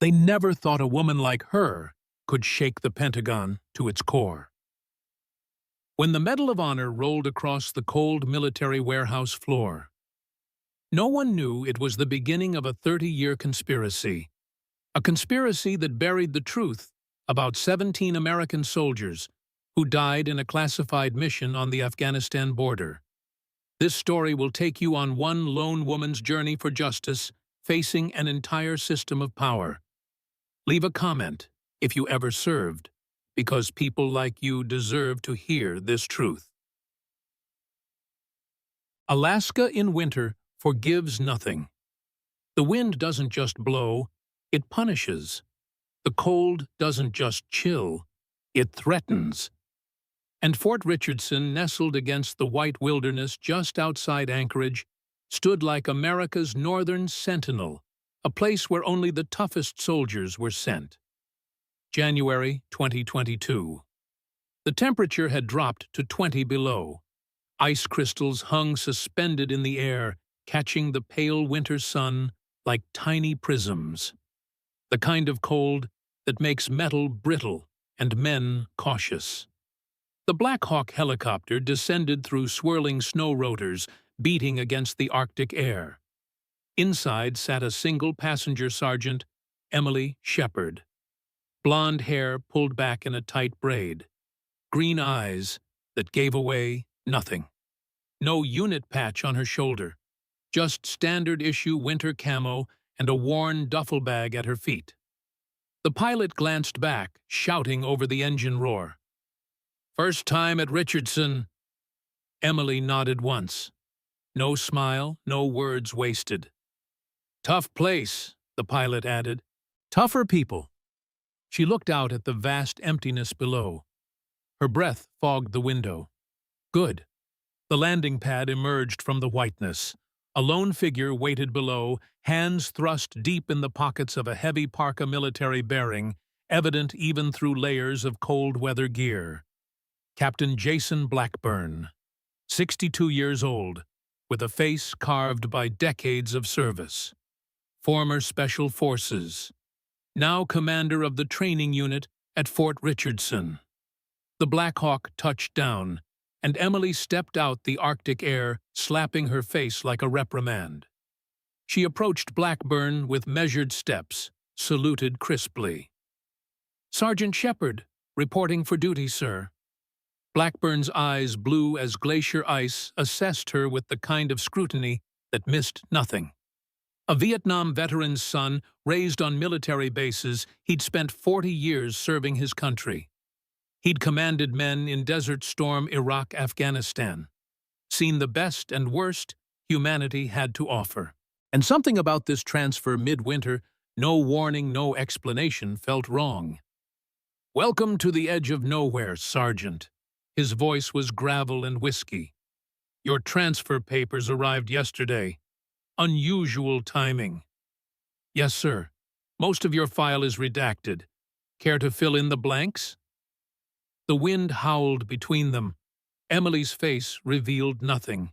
They never thought a woman like her could shake the Pentagon to its core. When the Medal of Honor rolled across the cold military warehouse floor, no one knew it was the beginning of a 30-year conspiracy. A conspiracy that buried the truth about 17 American soldiers who died in a classified mission on the Afghanistan border. This story will take you on one lone woman's journey for justice, facing an entire system of power. Leave a comment if you ever served, because people like you deserve to hear this truth. Alaska in winter forgives nothing. The wind doesn't just blow, it punishes. The cold doesn't just chill, it threatens. And Fort Richardson, nestled against the white wilderness just outside Anchorage, stood like America's northern sentinel, a place where only the toughest soldiers were sent. January 2022. The temperature had dropped to 20 below. Ice crystals hung suspended in the air, catching the pale winter sun like tiny prisms. The kind of cold that makes metal brittle and men cautious. The Black Hawk helicopter descended through swirling snow rotors, beating against the Arctic air. Inside sat a single passenger sergeant, Emily Shepard. Blonde hair pulled back in a tight braid. Green eyes that gave away nothing. No unit patch on her shoulder. Just standard-issue winter camo and a worn duffel bag at her feet. The pilot glanced back, shouting over the engine roar. "First time at Richardson." Emily nodded once. No smile, no words wasted. "Tough place," the pilot added. "Tougher people." She looked out at the vast emptiness below. Her breath fogged the window. Good. The landing pad emerged from the whiteness. A lone figure waited below, hands thrust deep in the pockets of a heavy parka military bearing, evident even through layers of cold-weather gear. Captain Jason Blackburn, 62 years old, with a face carved by decades of service. Former Special Forces, now commander of the training unit at Fort Richardson. The Black Hawk touched down, and Emily stepped out the Arctic air, slapping her face like a reprimand. She approached Blackburn with measured steps, saluted crisply. "Sergeant Shepard, reporting for duty, sir." Blackburn's eyes, blue as glacier ice, assessed her with the kind of scrutiny that missed nothing. A Vietnam veteran's son, raised on military bases, he'd spent 40 years serving his country. He'd commanded men in Desert Storm, Iraq, Afghanistan. Seen the best and worst humanity had to offer. And something about this transfer midwinter, no warning, no explanation, felt wrong. "Welcome to the edge of nowhere, Sergeant." His voice was gravel and whiskey. "Your transfer papers arrived yesterday. Unusual timing." "Yes, sir. Most of your file is redacted. Care to fill in the blanks?" The wind howled between them. Emily's face revealed nothing.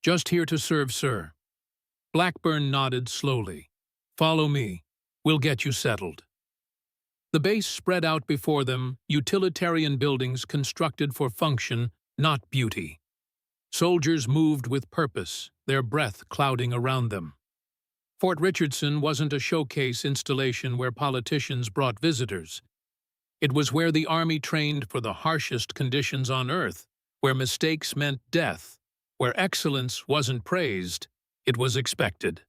"Just here to serve, sir." Blackburn nodded slowly. "Follow me. We'll get you settled." The base spread out before them, utilitarian buildings constructed for function, not beauty. Soldiers moved with purpose, their breath clouding around them. Fort Richardson wasn't a showcase installation where politicians brought visitors. It was where the Army trained for the harshest conditions on Earth, where mistakes meant death, where excellence wasn't praised, it was expected.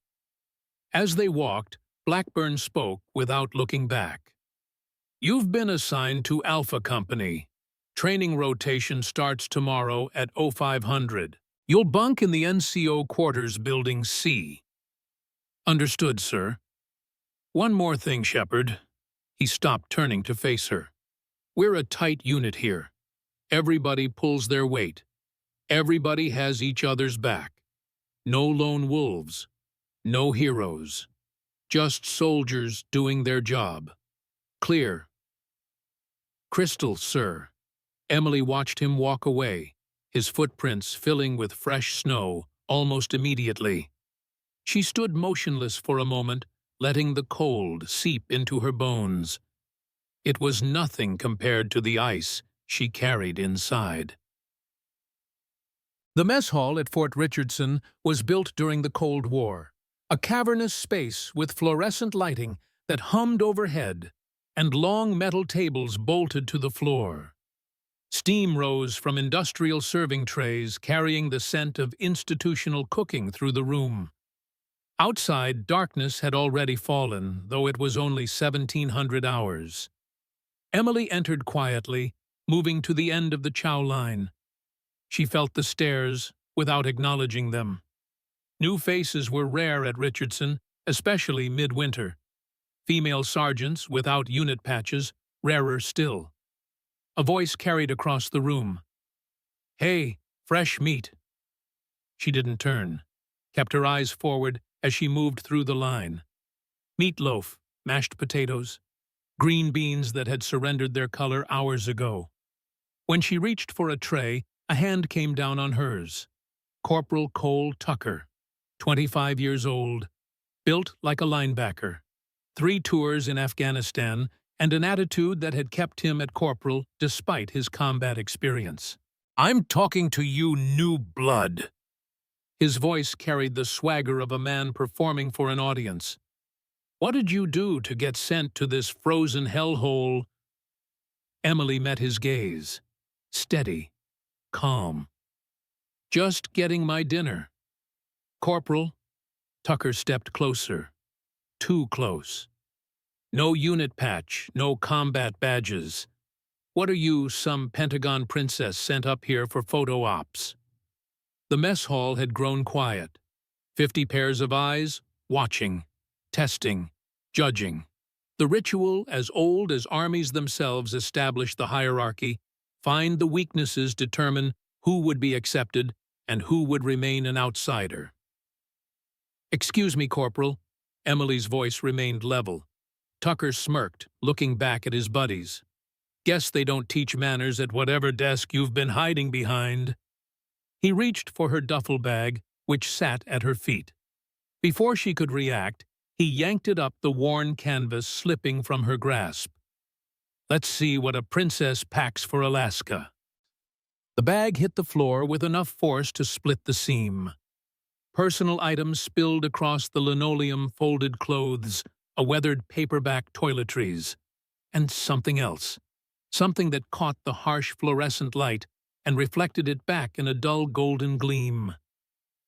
As they walked, Blackburn spoke without looking back. "You've been assigned to Alpha Company. Training rotation starts tomorrow at 0500. You'll bunk in the NCO quarters building C." "Understood, sir." "One more thing, Shepard." He stopped, turning to face her. "We're a tight unit here. Everybody pulls their weight. Everybody has each other's back. No lone wolves. No heroes. Just soldiers doing their job. Clear?" "Crystal, sir." Emily watched him walk away, his footprints filling with fresh snow almost immediately. She stood motionless for a moment, letting the cold seep into her bones. It was nothing compared to the ice she carried inside. The mess hall at Fort Richardson was built during the Cold War, a cavernous space with fluorescent lighting that hummed overhead and long metal tables bolted to the floor. Steam rose from industrial serving trays carrying the scent of institutional cooking through the room. Outside, darkness had already fallen, though it was only 1700 hours. Emily entered quietly, moving to the end of the chow line. She felt the stares without acknowledging them. New faces were rare at Richardson, especially midwinter. Female sergeants without unit patches, rarer still. A voice carried across the room. "Hey, fresh meat." She didn't turn, kept her eyes forward as she moved through the line. Meatloaf, mashed potatoes, green beans that had surrendered their color hours ago. When she reached for a tray, a hand came down on hers. Corporal Cole Tucker, 25 years old, built like a linebacker, 3 tours in Afghanistan, and an attitude that had kept him at corporal despite his combat experience. "I'm talking to you, new blood." His voice carried the swagger of a man performing for an audience. "What did you do to get sent to this frozen hellhole?" Emily met his gaze, steady, calm. "Just getting my dinner." "Corporal." Tucker stepped closer. Too close. "No unit patch, no combat badges. What are you, some Pentagon princess sent up here for photo ops?" The mess hall had grown quiet. 50 pairs of eyes, watching, testing, judging. The ritual, as old as armies themselves established the hierarchy, find the weaknesses determine who would be accepted and who would remain an outsider. "Excuse me, Corporal." Emily's voice remained level. Tucker smirked, looking back at his buddies. "Guess they don't teach manners at whatever desk you've been hiding behind." He reached for her duffel bag, which sat at her feet. Before she could react, he yanked it up, the worn canvas slipping from her grasp. "Let's see what a princess packs for Alaska." The bag hit the floor with enough force to split the seam. Personal items spilled across the linoleum, folded clothes, a weathered paperback toiletries, and something else. Something that caught the harsh fluorescent light and reflected it back in a dull golden gleam.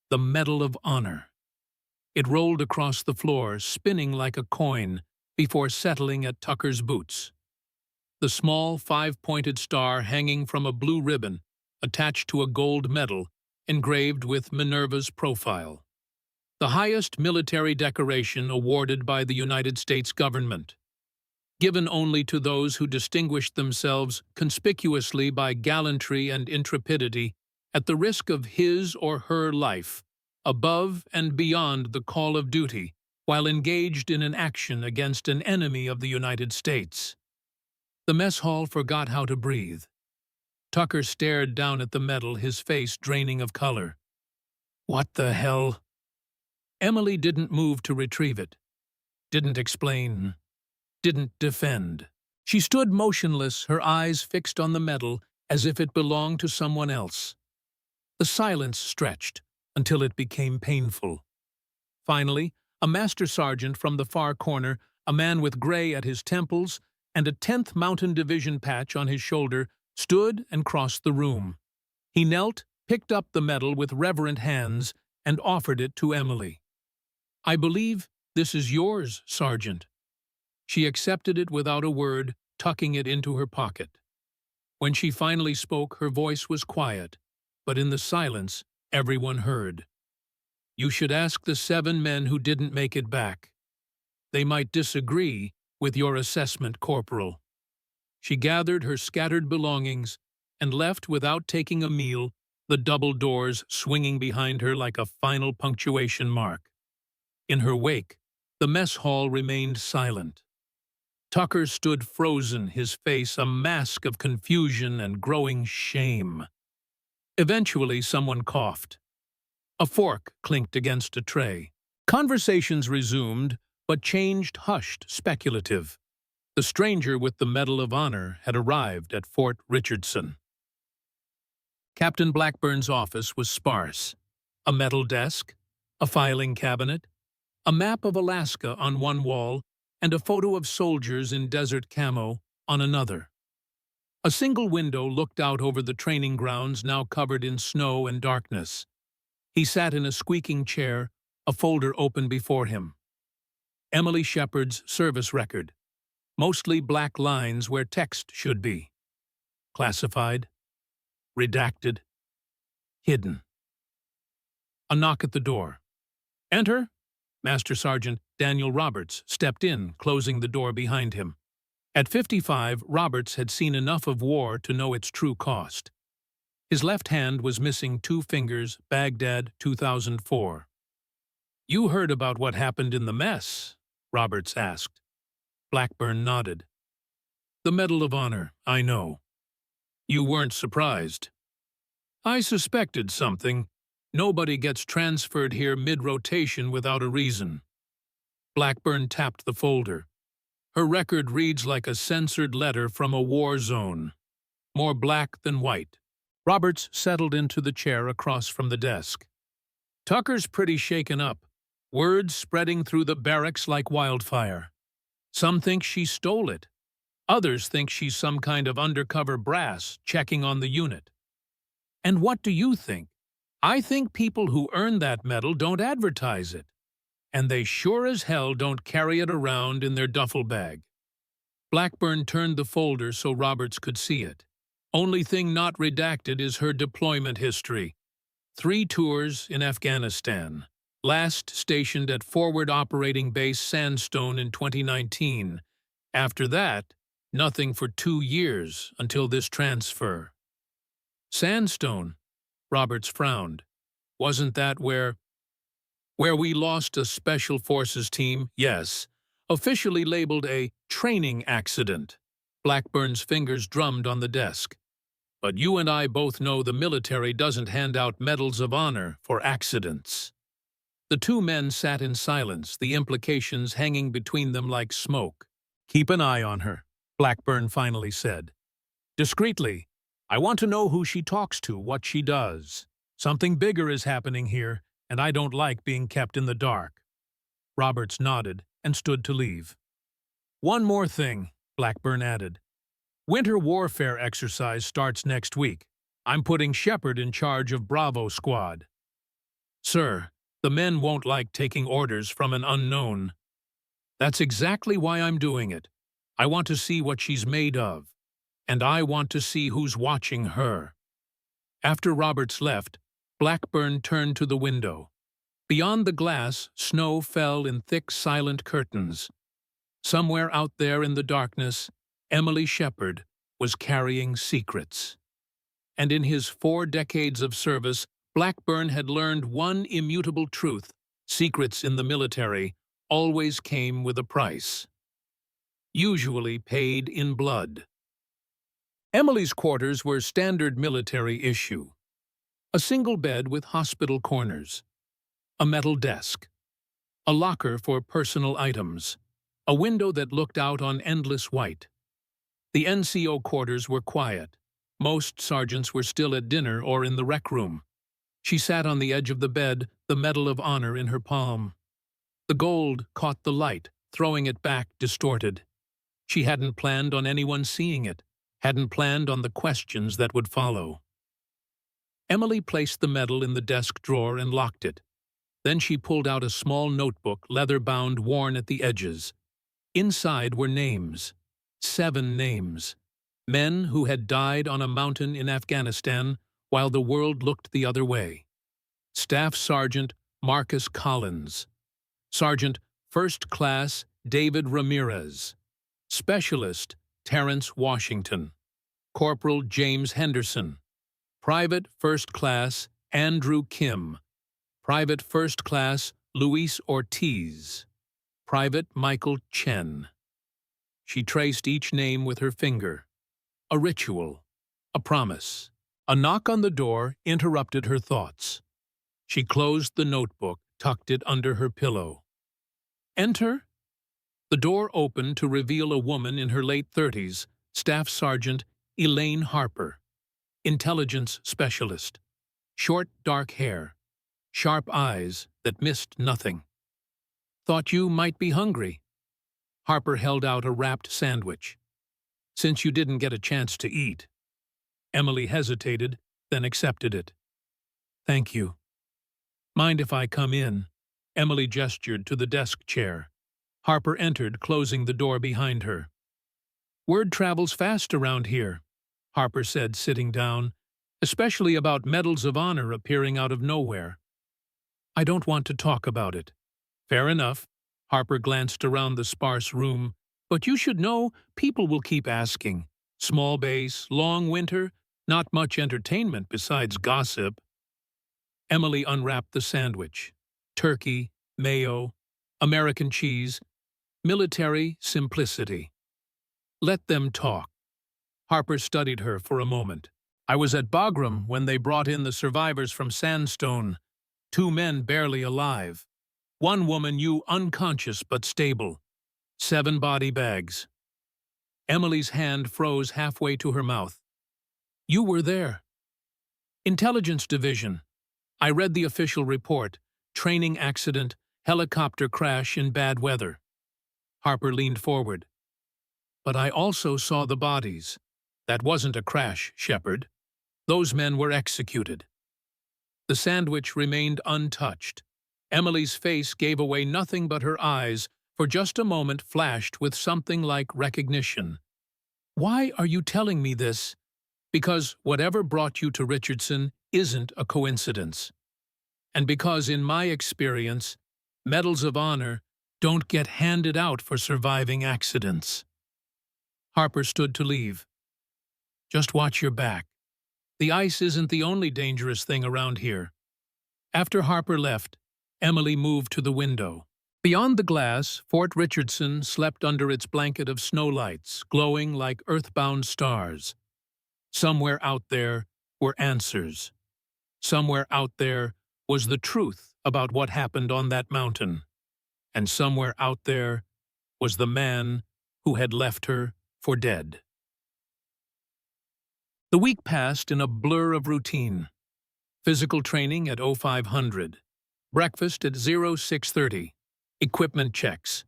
The Medal of Honor. It rolled across the floor, spinning like a coin, before settling at Tucker's boots. The small 5-pointed star hanging from a blue ribbon, attached to a gold medal, engraved with Minerva's profile. The highest military decoration awarded by the United States government. Given only to those who distinguished themselves conspicuously by gallantry and intrepidity at the risk of his or her life, above and beyond the call of duty, while engaged in an action against an enemy of the United States. The mess hall forgot how to breathe. Tucker stared down at the medal, his face draining of color. "What the hell?" Emily didn't move to retrieve it. Didn't explain. Didn't defend. She stood motionless, her eyes fixed on the medal as if it belonged to someone else. The silence stretched until it became painful. Finally, a master sergeant from the far corner, a man with gray at his temples and a 10th Mountain Division patch on his shoulder, stood and crossed the room. He knelt, picked up the medal with reverent hands, and offered it to Emily. "I believe this is yours, Sergeant." She accepted it without a word, tucking it into her pocket. When she finally spoke, her voice was quiet, but in the silence, everyone heard. "You should ask the 7 men who didn't make it back. They might disagree with your assessment, Corporal." She gathered her scattered belongings and left without taking a meal, the double doors swinging behind her like a final punctuation mark. In her wake, the mess hall remained silent. Tucker stood frozen, his face a mask of confusion and growing shame. Eventually, someone coughed. A fork clinked against a tray. Conversations resumed, but changed hushed, speculative. The stranger with the Medal of Honor had arrived at Fort Richardson. Captain Blackburn's office was sparse. A metal desk, a filing cabinet, a map of Alaska on one wall, and a photo of soldiers in desert camo on another. A single window looked out over the training grounds now covered in snow and darkness. He sat in a squeaking chair, a folder open before him. Emily Shepard's service record. Mostly black lines where text should be. Classified. Redacted. Hidden. A knock at the door. "Enter!" Master Sergeant Daniel Roberts stepped in, closing the door behind him. At 55, Roberts had seen enough of war to know its true cost. His left hand was missing 2 fingers, Baghdad, 2004. "You heard about what happened in the mess?" Roberts asked. Blackburn nodded. "The Medal of Honor, I know. You weren't surprised." "I suspected something. Nobody gets transferred here mid-rotation without a reason." Blackburn tapped the folder. "Her record reads like a censored letter from a war zone. More black than white." Roberts settled into the chair across from the desk. "Tucker's pretty shaken up. Words spreading through the barracks like wildfire. Some think she stole it. Others think she's some kind of undercover brass checking on the unit. And what do you think? I think people who earn that medal don't advertise it. And they sure as hell don't carry it around in their duffel bag." Blackburn turned the folder so Roberts could see it. "Only thing not redacted is her deployment history. 3 tours in Afghanistan. Last stationed at Forward Operating Base Sandstone in 2019. After that, nothing for 2 years until this transfer." "Sandstone?" Roberts frowned. "Wasn't that where we lost a Special Forces team?" "Yes. Officially labeled a training accident." Blackburn's fingers drummed on the desk. "But you and I both know the military doesn't hand out medals of honor for accidents." The 2 men sat in silence, the implications hanging between them like smoke. "Keep an eye on her," Blackburn finally said. "Discreetly. I want to know who she talks to, what she does. Something bigger is happening here, and I don't like being kept in the dark." Roberts nodded and stood to leave. "One more thing," Blackburn added. "Winter warfare exercise starts next week. I'm putting Shepard in charge of Bravo Squad." "Sir, the men won't like taking orders from an unknown." "That's exactly why I'm doing it. I want to see what she's made of. And I want to see who's watching her." After Roberts left, Blackburn turned to the window. Beyond the glass, snow fell in thick, silent curtains. Somewhere out there in the darkness, Emily Shepard was carrying secrets. And in his 4 decades of service, Blackburn had learned one immutable truth: secrets in the military always came with a price. Usually paid in blood. Emily's quarters were standard military issue. A single bed with hospital corners. A metal desk. A locker for personal items. A window that looked out on endless white. The NCO quarters were quiet. Most sergeants were still at dinner or in the rec room. She sat on the edge of the bed, the Medal of Honor in her palm. The gold caught the light, throwing it back distorted. She hadn't planned on anyone seeing it, hadn't planned on the questions that would follow. Emily placed the medal in the desk drawer and locked it. Then she pulled out a small notebook, leather-bound, worn at the edges. Inside were names. 7 names. Men who had died on a mountain in Afghanistan while the world looked the other way. Staff Sergeant Marcus Collins. Sergeant First Class David Ramirez. Specialist Terrence Washington. Corporal James Henderson. Private First Class Andrew Kim. Private First Class Luis Ortiz. Private Michael Chen. She traced each name with her finger. A ritual. A promise. A knock on the door interrupted her thoughts. She closed the notebook, tucked it under her pillow. "Enter," The door opened to reveal a woman in her late 30s, Staff Sergeant Elaine Harper, intelligence specialist. Short, dark hair, sharp eyes that missed nothing. "Thought you might be hungry." Harper held out a wrapped sandwich. "Since you didn't get a chance to eat." Emily hesitated, then accepted it. "Thank you." "Mind if I come in?" Emily gestured to the desk chair. Harper entered, closing the door behind her. "Word travels fast around here," Harper said, sitting down, "especially about medals of honor appearing out of nowhere." "I don't want to talk about it." "Fair enough." Harper glanced around the sparse room. "But you should know, people will keep asking. Small base, long winter, not much entertainment besides gossip." Emily unwrapped the sandwich. Turkey, mayo, American cheese, military simplicity. "Let them talk." Harper studied her for a moment. "I was at Bagram when they brought in the survivors from Sandstone. 2 men barely alive. 1 woman you unconscious but stable. 7 body bags." Emily's hand froze halfway to her mouth. "You were there." "Intelligence Division. I read the official report. Training accident, helicopter crash in bad weather." Harper leaned forward. "But I also saw the bodies. That wasn't a crash, Shepard. Those men were executed." The sandwich remained untouched. Emily's face gave away nothing but her eyes, for just a moment flashed with something like recognition. "Why are you telling me this?" "Because whatever brought you to Richardson isn't a coincidence. And because, in my experience, medals of honor don't get handed out for surviving accidents." Harper stood to leave. "Just watch your back. The ice isn't the only dangerous thing around here." After Harper left, Emily moved to the window. Beyond the glass, Fort Richardson slept under its blanket of snowlights, glowing like earthbound stars. Somewhere out there were answers. Somewhere out there was the truth about what happened on that mountain. And somewhere out there was the man who had left her for dead. The week passed in a blur of routine. Physical training at 0500. Breakfast at 0630. Equipment checks.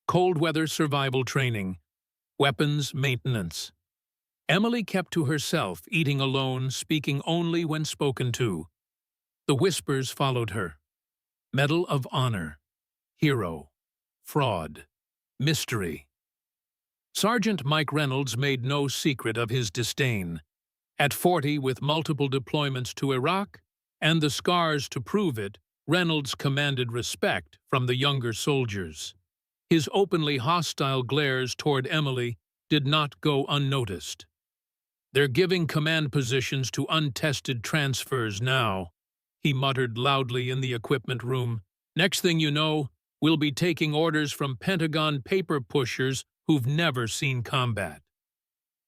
Cold weather survival training. Weapons maintenance. Emily kept to herself, eating alone, speaking only when spoken to. The whispers followed her. Medal of Honor. Hero. Fraud. Mystery. Sergeant Mike Reynolds made no secret of his disdain. At 40, with multiple deployments to Iraq and the scars to prove it, Reynolds commanded respect from the younger soldiers. His openly hostile glares toward Emily did not go unnoticed. "They're giving command positions to untested transfers now," he muttered loudly in the equipment room. "Next thing you know, we'll be taking orders from Pentagon paper pushers who've never seen combat."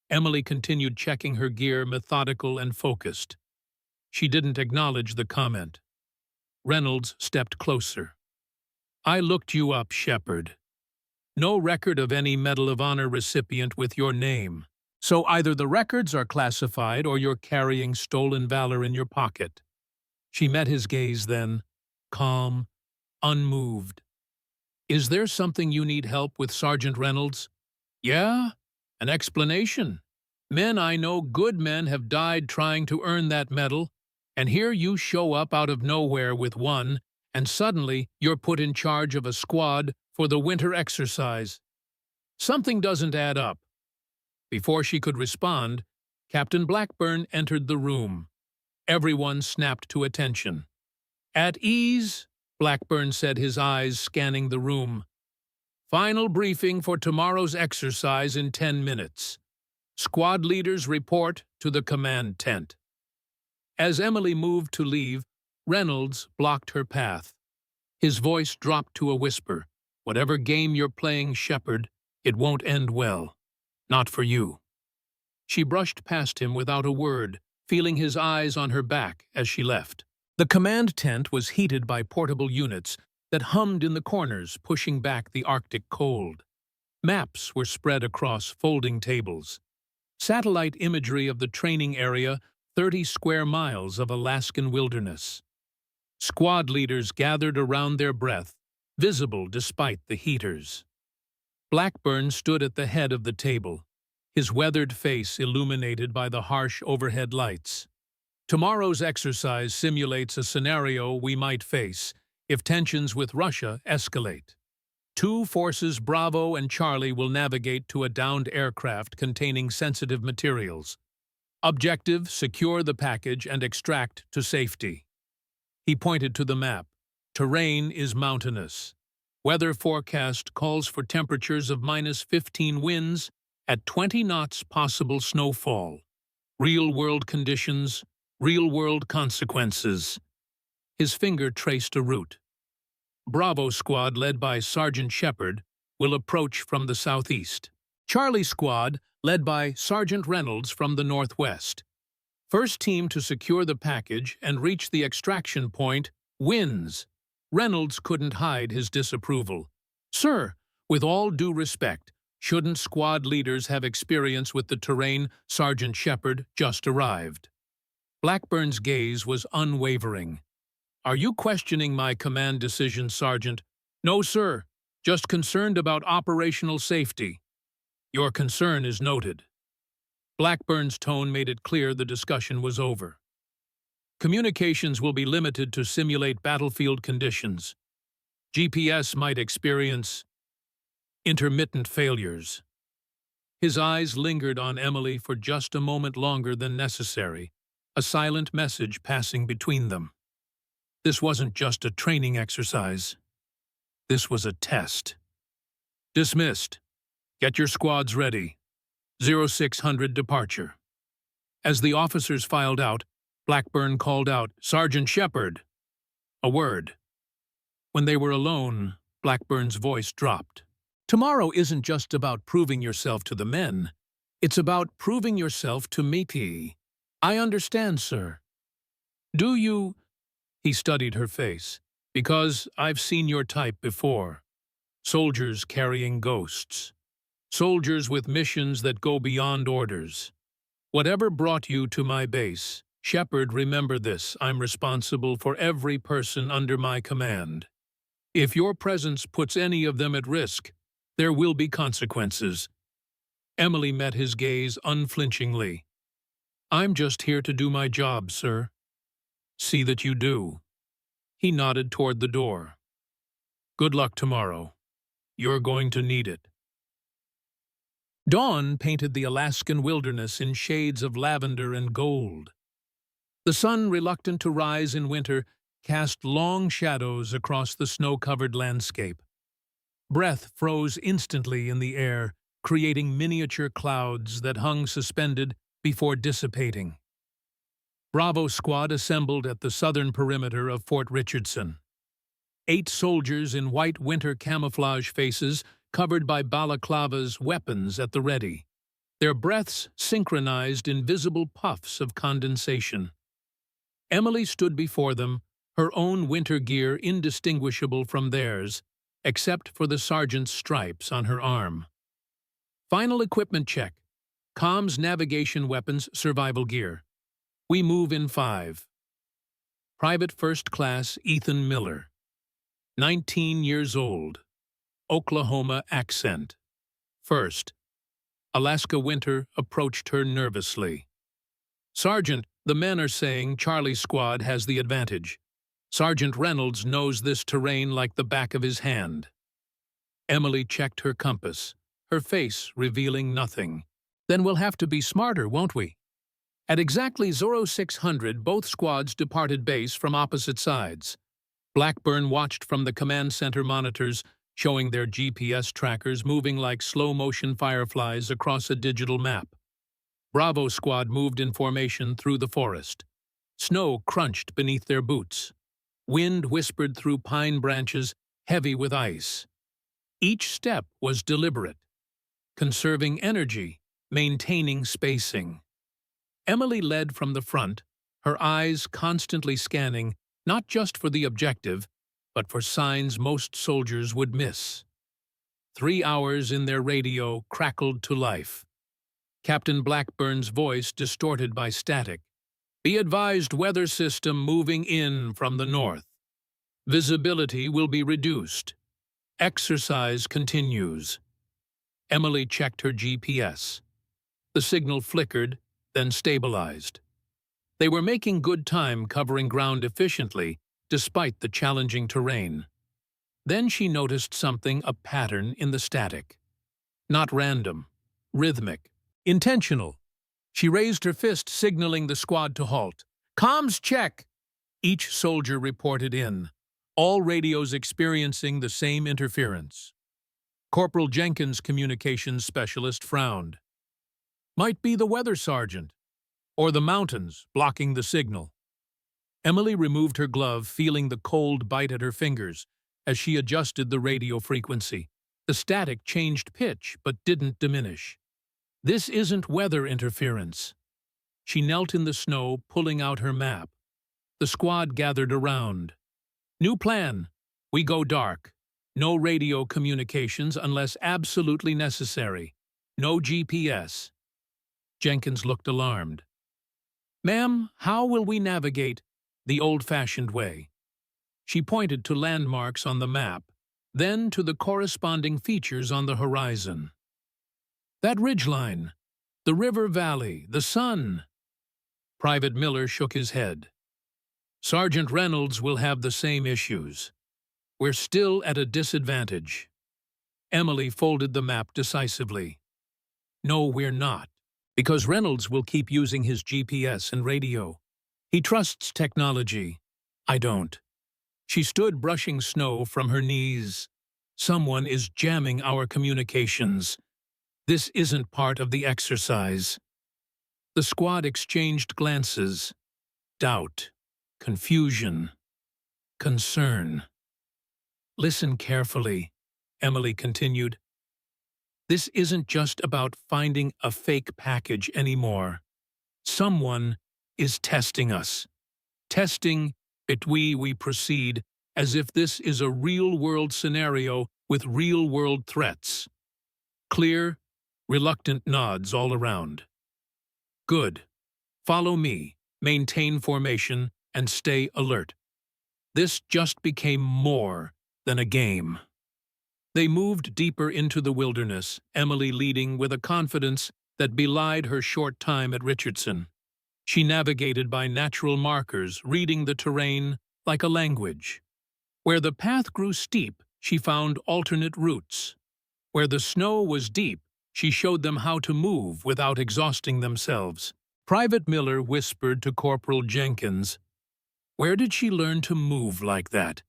Emily continued checking her gear, methodical and focused. She didn't acknowledge the comment. Reynolds stepped closer. "I looked you up, Shepard. No record of any Medal of Honor recipient with your name. So either the records are classified or you're carrying stolen valor in your pocket." She met his gaze then, calm, unmoved. "Is there something you need help with, Sergeant Reynolds?" "Yeah? An explanation. Men I know, good men, have died trying to earn that medal, and here you show up out of nowhere with one, and suddenly you're put in charge of a squad for the winter exercise. Something doesn't add up." Before she could respond, Captain Blackburn entered the room. Everyone snapped to attention. "At ease," Blackburn said, his eyes scanning the room. "Final briefing for tomorrow's exercise in 10 minutes. Squad leaders report to the command tent." As Emily moved to leave, Reynolds blocked her path. His voice dropped to a whisper. "Whatever game you're playing, Shepard, it won't end well. Not for you." She brushed past him without a word, feeling his eyes on her back as she left. The command tent was heated by portable units that hummed in the corners, pushing back the Arctic cold. Maps were spread across folding tables. Satellite imagery of the training area, 30 square miles of Alaskan wilderness. Squad leaders gathered around their breath, visible despite the heaters. Blackburn stood at the head of the table, his weathered face illuminated by the harsh overhead lights. Tomorrow's exercise simulates a scenario we might face if tensions with Russia escalate. Two forces, Bravo and Charlie, will navigate to a downed aircraft containing sensitive materials. Objective: secure the package and extract to safety. He pointed to the map. Terrain is mountainous. Weather forecast calls for temperatures of -15 winds, at 20 knots possible snowfall. Real-world conditions, real-world consequences. His finger traced a route. Bravo Squad, led by Sergeant Shepard, will approach from the southeast. Charlie Squad, led by Sergeant Reynolds, from the northwest. First team to secure the package and reach the extraction point wins. Reynolds couldn't hide his disapproval. Sir, with all due respect, shouldn't squad leaders have experience with the terrain? Sergeant Shepard just arrived. Blackburn's gaze was unwavering. Are you questioning my command decision, Sergeant? No, sir. Just concerned about operational safety. Your concern is noted. Blackburn's tone made it clear the discussion was over. Communications will be limited to simulate battlefield conditions. GPS might experience intermittent failures. His eyes lingered on Emily for just a moment longer than necessary, a silent message passing between them. This wasn't just a training exercise. This was a test. Dismissed. Get your squads ready. 0600 departure. As the officers filed out, Blackburn called out, Sergeant Shepard. A word. When they were alone, Blackburn's voice dropped. Tomorrow isn't just about proving yourself to the men. It's about proving yourself to me. I understand, sir. Do you? He studied her face. Because I've seen your type before. Soldiers carrying ghosts. Soldiers with missions that go beyond orders. Whatever brought you to my base, Shepard, remember this: I'm responsible for every person under my command. If your presence puts any of them at risk, there will be consequences. Emily met his gaze unflinchingly. I'm just here to do my job, sir. See that you do. He nodded toward the door. Good luck tomorrow. You're going to need it. Dawn painted the Alaskan wilderness in shades of lavender and gold. The sun, reluctant to rise in winter, cast long shadows across the snow-covered landscape. Breath froze instantly in the air, creating miniature clouds that hung suspended before dissipating. Bravo Squad assembled at the southern perimeter of Fort Richardson. 8 soldiers in white winter camouflage faces, covered by balaclavas, weapons at the ready. Their breaths synchronized in visible puffs of condensation. Emily stood before them, her own winter gear indistinguishable from theirs, except for the sergeant's stripes on her arm. Final equipment check. Comms, navigation, weapons, survival gear. We move in 5. Private First Class Ethan Miller. 19 years old. Oklahoma accent. First. Alaska winter approached her nervously. Sergeant, the men are saying Charlie Squad has the advantage. Sergeant Reynolds knows this terrain like the back of his hand. Emily checked her compass, her face revealing nothing. Then we'll have to be smarter, won't we? At exactly 0600, both squads departed base from opposite sides. Blackburn watched from the command center monitors, showing their GPS trackers moving like slow-motion fireflies across a digital map. Bravo Squad moved in formation through the forest. Snow crunched beneath their boots. Wind whispered through pine branches, heavy with ice. Each step was deliberate, conserving energy, maintaining spacing. Emily led from the front, her eyes constantly scanning, not just for the objective, but for signs most soldiers would miss. 3 hours in their radio crackled to life. Captain Blackburn's voice distorted by static. Be advised, weather system moving in from the north. Visibility will be reduced. Exercise continues. Emily checked her GPS. The signal flickered, then stabilized. They were making good time covering ground efficiently, despite the challenging terrain. Then she noticed something, a pattern in the static. Not random, rhythmic, intentional. She raised her fist, signaling the squad to halt. Comms check! Each soldier reported in, all radios experiencing the same interference. Corporal Jenkins, communications specialist, frowned. Might be the weather sergeant, or the mountains blocking the signal. Emily removed her glove, feeling the cold bite at her fingers as she adjusted the radio frequency. The static changed pitch but didn't diminish. This isn't weather interference. She knelt in the snow, pulling out her map. The squad gathered around. New plan. We go dark. No radio communications unless absolutely necessary. No GPS. Jenkins looked alarmed. Ma'am, how will we navigate the old-fashioned way? She pointed to landmarks on the map, then to the corresponding features on the horizon. That ridgeline, the river valley, the sun. Private Miller shook his head. Sergeant Reynolds will have the same issues. We're still at a disadvantage. Emily folded the map decisively. No, we're not, because Reynolds will keep using his GPS and radio. He trusts technology. I don't. She stood, brushing snow from her knees. Someone is jamming our communications. This isn't part of the exercise. The squad exchanged glances. Doubt, confusion, concern. Listen carefully, Emily continued. This isn't just about finding a fake package anymore. Someone is testing us. Testing it we proceed as if this is a real-world scenario with real-world threats. Clear, reluctant nods all around. Good. Follow me, maintain formation, and stay alert. This just became more than a game. They moved deeper into the wilderness, Emily leading with a confidence that belied her short time at Richardson. She navigated by natural markers, reading the terrain like a language. Where the path grew steep, she found alternate routes. Where the snow was deep, she showed them how to move without exhausting themselves. Private Miller whispered to Corporal Jenkins, "Where did she learn to move like that?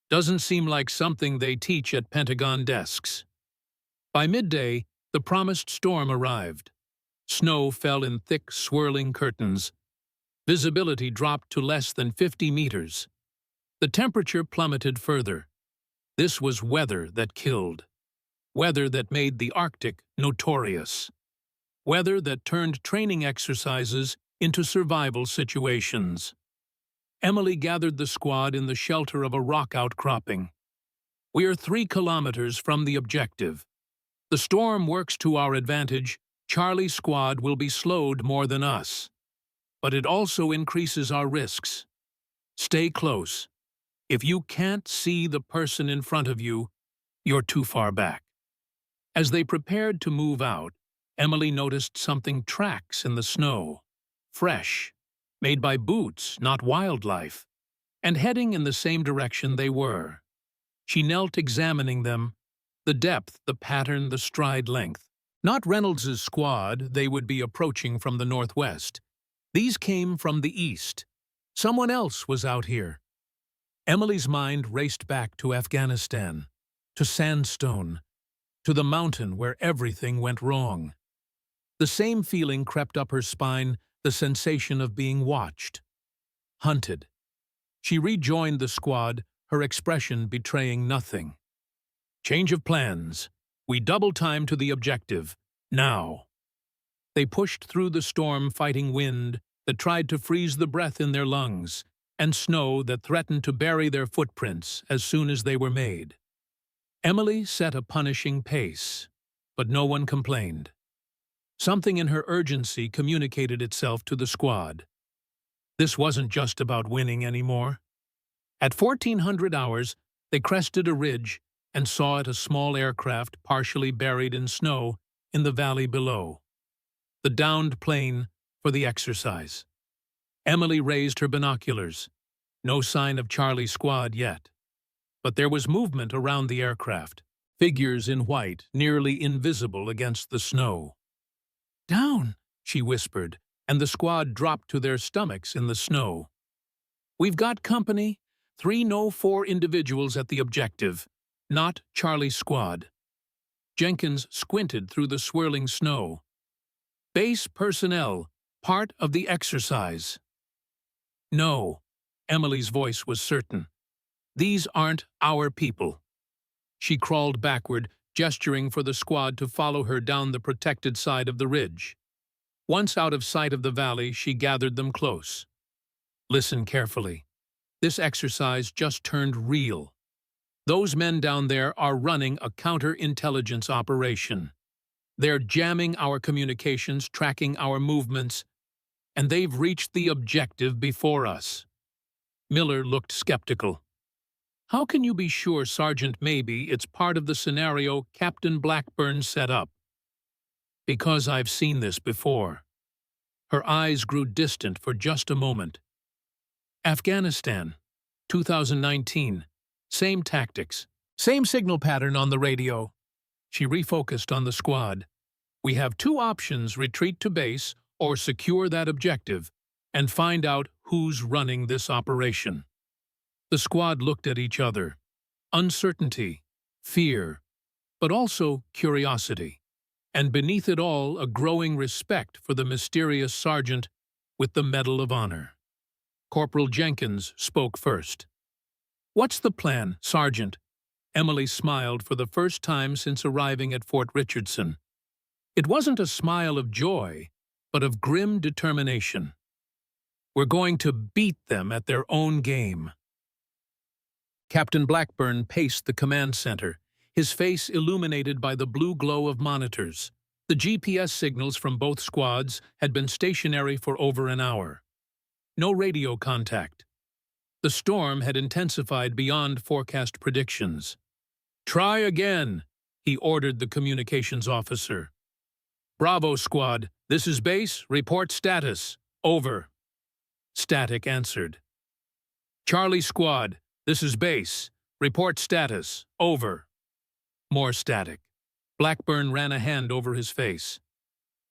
Doesn't seem like something they teach at Pentagon desks." By midday, the promised storm arrived. Snow fell in thick, swirling curtains. Visibility dropped to less than 50 meters. The temperature plummeted further. This was weather that killed. Weather that made the Arctic notorious. Weather that turned training exercises into survival situations. Emily gathered the squad in the shelter of a rock outcropping. We are 3 kilometers from the objective. The storm works to our advantage. Charlie's squad will be slowed more than us. But it also increases our risks. Stay close. If you can't see the person in front of you, you're too far back. As they prepared to move out, Emily noticed something, tracks in the snow. Fresh, made by boots, not wildlife, and heading in the same direction they were. She knelt, examining them, the depth, the pattern, the stride length. Not Reynolds's squad they would be approaching from the northwest. These came from the east. Someone else was out here. Emily's mind raced back to Afghanistan, to sandstone, to the mountain where everything went wrong. The same feeling crept up her spine, the sensation of being watched, hunted. She rejoined the squad, her expression betraying nothing. Change of plans. We double time to the objective. Now. They pushed through the storm, fighting wind that tried to freeze the breath in their lungs, and snow that threatened to bury their footprints as soon as they were made. Emily set a punishing pace, but no one complained. Something in her urgency communicated itself to the squad. This wasn't just about winning anymore. At 1400 hours, they crested a ridge and saw it a small aircraft partially buried in snow in the valley below. The downed plane for the exercise. Emily raised her binoculars. No sign of Charlie's squad yet. But there was movement around the aircraft, figures in white, nearly invisible against the snow. "Down," she whispered, and the squad dropped to their stomachs in the snow. "We've got company, 304 individuals at the objective, not Charlie's squad." Jenkins squinted through the swirling snow. "Base personnel, part of the exercise." "No," Emily's voice was certain. "These aren't our people." She crawled backward, gesturing for the squad to follow her down the protected side of the ridge. Once out of sight of the valley, she gathered them close. "Listen carefully. This exercise just turned real. Those men down there are running a counterintelligence operation. They're jamming our communications, tracking our movements, and they've reached the objective before us." Miller looked skeptical. "How can you be sure, Sergeant? Maybe it's part of the scenario Captain Blackburn set up." "Because I've seen this before." Her eyes grew distant for just a moment. "Afghanistan, 2019. Same tactics. Same signal pattern on the radio." She refocused on the squad. "We have two options: retreat to base or secure that objective and find out who's running this operation." The squad looked at each other. Uncertainty, fear, but also curiosity, and beneath it all a growing respect for the mysterious sergeant with the Medal of Honor. Corporal Jenkins spoke first. "What's the plan, Sergeant?" Emily smiled for the first time since arriving at Fort Richardson. It wasn't a smile of joy, but of grim determination. "We're going to beat them at their own game." Captain Blackburn paced the command center, his face illuminated by the blue glow of monitors. The GPS signals from both squads had been stationary for over an hour. No radio contact. The storm had intensified beyond forecast predictions. "Try again," he ordered the communications officer. "Bravo, squad. This is base. Report status. Over." Static answered. "Charlie squad. This is base. Report status. Over." More static. Blackburn ran a hand over his face.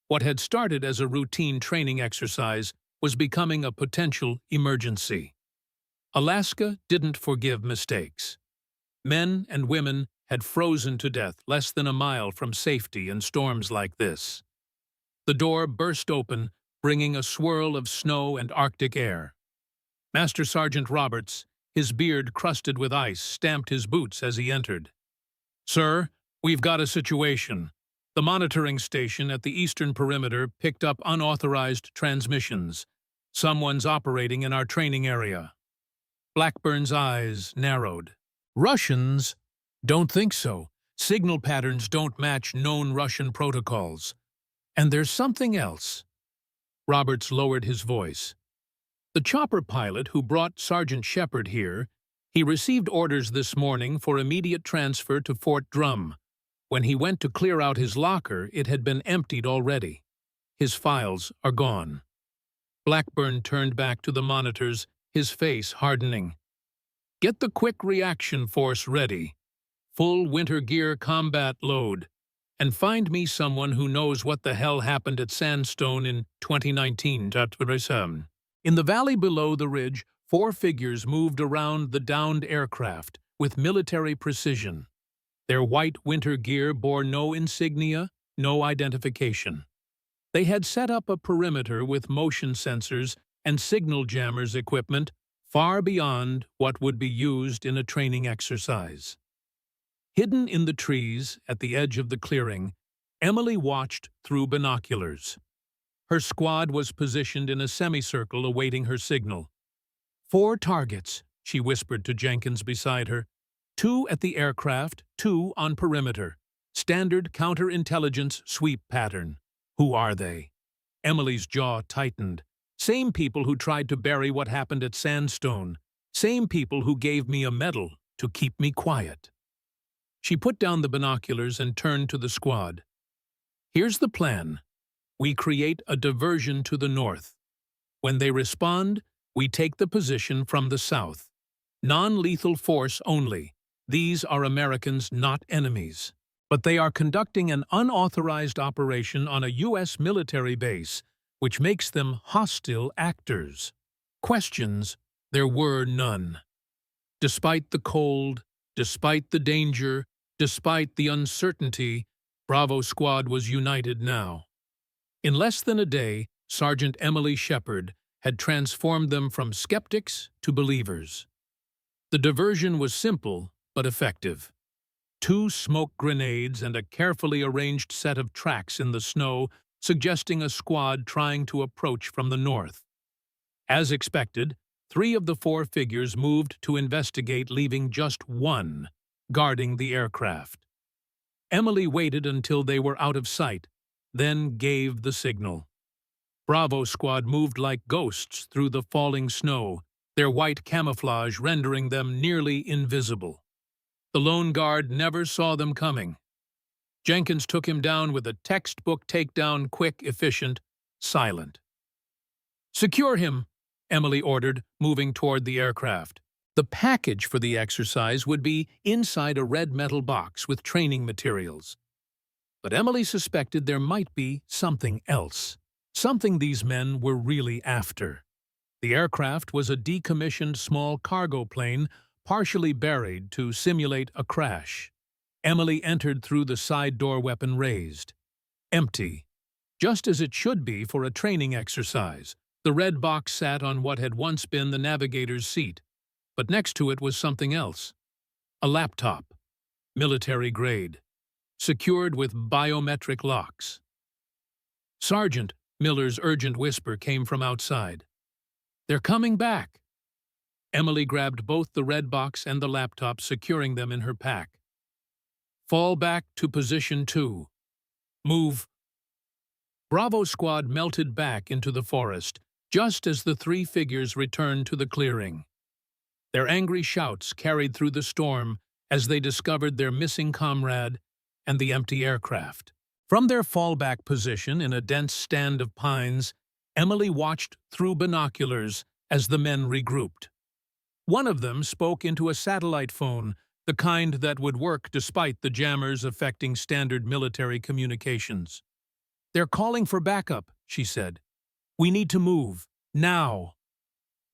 What had started as a routine training exercise was becoming a potential emergency. Alaska didn't forgive mistakes. Men and women had frozen to death less than a mile from safety in storms like this. The door burst open, bringing a swirl of snow and Arctic air. Master Sergeant Roberts, his beard crusted with ice, stamped his boots as he entered. "Sir, we've got a situation. The monitoring station at the eastern perimeter picked up unauthorized transmissions. Someone's operating in our training area." Blackburn's eyes narrowed. "Russians? Don't think so. Signal patterns don't match known Russian protocols. And there's something else." Roberts lowered his voice. "The chopper pilot who brought Sergeant Shepard here, he received orders this morning for immediate transfer to Fort Drum. When he went to clear out his locker, it had been emptied already. His files are gone." Blackburn turned back to the monitors, his face hardening. "Get the quick reaction force ready. Full winter gear combat load. And find me someone who knows what the hell happened at Sandstone in 2019. In the valley below the ridge, 4 figures moved around the downed aircraft with military precision. Their white winter gear bore no insignia, no identification. They had set up a perimeter with motion sensors and signal jammers equipment far beyond what would be used in a training exercise. Hidden in the trees at the edge of the clearing, Emily watched through binoculars. Her squad was positioned in a semicircle awaiting her signal. 4 targets, she whispered to Jenkins beside her. 2 at the aircraft, 2 on perimeter. Standard counterintelligence sweep pattern. Who are they? Emily's jaw tightened. Same people who tried to bury what happened at Sandstone. Same people who gave me a medal to keep me quiet. She put down the binoculars and turned to the squad. Here's the plan. We create a diversion to the north. When they respond, we take the position from the south. Non-lethal force only. These are Americans, not enemies. But they are conducting an unauthorized operation on a U.S. military base, which makes them hostile actors. Questions, there were none. Despite the cold, despite the danger, despite the uncertainty, Bravo Squad was united now. In less than a day, Sergeant Emily Shepard had transformed them from skeptics to believers. The diversion was simple but effective. 2 smoke grenades and a carefully arranged set of tracks in the snow, suggesting a squad trying to approach from the north. As expected, 3 of the 4 figures moved to investigate, leaving just 1 guarding the aircraft. Emily waited until they were out of sight, then gave the signal. Bravo Squad moved like ghosts through the falling snow, their white camouflage rendering them nearly invisible. The lone guard never saw them coming. Jenkins took him down with a textbook takedown, quick, efficient, silent. "Secure him," Emily ordered, moving toward the aircraft. The package for the exercise would be inside a red metal box with training materials. But Emily suspected there might be something else, something these men were really after. The aircraft was a decommissioned small cargo plane, partially buried to simulate a crash. Emily entered through the side door, weapon raised. Empty, just as it should be for a training exercise. The red box sat on what had once been the navigator's seat, but next to it was something else. A laptop, military grade, secured with biometric locks. "Sergeant," Miller's urgent whisper came from outside. "They're coming back." Emily grabbed both the red box and the laptop, securing them in her pack. "Fall back to position 2. Move." Bravo Squad melted back into the forest, just as the 3 figures returned to the clearing. Their angry shouts carried through the storm as they discovered their missing comrade and the empty aircraft. From their fallback position in a dense stand of pines, Emily watched through binoculars as the men regrouped. One of them spoke into a satellite phone, the kind that would work despite the jammers affecting standard military communications. "They're calling for backup," she said. "We need to move, now."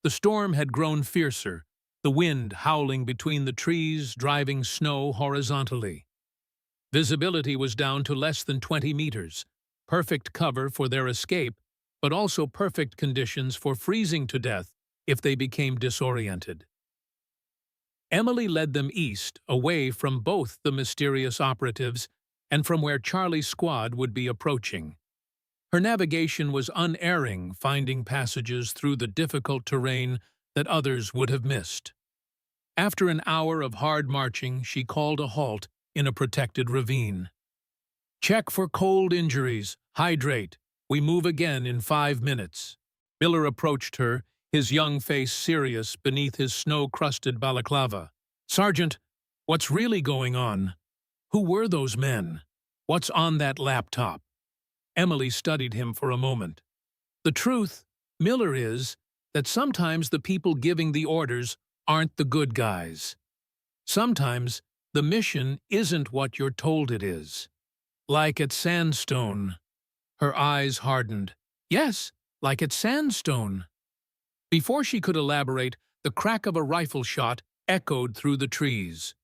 The storm had grown fiercer, the wind howling between the trees, driving snow horizontally. Visibility was down to less than 20 meters, perfect cover for their escape, but also perfect conditions for freezing to death if they became disoriented. Emily led them east, away from both the mysterious operatives and from where Charlie's squad would be approaching. Her navigation was unerring, finding passages through the difficult terrain that others would have missed. After an hour of hard marching, she called a halt in a protected ravine. "Check for cold injuries. Hydrate. We move again in 5 minutes." Miller approached her, his young face serious beneath his snow-crusted balaclava. "Sergeant, what's really going on? Who were those men? What's on that laptop?" Emily studied him for a moment. "The truth, Miller, is that sometimes the people giving the orders aren't the good guys. Sometimes the mission isn't what you're told it is. Like at Sandstone." Her eyes hardened. "Yes, like at Sandstone." Before she could elaborate, the crack of a rifle shot echoed through the trees.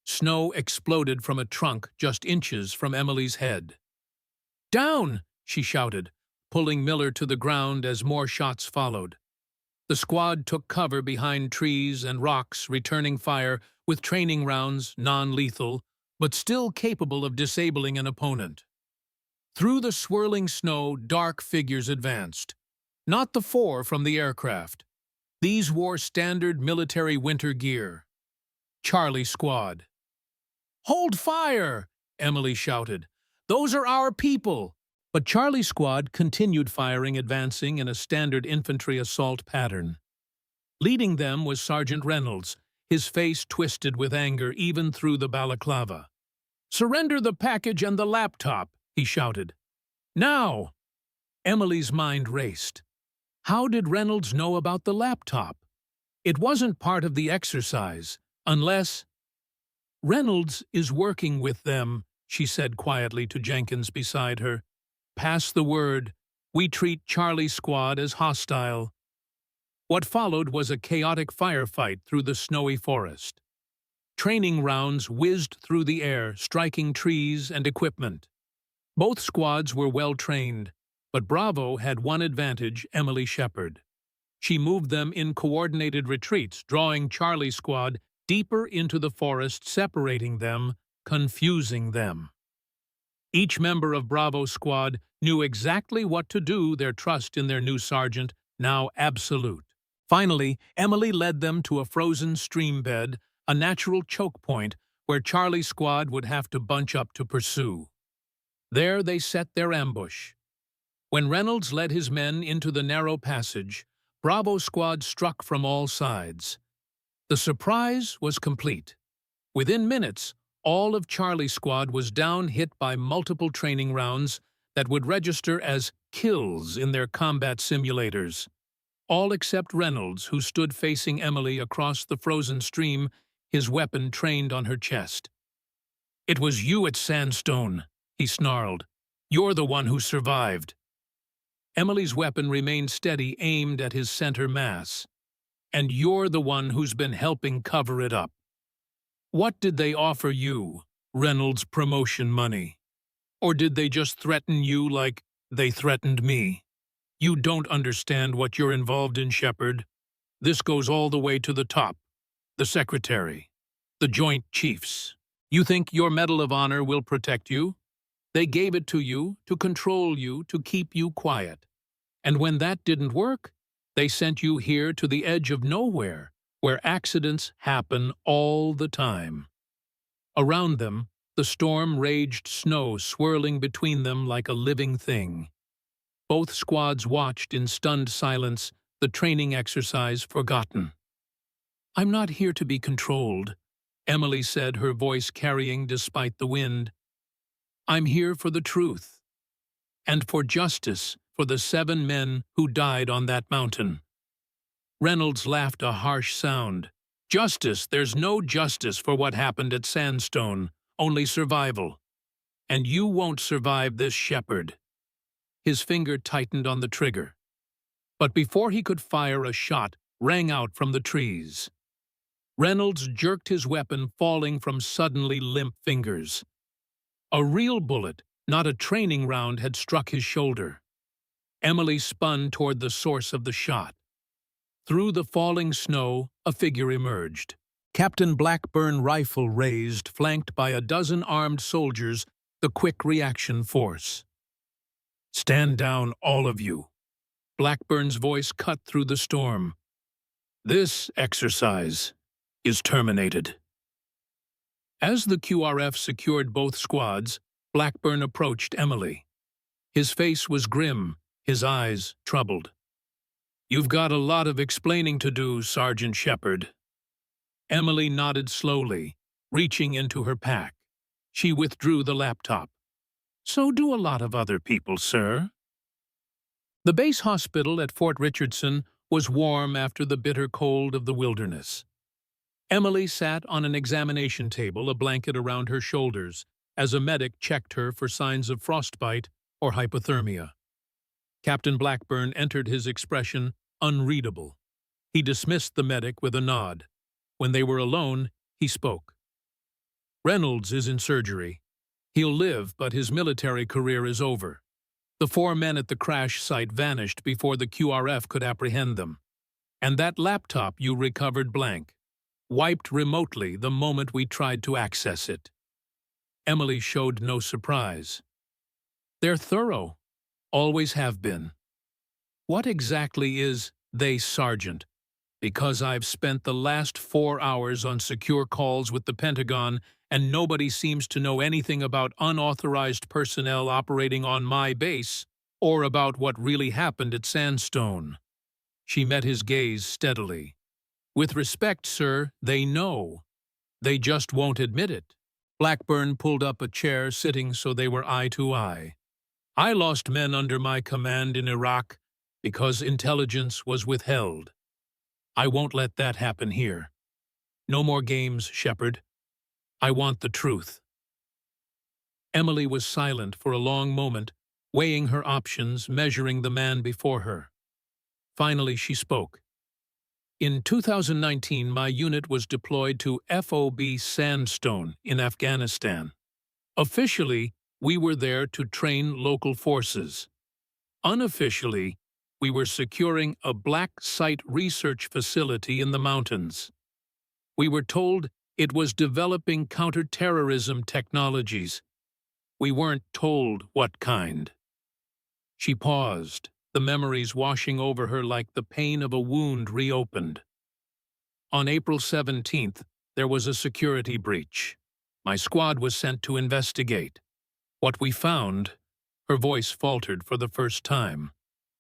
Snow exploded from a trunk just inches from Emily's head. "Down!" she shouted, pulling Miller to the ground as more shots followed. The squad took cover behind trees and rocks, returning fire with training rounds, non-lethal, but still capable of disabling an opponent. Through the swirling snow, dark figures advanced. Not the 4 from the aircraft. These wore standard military winter gear. Charlie Squad. "Hold fire!" Emily shouted. "Those are our people!" But Charlie Squad continued firing, advancing in a standard infantry assault pattern. Leading them was Sergeant Reynolds, his face twisted with anger even through the balaclava. "Surrender the package and the laptop," he shouted. "Now!" Emily's mind raced. How did Reynolds know about the laptop? It wasn't part of the exercise, unless— "Reynolds is working with them," she said quietly to Jenkins beside her. "Pass the word. We treat Charlie Squad as hostile." What followed was a chaotic firefight through the snowy forest. Training rounds whizzed through the air, striking trees and equipment. Both squads were well trained, but Bravo had one advantage: Emily Shepard. She moved them in coordinated retreats, drawing Charlie Squad deeper into the forest, separating them, confusing them. Each member of Bravo Squad knew exactly what to do, their trust in their new sergeant now absolute. Finally, Emily led them to a frozen stream bed, a natural choke point where Charlie Squad would have to bunch up to pursue. There they set their ambush. When Reynolds led his men into the narrow passage, Bravo Squad struck from all sides. The surprise was complete. Within minutes, all of Charlie Squad was down, hit by multiple training rounds that would register as kills in their combat simulators. All except Reynolds, who stood facing Emily across the frozen stream, his weapon trained on her chest. "It was you at Sandstone," he snarled. "You're the one who survived." Emily's weapon remained steady, aimed at his center mass. "And you're the one who's been helping cover it up." "What did they offer you? Reynolds' promotion money? Or did they just threaten you like they threatened me? You don't understand what you're involved in, Shepard. This goes all the way to the top. The Secretary. The Joint Chiefs. You think your Medal of Honor will protect you? They gave it to you, to control you, to keep you quiet. And when that didn't work, they sent you here to the edge of nowhere, where accidents happen all the time." Around them, the storm raged, snow swirling between them like a living thing. Both squads watched in stunned silence, the training exercise forgotten. "I'm not here to be controlled," Emily said, her voice carrying despite the wind. "I'm here for the truth. And for justice for the 7 men who died on that mountain." Reynolds laughed a harsh sound. "Justice? There's no justice for what happened at Sandstone, only survival. And you won't survive this, Shepard." His finger tightened on the trigger. But before he could fire, a shot rang out from the trees. Reynolds jerked his weapon, falling from suddenly limp fingers. A real bullet, not a training round, had struck his shoulder. Emily spun toward the source of the shot. Through the falling snow, a figure emerged. Captain Blackburn, rifle raised, flanked by a dozen armed soldiers, the quick reaction force. "Stand down, all of you." Blackburn's voice cut through the storm. "This exercise is terminated." As the QRF secured both squads, Blackburn approached Emily. His face was grim, his eyes troubled. "You've got a lot of explaining to do, Sergeant Shepard." Emily nodded slowly, reaching into her pack. She withdrew the laptop. "So do a lot of other people, sir." The base hospital at Fort Richardson was warm after the bitter cold of the wilderness. Emily sat on an examination table, a blanket around her shoulders, as a medic checked her for signs of frostbite or hypothermia. Captain Blackburn entered, his expression unreadable. He dismissed the medic with a nod. When they were alone, he spoke. "Reynolds is in surgery. He'll live, but his military career is over. The 4 men at the crash site vanished before the QRF could apprehend them. And that laptop you recovered blank. Wiped remotely the moment we tried to access it." Emily showed no surprise. "They're thorough. Always have been." "What exactly is they, Sergeant?" Because I've spent the last 4 hours on secure calls with the Pentagon, and nobody seems to know anything about unauthorized personnel operating on my base, or about what really happened at Sandstone. She met his gaze steadily. With respect, sir, they know. They just won't admit it. Blackburn pulled up a chair, sitting so they were eye to eye. I lost men under my command in Iraq because intelligence was withheld. I won't let that happen here. No more games, Shepard. I want the truth. Emily was silent for a long moment, weighing her options, measuring the man before her. Finally, she spoke. In 2019, my unit was deployed to FOB Sandstone in Afghanistan. Officially, we were there to train local forces. Unofficially, we were securing a black site research facility in the mountains. We were told it was developing counterterrorism technologies. We weren't told what kind. She paused, the memories washing over her like the pain of a wound reopened. On April 17th, there was a security breach. My squad was sent to investigate. What we found, her voice faltered for the first time.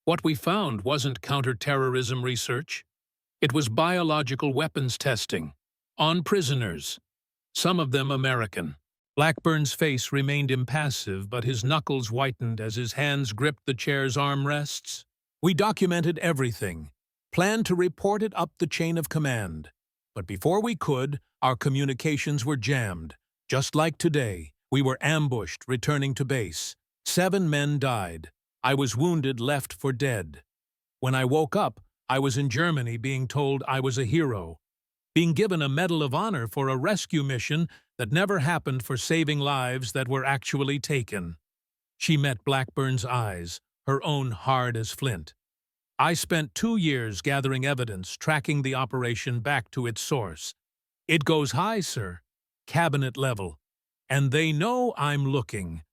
What we found wasn't counterterrorism research. It was biological weapons testing, on prisoners, some of them American. Blackburn's face remained impassive, but his knuckles whitened as his hands gripped the chair's armrests. We documented everything, planned to report it up the chain of command. But before we could, our communications were jammed. Just like today, we were ambushed returning to base. 7 men died. I was wounded, left for dead. When I woke up, I was in Germany being told I was a hero, being given a Medal of Honor for a rescue mission that never happened, for saving lives that were actually taken. She met Blackburn's eyes, her own hard as flint. I spent 2 years gathering evidence, tracking the operation back to its source. It goes high, sir, cabinet level, and they know I'm looking.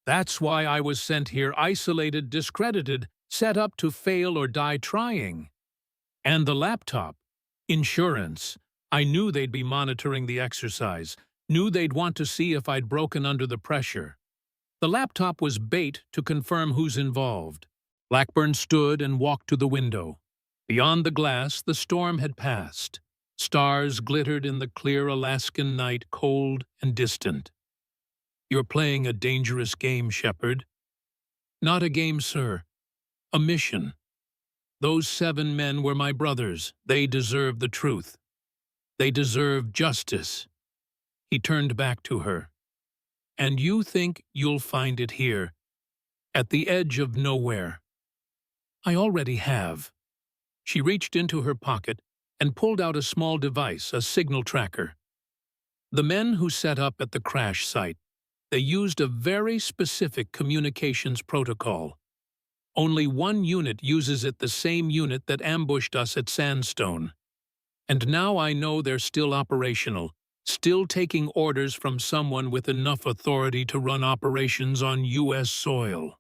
That's why I was sent here, isolated, discredited, set up to fail or die trying. And the laptop, insurance. I knew they'd be monitoring the exercise, knew they'd want to see if I'd broken under the pressure. The laptop was bait to confirm who's involved. Blackburn stood and walked to the window. Beyond the glass, the storm had passed. Stars glittered in the clear Alaskan night, cold and distant. You're playing a dangerous game, Shepard. Not a game, sir. A mission. Those 7 men were my brothers. They deserve the truth. They deserve justice. He turned back to her. And you think you'll find it here, at the edge of nowhere. I already have. She reached into her pocket and pulled out a small device, a signal tracker. The men who set up at the crash site, they used a very specific communications protocol. Only one unit uses it, the same unit that ambushed us at Sandstone. And now I know they're still operational, still taking orders from someone with enough authority to run operations on U.S. soil.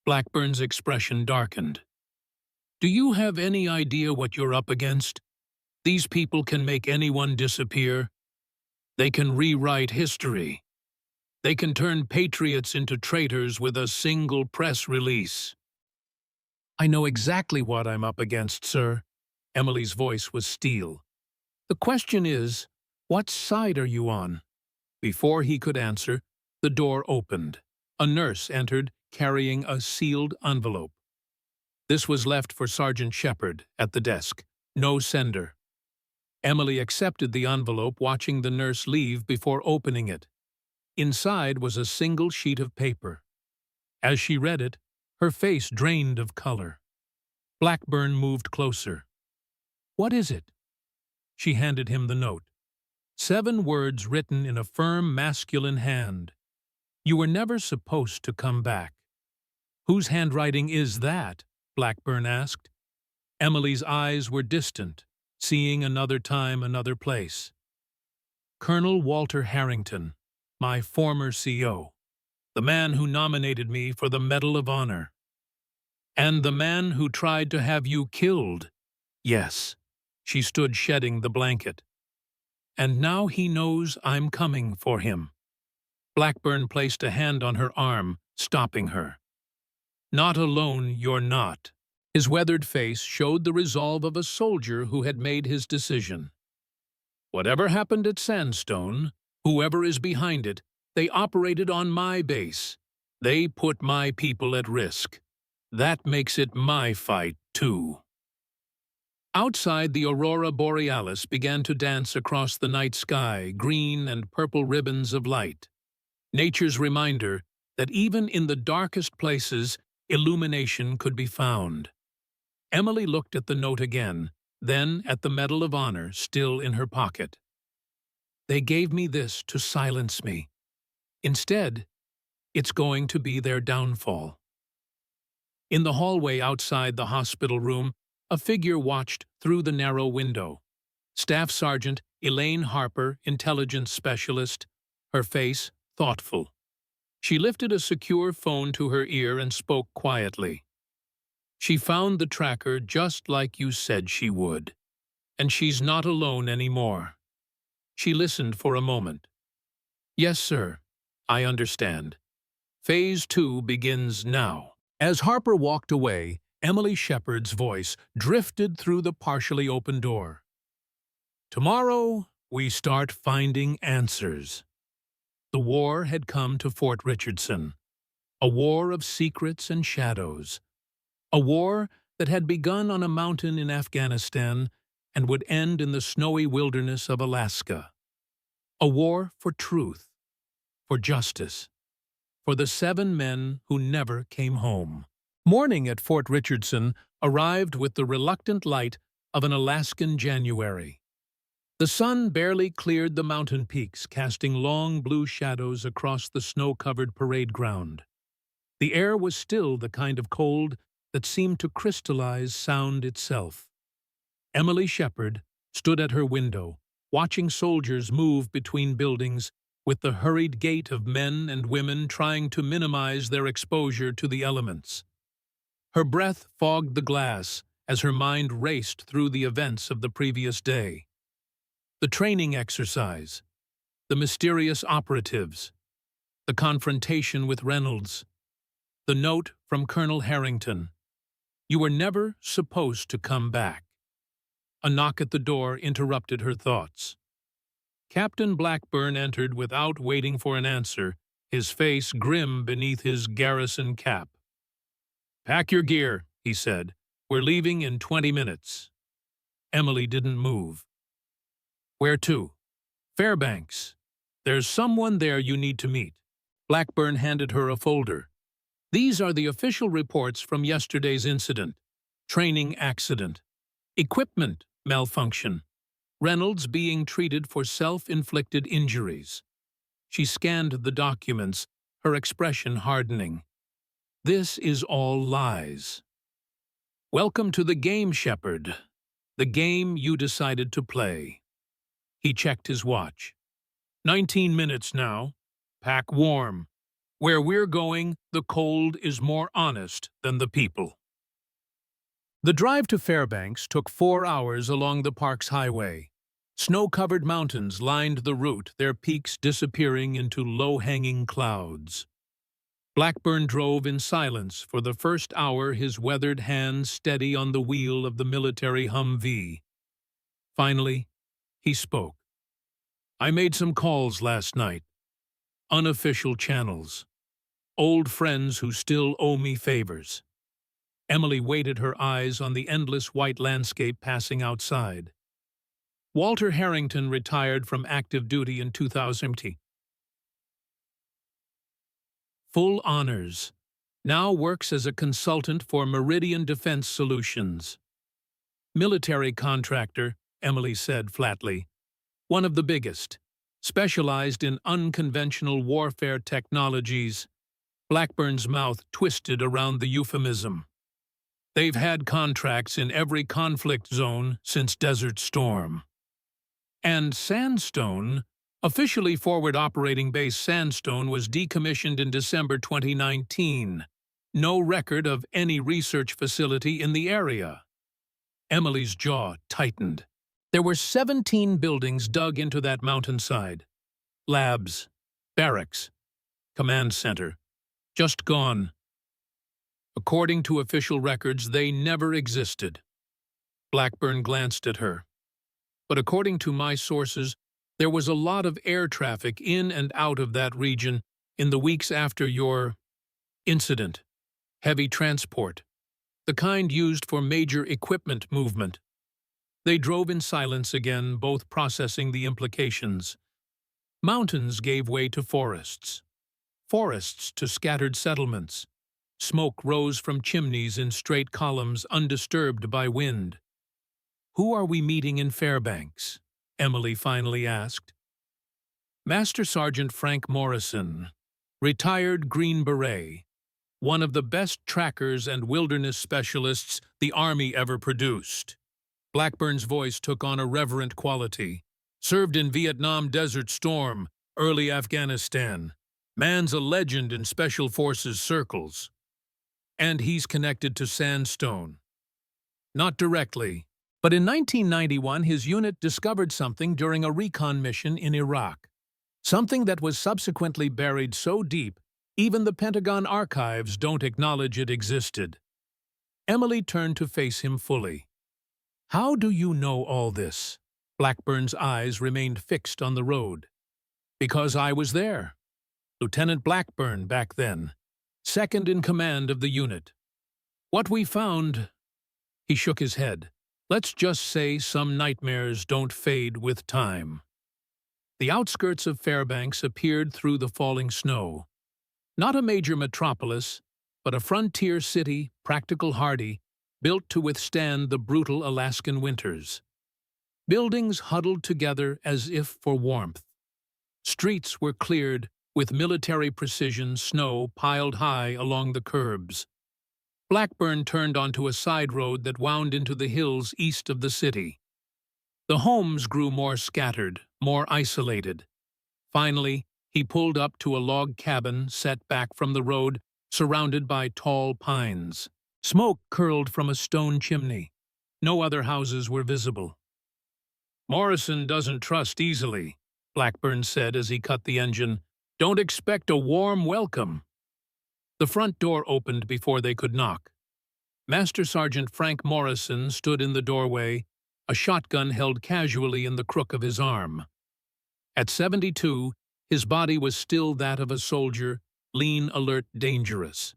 Blackburn's expression darkened. Do you have any idea what you're up against? These people can make anyone disappear. They can rewrite history. They can turn patriots into traitors with a single press release. I know exactly what I'm up against, sir. Emily's voice was steel. The question is, what side are you on? Before he could answer, the door opened. A nurse entered, carrying a sealed envelope. This was left for Sergeant Shepard at the desk. No sender. Emily accepted the envelope, watching the nurse leave before opening it. Inside was a single sheet of paper. As she read it, her face drained of color. Blackburn moved closer. What is it? She handed him the note. 7 words written in a firm, masculine hand. You were never supposed to come back. Whose handwriting is that? Blackburn asked. Emily's eyes were distant, seeing another time, another place. Colonel Walter Harrington, my former CO, the man who nominated me for the Medal of Honor. And the man who tried to have you killed. Yes, She stood shedding the blanket. And now he knows I'm coming for him. Blackburn placed a hand on her arm, stopping her. Not alone, you're not. His weathered face showed the resolve of a soldier who had made his decision. Whatever happened at Sandstone, whoever is behind it, they operated on my base. They put my people at risk. That makes it my fight, too. Outside, the aurora borealis began to dance across the night sky, green and purple ribbons of light. Nature's reminder that even in the darkest places, illumination could be found. Emily looked at the note again, then at the Medal of Honor still in her pocket. They gave me this to silence me. Instead, it's going to be their downfall. In the hallway outside the hospital room, a figure watched through the narrow window. Staff Sergeant Elaine Harper, intelligence specialist, her face thoughtful. She lifted a secure phone to her ear and spoke quietly. She found the tracker just like you said she would. And she's not alone anymore. She listened for a moment. Yes, sir. I understand. Phase 2 begins now. As Harper walked away, Emily Shepard's voice drifted through the partially open door. Tomorrow, we start finding answers. The war had come to Fort Richardson. A war of secrets and shadows. A war that had begun on a mountain in Afghanistan and would end in the snowy wilderness of Alaska. A war for truth, for justice, for the 7 men who never came home. Morning at Fort Richardson arrived with the reluctant light of an Alaskan January. The sun barely cleared the mountain peaks, casting long blue shadows across the snow-covered parade ground. The air was still the kind of cold that seemed to crystallize sound itself. Emily Shepard stood at her window, watching soldiers move between buildings with the hurried gait of men and women trying to minimize their exposure to the elements. Her breath fogged the glass as her mind raced through the events of the previous day. The training exercise, the mysterious operatives, the confrontation with Reynolds, the note from Colonel Harrington. You were never supposed to come back. A knock at the door interrupted her thoughts. Captain Blackburn entered without waiting for an answer, his face grim beneath his garrison cap. "Pack your gear," he said. "We're leaving in 20 minutes." Emily didn't move. "Where to?" "Fairbanks. There's someone there you need to meet." Blackburn handed her a folder. "These are the official reports from yesterday's incident. Training accident. Equipment malfunction. Reynolds being treated for self-inflicted injuries." She scanned the documents, her expression hardening. "This is all lies. Welcome to the game, Shepard. The game you decided to play." He checked his watch. 19 minutes now. Pack warm. Where we're going, the cold is more honest than the people. The drive to Fairbanks took 4 hours along the park's highway. Snow-covered mountains lined the route, their peaks disappearing into low-hanging clouds. Blackburn drove in silence for the first hour, his weathered hands steady on the wheel of the military Humvee. Finally, he spoke. "I made some calls last night. Unofficial channels. Old friends who still owe me favors." Emily weighted her eyes on the endless white landscape passing outside. Walter Harrington retired from active duty in 2000. Full honors. Now works as a consultant for Meridian Defense Solutions. Military contractor, Emily said flatly. One of the biggest. Specialized in unconventional warfare technologies. Blackburn's mouth twisted around the euphemism. They've had contracts in every conflict zone since Desert Storm. And Sandstone, officially Forward Operating Base Sandstone, was decommissioned in December 2019. No record of any research facility in the area. Emily's jaw tightened. There were 17 buildings dug into that mountainside. Labs, barracks, command center. Just gone. According to official records, they never existed. Blackburn glanced at her. But according to my sources, there was a lot of air traffic in and out of that region in the weeks after your incident. Heavy transport, the kind used for major equipment movement. They drove in silence again, both processing the implications. Mountains gave way to forests. Forests to scattered settlements. Smoke rose from chimneys in straight columns, undisturbed by wind. "Who are we meeting in Fairbanks?" Emily finally asked. "Master Sergeant Frank Morrison, retired Green Beret, one of the best trackers and wilderness specialists the Army ever produced." Blackburn's voice took on a reverent quality. "Served in Vietnam Desert Storm, early Afghanistan. Man's a legend in Special Forces circles. And he's connected to Sandstone." "Not directly, but in 1991 his unit discovered something during a recon mission in Iraq. Something that was subsequently buried so deep, even the Pentagon archives don't acknowledge it existed." Emily turned to face him fully. "How do you know all this?" Blackburn's eyes remained fixed on the road. "Because I was there. Lieutenant Blackburn back then, second in command of the unit. What we found—" He shook his head. "Let's just say some nightmares don't fade with time." The outskirts of Fairbanks appeared through the falling snow. Not a major metropolis, but a frontier city, practical hardy, built to withstand the brutal Alaskan winters. Buildings huddled together as if for warmth. Streets were cleared with military precision, snow piled high along the curbs. Blackburn turned onto a side road that wound into the hills east of the city. The homes grew more scattered, more isolated. Finally, he pulled up to a log cabin set back from the road, surrounded by tall pines. Smoke curled from a stone chimney. No other houses were visible. "Morrison doesn't trust easily," Blackburn said as he cut the engine. "Don't expect a warm welcome." The front door opened before they could knock. Master Sergeant Frank Morrison stood in the doorway, a shotgun held casually in the crook of his arm. At 72, his body was still that of a soldier, lean, alert, dangerous.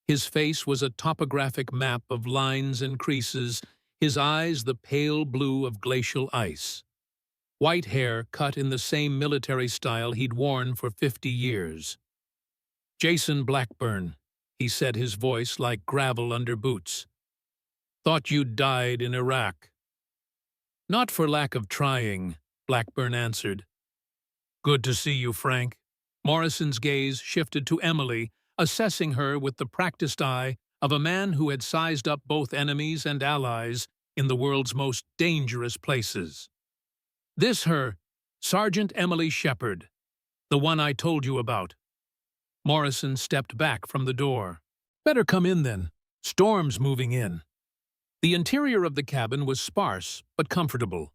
His face was a topographic map of lines and creases, his eyes the pale blue of glacial ice. White hair cut in the same military style he'd worn for 50 years. "Jason Blackburn," he said, his voice like gravel under boots. "Thought you'd died in Iraq." "Not for lack of trying," Blackburn answered. "Good to see you, Frank." Morrison's gaze shifted to Emily, assessing her with the practiced eye of a man who had sized up both enemies and allies in the world's most dangerous places. "This her, Sergeant Emily Shepard, the one I told you about." Morrison stepped back from the door. "Better come in then. Storm's moving in." The interior of the cabin was sparse but comfortable.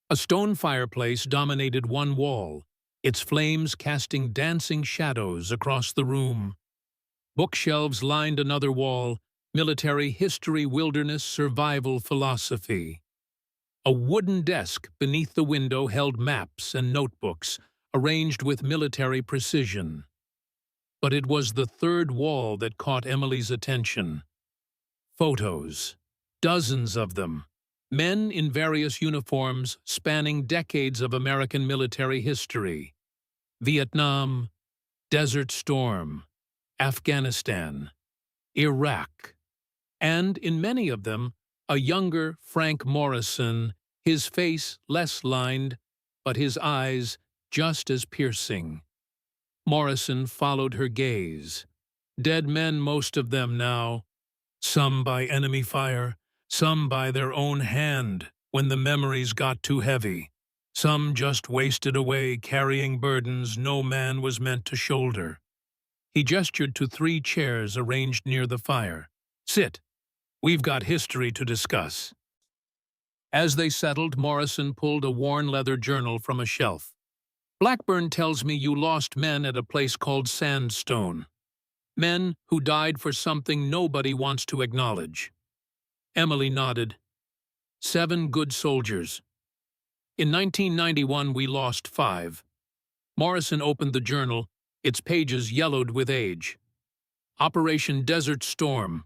A stone fireplace dominated one wall, its flames casting dancing shadows across the room. Bookshelves lined another wall, military history, wilderness, survival philosophy. A wooden desk beneath the window held maps and notebooks, arranged with military precision. But it was the third wall that caught Emily's attention. Photos. Dozens of them. Men in various uniforms spanning decades of American military history. Vietnam, Desert Storm, Afghanistan, Iraq. And in many of them, a younger Frank Morrison, his face less lined, but his eyes just as piercing. Morrison followed her gaze. Dead men, most of them now. Some by enemy fire, some by their own hand when the memories got too heavy. Some just wasted away carrying burdens no man was meant to shoulder. He gestured to 3 chairs arranged near the fire. "Sit. We've got history to discuss." As they settled, Morrison pulled a worn leather journal from a shelf. "Blackburn tells me you lost men at a place called Sandstone. Men who died for something nobody wants to acknowledge." Emily nodded. 7 good soldiers. In 1991, we lost 5. Morrison opened the journal, its pages yellowed with age. Operation Desert Storm.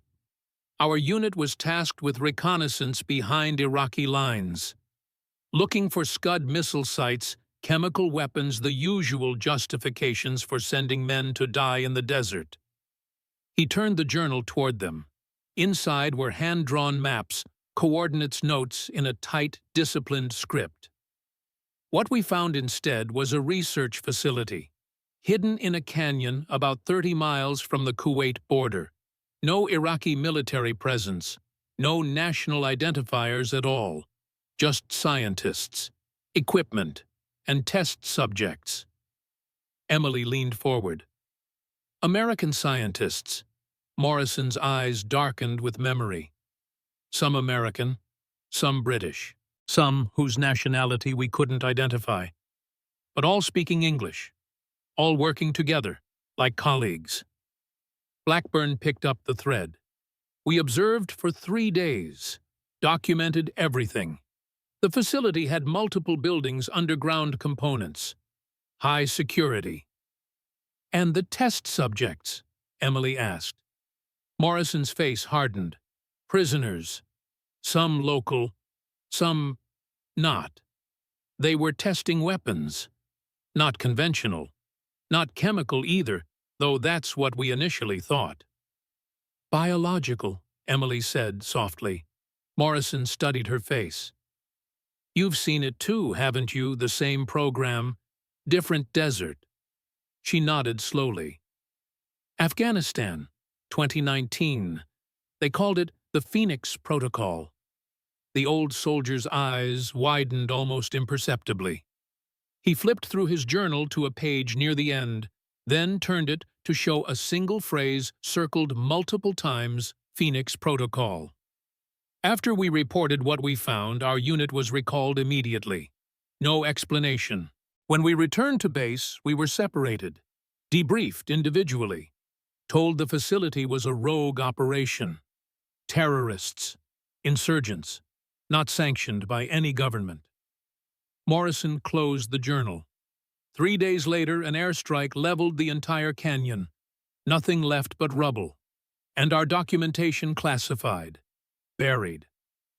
Our unit was tasked with reconnaissance behind Iraqi lines. Looking for Scud missile sites, chemical weapons, the usual justifications for sending men to die in the desert. He turned the journal toward them. Inside were hand-drawn maps, coordinates notes in a tight, disciplined script. What we found instead was a research facility, hidden in a canyon about 30 miles from the Kuwait border. No Iraqi military presence, no national identifiers at all, just scientists, equipment, and test subjects. Emily leaned forward. American scientists. Morrison's eyes darkened with memory. Some American, some British, some whose nationality we couldn't identify, but all speaking English, all working together, like colleagues. Blackburn picked up the thread. We observed for 3 days, documented everything. The facility had multiple buildings, underground components, high security. "And the test subjects?" Emily asked. Morrison's face hardened. "Prisoners. Some local, some not. They were testing weapons. Not conventional. Not chemical either, though that's what we initially thought." "Biological," Emily said softly. Morrison studied her face. "You've seen it too, haven't you, the same program? Different desert." She nodded slowly. "Afghanistan, 2019. They called it the Phoenix Protocol." The old soldier's eyes widened almost imperceptibly. He flipped through his journal to a page near the end, then turned it to show a single phrase circled multiple times, Phoenix Protocol. "After we reported what we found, our unit was recalled immediately. No explanation. When we returned to base, we were separated, debriefed individually, told the facility was a rogue operation. Terrorists, insurgents, not sanctioned by any government." Morrison closed the journal. 3 days later, an airstrike leveled the entire canyon. Nothing left but rubble. And our documentation classified. Buried.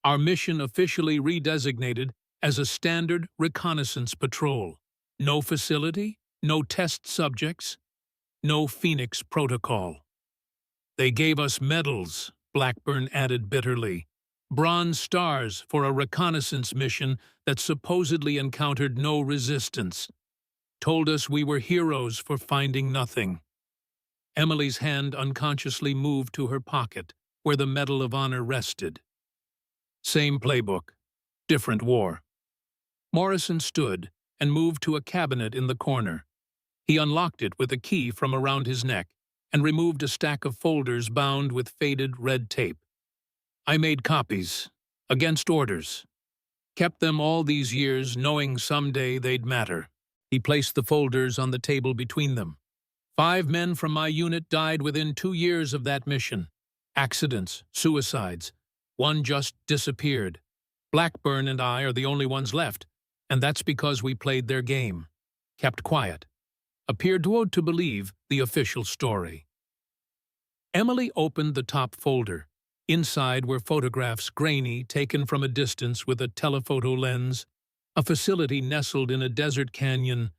Our mission officially redesignated as a standard reconnaissance patrol. No facility, no test subjects, no Phoenix Protocol. "They gave us medals," Blackburn added bitterly. "Bronze stars for a reconnaissance mission that supposedly encountered no resistance. Told us we were heroes for finding nothing." Emily's hand unconsciously moved to her pocket, where the Medal of Honor rested. "Same playbook, different war." Morrison stood and moved to a cabinet in the corner. He unlocked it with a key from around his neck and removed a stack of folders bound with faded red tape. "I made copies, against orders. Kept them all these years, knowing someday they'd matter." He placed the folders on the table between them. 5 men from my unit died within 2 years of that mission. Accidents, suicides. 1 just disappeared. Blackburn and I are the only ones left, and that's because we played their game. Kept quiet. Appeared to believe the official story. Emily opened the top folder. Inside were photographs, grainy, taken from a distance with a telephoto lens, a facility nestled in a desert canyon,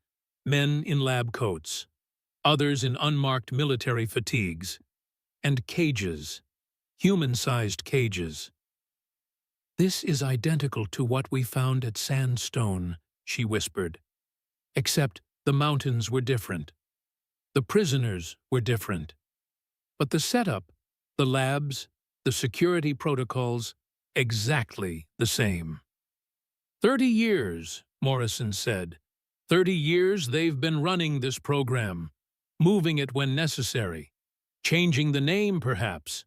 men in lab coats, others in unmarked military fatigues, and cages, human-sized cages. "This is identical to what we found at Sandstone," she whispered, "except the mountains were different. The prisoners were different. But the setup, the labs, the security protocols, exactly the same." 30 years, Morrison said. 30 years they've been running this program, moving it when necessary, changing the name perhaps,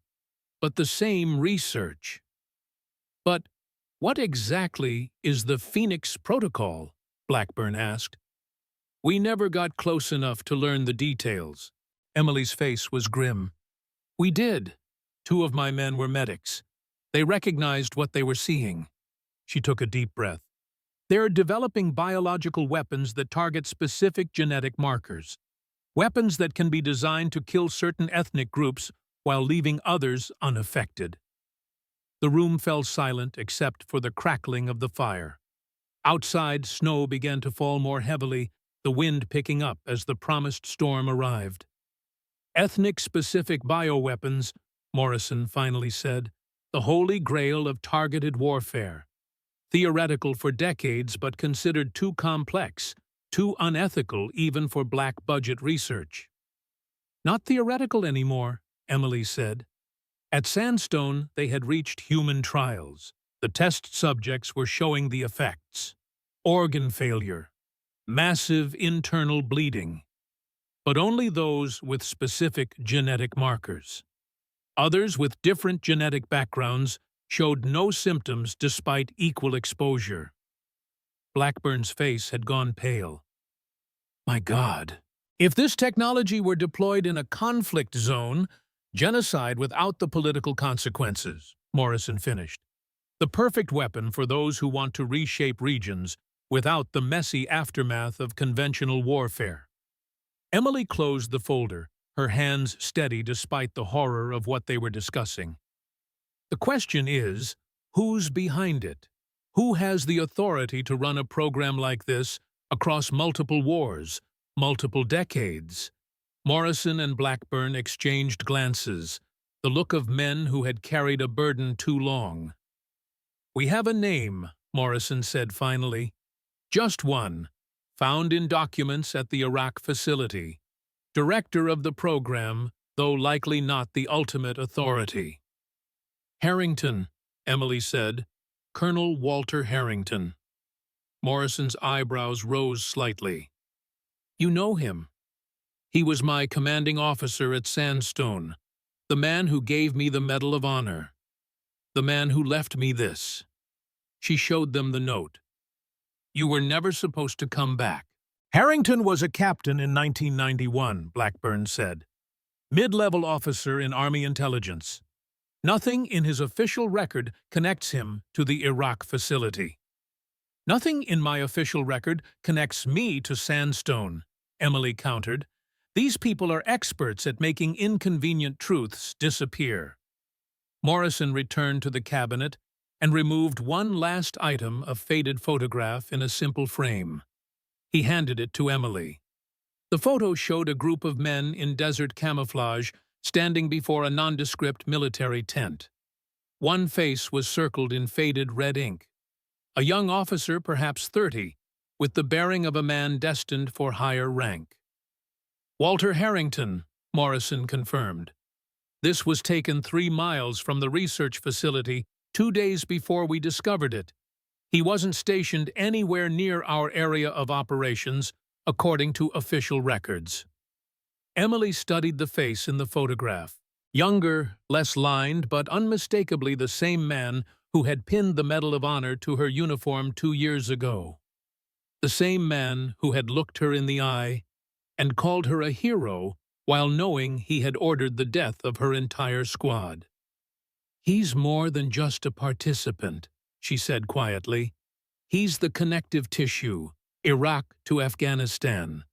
but the same research. But What exactly is the Phoenix Protocol? Blackburn asked. We never got close enough to learn the details. Emily's face was grim. We did. Two of my men were medics. They recognized what they were seeing. She took a deep breath. They're developing biological weapons that target specific genetic markers. Weapons that can be designed to kill certain ethnic groups while leaving others unaffected. The room fell silent except for the crackling of the fire. Outside, snow began to fall more heavily, the wind picking up as the promised storm arrived. Ethnic-specific bioweapons, Morrison finally said, the holy grail of targeted warfare. Theoretical for decades but considered too complex, too unethical even for black-budget research. Not theoretical anymore, Emily said. At Sandstone, they had reached human trials. The test subjects were showing the effects. Organ failure, massive internal bleeding, but only those with specific genetic markers. Others with different genetic backgrounds showed no symptoms despite equal exposure. Blackburn's face had gone pale. My God. If this technology were deployed in a conflict zone, genocide without the political consequences, Morrison finished. The perfect weapon for those who want to reshape regions without the messy aftermath of conventional warfare. Emily closed the folder, her hands steady despite the horror of what they were discussing. The question is, who's behind it? Who has the authority to run a program like this across multiple wars, multiple decades? Morrison and Blackburn exchanged glances, the look of men who had carried a burden too long. We have a name, Morrison said finally. Just one, found in documents at the Iraq facility. Director of the program, though likely not the ultimate authority. Harrington, Emily said. Colonel Walter Harrington. Morrison's eyebrows rose slightly. You know him. He was my commanding officer at Sandstone, the man who gave me the Medal of Honor, the man who left me this. She showed them the note. You were never supposed to come back. Harrington was a captain in 1991, Blackburn said. Mid-level officer in Army intelligence. Nothing in his official record connects him to the Iraq facility. Nothing in my official record connects me to Sandstone, Emily countered. These people are experts at making inconvenient truths disappear. Morrison returned to the cabinet and removed one last item of faded photograph in a simple frame. He handed it to Emily. The photo showed a group of men in desert camouflage standing before a nondescript military tent. One face was circled in faded red ink. A young officer, perhaps 30, with the bearing of a man destined for higher rank. Walter Harrington, Morrison confirmed. This was taken 3 miles from the research facility 2 days before we discovered it. He wasn't stationed anywhere near our area of operations, according to official records. Emily studied the face in the photograph. Younger, less lined, but unmistakably the same man who had pinned the Medal of Honor to her uniform 2 years ago. The same man who had looked her in the eye and called her a hero while knowing he had ordered the death of her entire squad. He's more than just a participant, she said quietly. He's the connective tissue, Iraq to Afghanistan.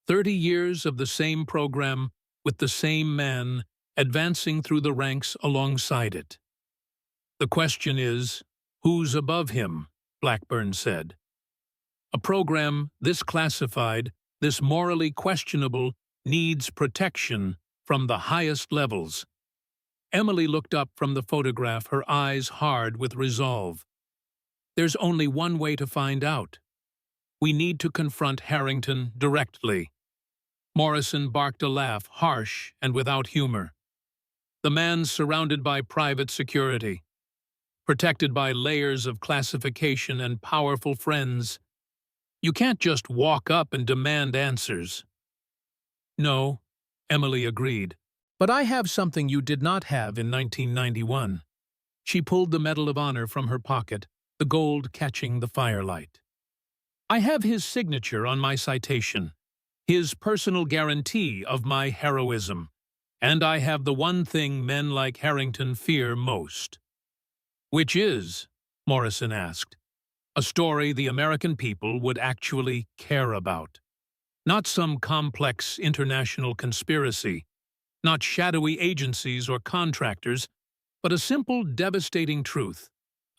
30 years of the same program with the same man advancing through the ranks alongside it. The question is, who's above him? Blackburn said. A program this classified, this morally questionable, needs protection from the highest levels. Emily looked up from the photograph, her eyes hard with resolve. There's only one way to find out. We need to confront Harrington directly. Morrison barked a laugh, harsh and without humor. The man's surrounded by private security, protected by layers of classification and powerful friends. You can't just walk up and demand answers. No, Emily agreed. But I have something you did not have in 1991. She pulled the Medal of Honor from her pocket, the gold catching the firelight. I have his signature on my citation, his personal guarantee of my heroism, and I have the one thing men like Harrington fear most. Which is, Morrison asked, a story the American people would actually care about. Not some complex international conspiracy, not shadowy agencies or contractors, but a simple, devastating truth.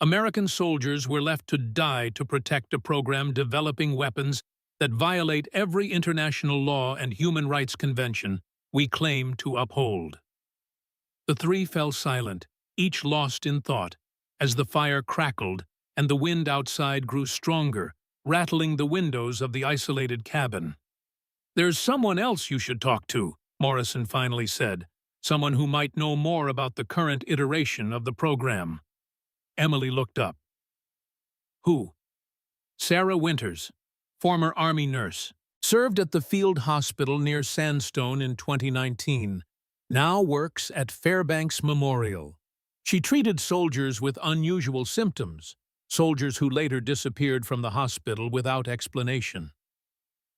American soldiers were left to die to protect a program developing weapons that violate every international law and human rights convention we claim to uphold. The three fell silent, each lost in thought, as the fire crackled and the wind outside grew stronger, rattling the windows of the isolated cabin. "There's someone else you should talk to," Morrison finally said, "someone who might know more about the current iteration of the program." Emily looked up. "Who?" "Sarah Winters, former Army nurse, served at the field hospital near Sandstone in 2019, now works at Fairbanks Memorial. She treated soldiers with unusual symptoms, soldiers who later disappeared from the hospital without explanation."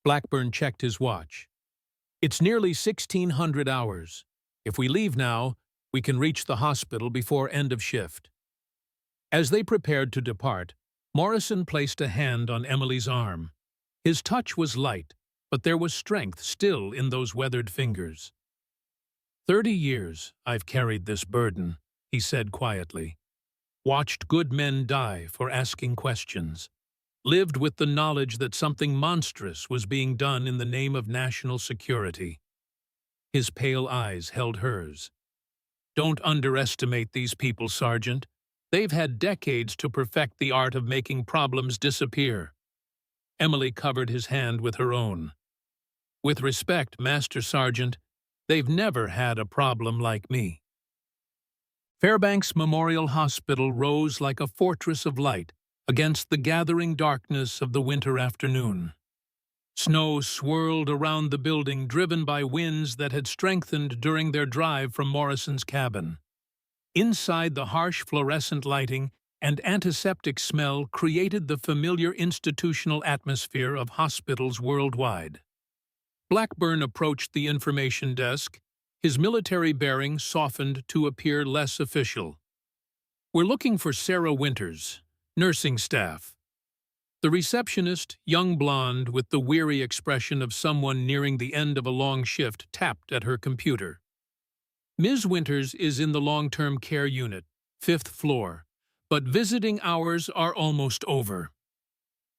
Blackburn checked his watch. "It's nearly 1600 hours. If we leave now, we can reach the hospital before end of shift." As they prepared to depart, Morrison placed a hand on Emily's arm. His touch was light, but there was strength still in those weathered fingers. 30 years I've carried this burden," he said quietly. "Watched good men die for asking questions. Lived with the knowledge that something monstrous was being done in the name of national security." His pale eyes held hers. "Don't underestimate these people, Sergeant. They've had decades to perfect the art of making problems disappear." Emily covered his hand with her own. "With respect, Master Sergeant, they've never had a problem like me." Fairbanks Memorial Hospital rose like a fortress of light against the gathering darkness of the winter afternoon. Snow swirled around the building, driven by winds that had strengthened during their drive from Morrison's cabin. Inside, the harsh fluorescent lighting and antiseptic smell created the familiar institutional atmosphere of hospitals worldwide. Blackburn approached the information desk, his military bearing softened to appear less official. "We're looking for Sarah Winters, nursing staff." The receptionist, young blonde with the weary expression of someone nearing the end of a long shift, tapped at her computer. "Ms. Winters is in the long-term care unit, 5th floor, but visiting hours are almost over."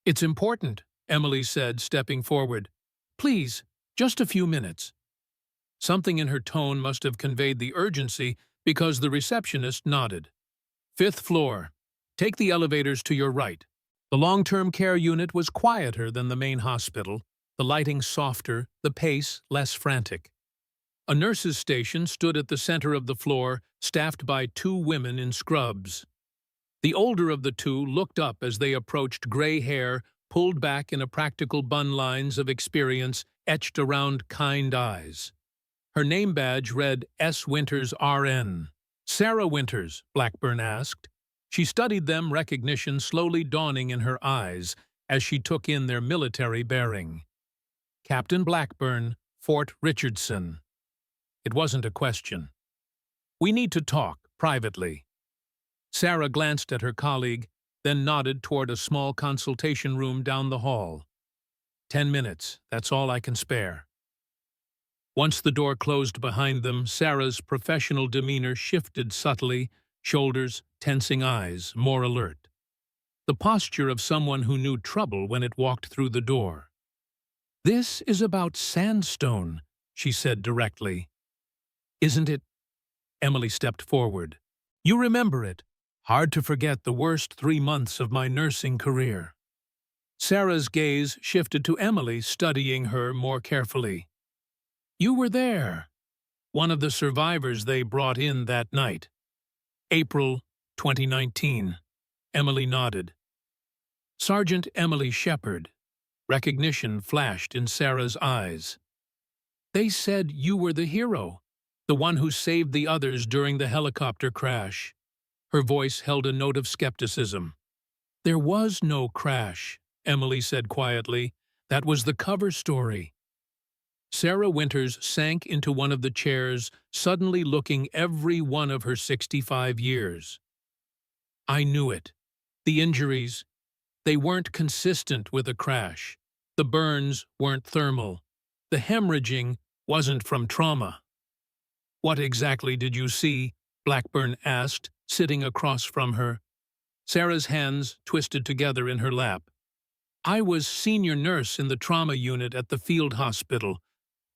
"It's important," Emily said, stepping forward. "Please, just a few minutes." Something in her tone must have conveyed the urgency because the receptionist nodded. "5th floor. Take the elevators to your right." The long-term care unit was quieter than the main hospital, the lighting softer, the pace less frantic. A nurse's station stood at the center of the floor, staffed by 2 women in scrubs. The older of the 2 looked up as they approached, gray hair pulled back in a practical bun, lines of experience etched around kind eyes. Her name badge read S. Winters, RN. "Sarah Winters?" Blackburn asked. She studied them, recognition slowly dawning in her eyes as she took in their military bearing. "Captain Blackburn, Fort Richardson." It wasn't a question. "We need to talk, privately." Sarah glanced at her colleague, then nodded toward a small consultation room down the hall. 10 minutes, that's all I can spare." Once the door closed behind them, Sarah's professional demeanor shifted subtly, shoulders, tensing eyes, more alert. The posture of someone who knew trouble when it walked through the door. "This is about Sandstone," she said directly. "Isn't it?" Emily stepped forward. "You remember it. Hard to forget the worst 3 months of my nursing career." Sarah's gaze shifted to Emily, studying her more carefully. "You were there. One of the survivors they brought in that night." "April 2019. Emily nodded. "Sergeant Emily Shepard." Recognition flashed in Sarah's eyes. "They said you were the hero, the one who saved the others during the helicopter crash." Her voice held a note of skepticism. There was no crash, Emily said quietly. That was the cover story. Sarah Winters sank into one of the chairs, suddenly looking every one of her 65 years. I knew it. The injuries, they weren't consistent with a crash. The burns weren't thermal. The hemorrhaging wasn't from trauma. What exactly did you see? Blackburn asked, sitting across from her. Sarah's hands twisted together in her lap. I was senior nurse in the trauma unit at the field hospital.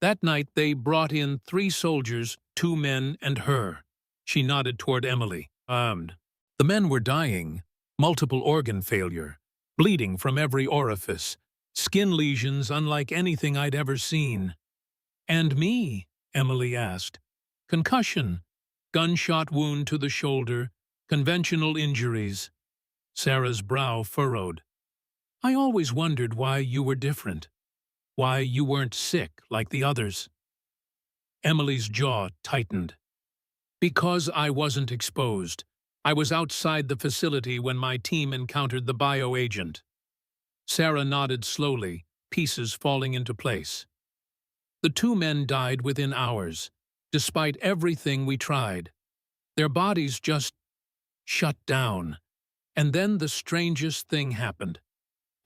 That night they brought in 3 soldiers, 2 men and her. She nodded toward Emily. The men were dying, multiple organ failure, bleeding from every orifice, skin lesions unlike anything I'd ever seen. And me? Emily asked. Concussion, gunshot wound to the shoulder, conventional injuries. Sarah's brow furrowed. I always wondered why you were different. Why you weren't sick like the others. Emily's jaw tightened. Because I wasn't exposed. I was outside the facility when my team encountered the bioagent. Sarah nodded slowly, pieces falling into place. The 2 men died within hours, despite everything we tried. Their bodies just shut down. And then the strangest thing happened.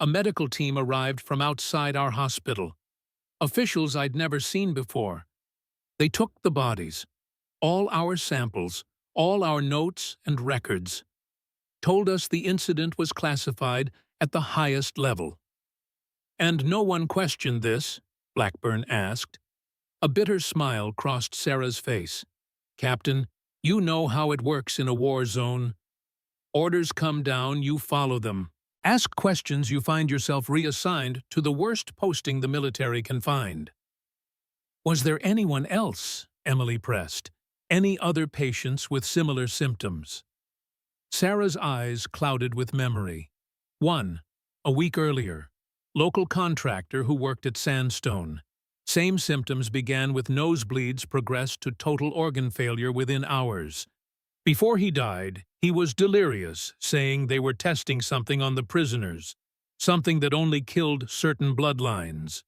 A medical team arrived from outside our hospital. Officials I'd never seen before. They took the bodies, all our samples, all our notes and records. Told us the incident was classified at the highest level. And no one questioned this? Blackburn asked. A bitter smile crossed Sarah's face. Captain, you know how it works in a war zone. Orders come down, you follow them. Ask questions, you find yourself reassigned to the worst posting the military can find. Was there anyone else? Emily pressed. Any other patients with similar symptoms? Sarah's eyes clouded with memory. One, a week earlier. Local contractor who worked at Sandstone. Same symptoms began with nosebleeds, progressed to total organ failure within hours. Before he died, he was delirious, saying they were testing something on the prisoners, something that only killed certain bloodlines.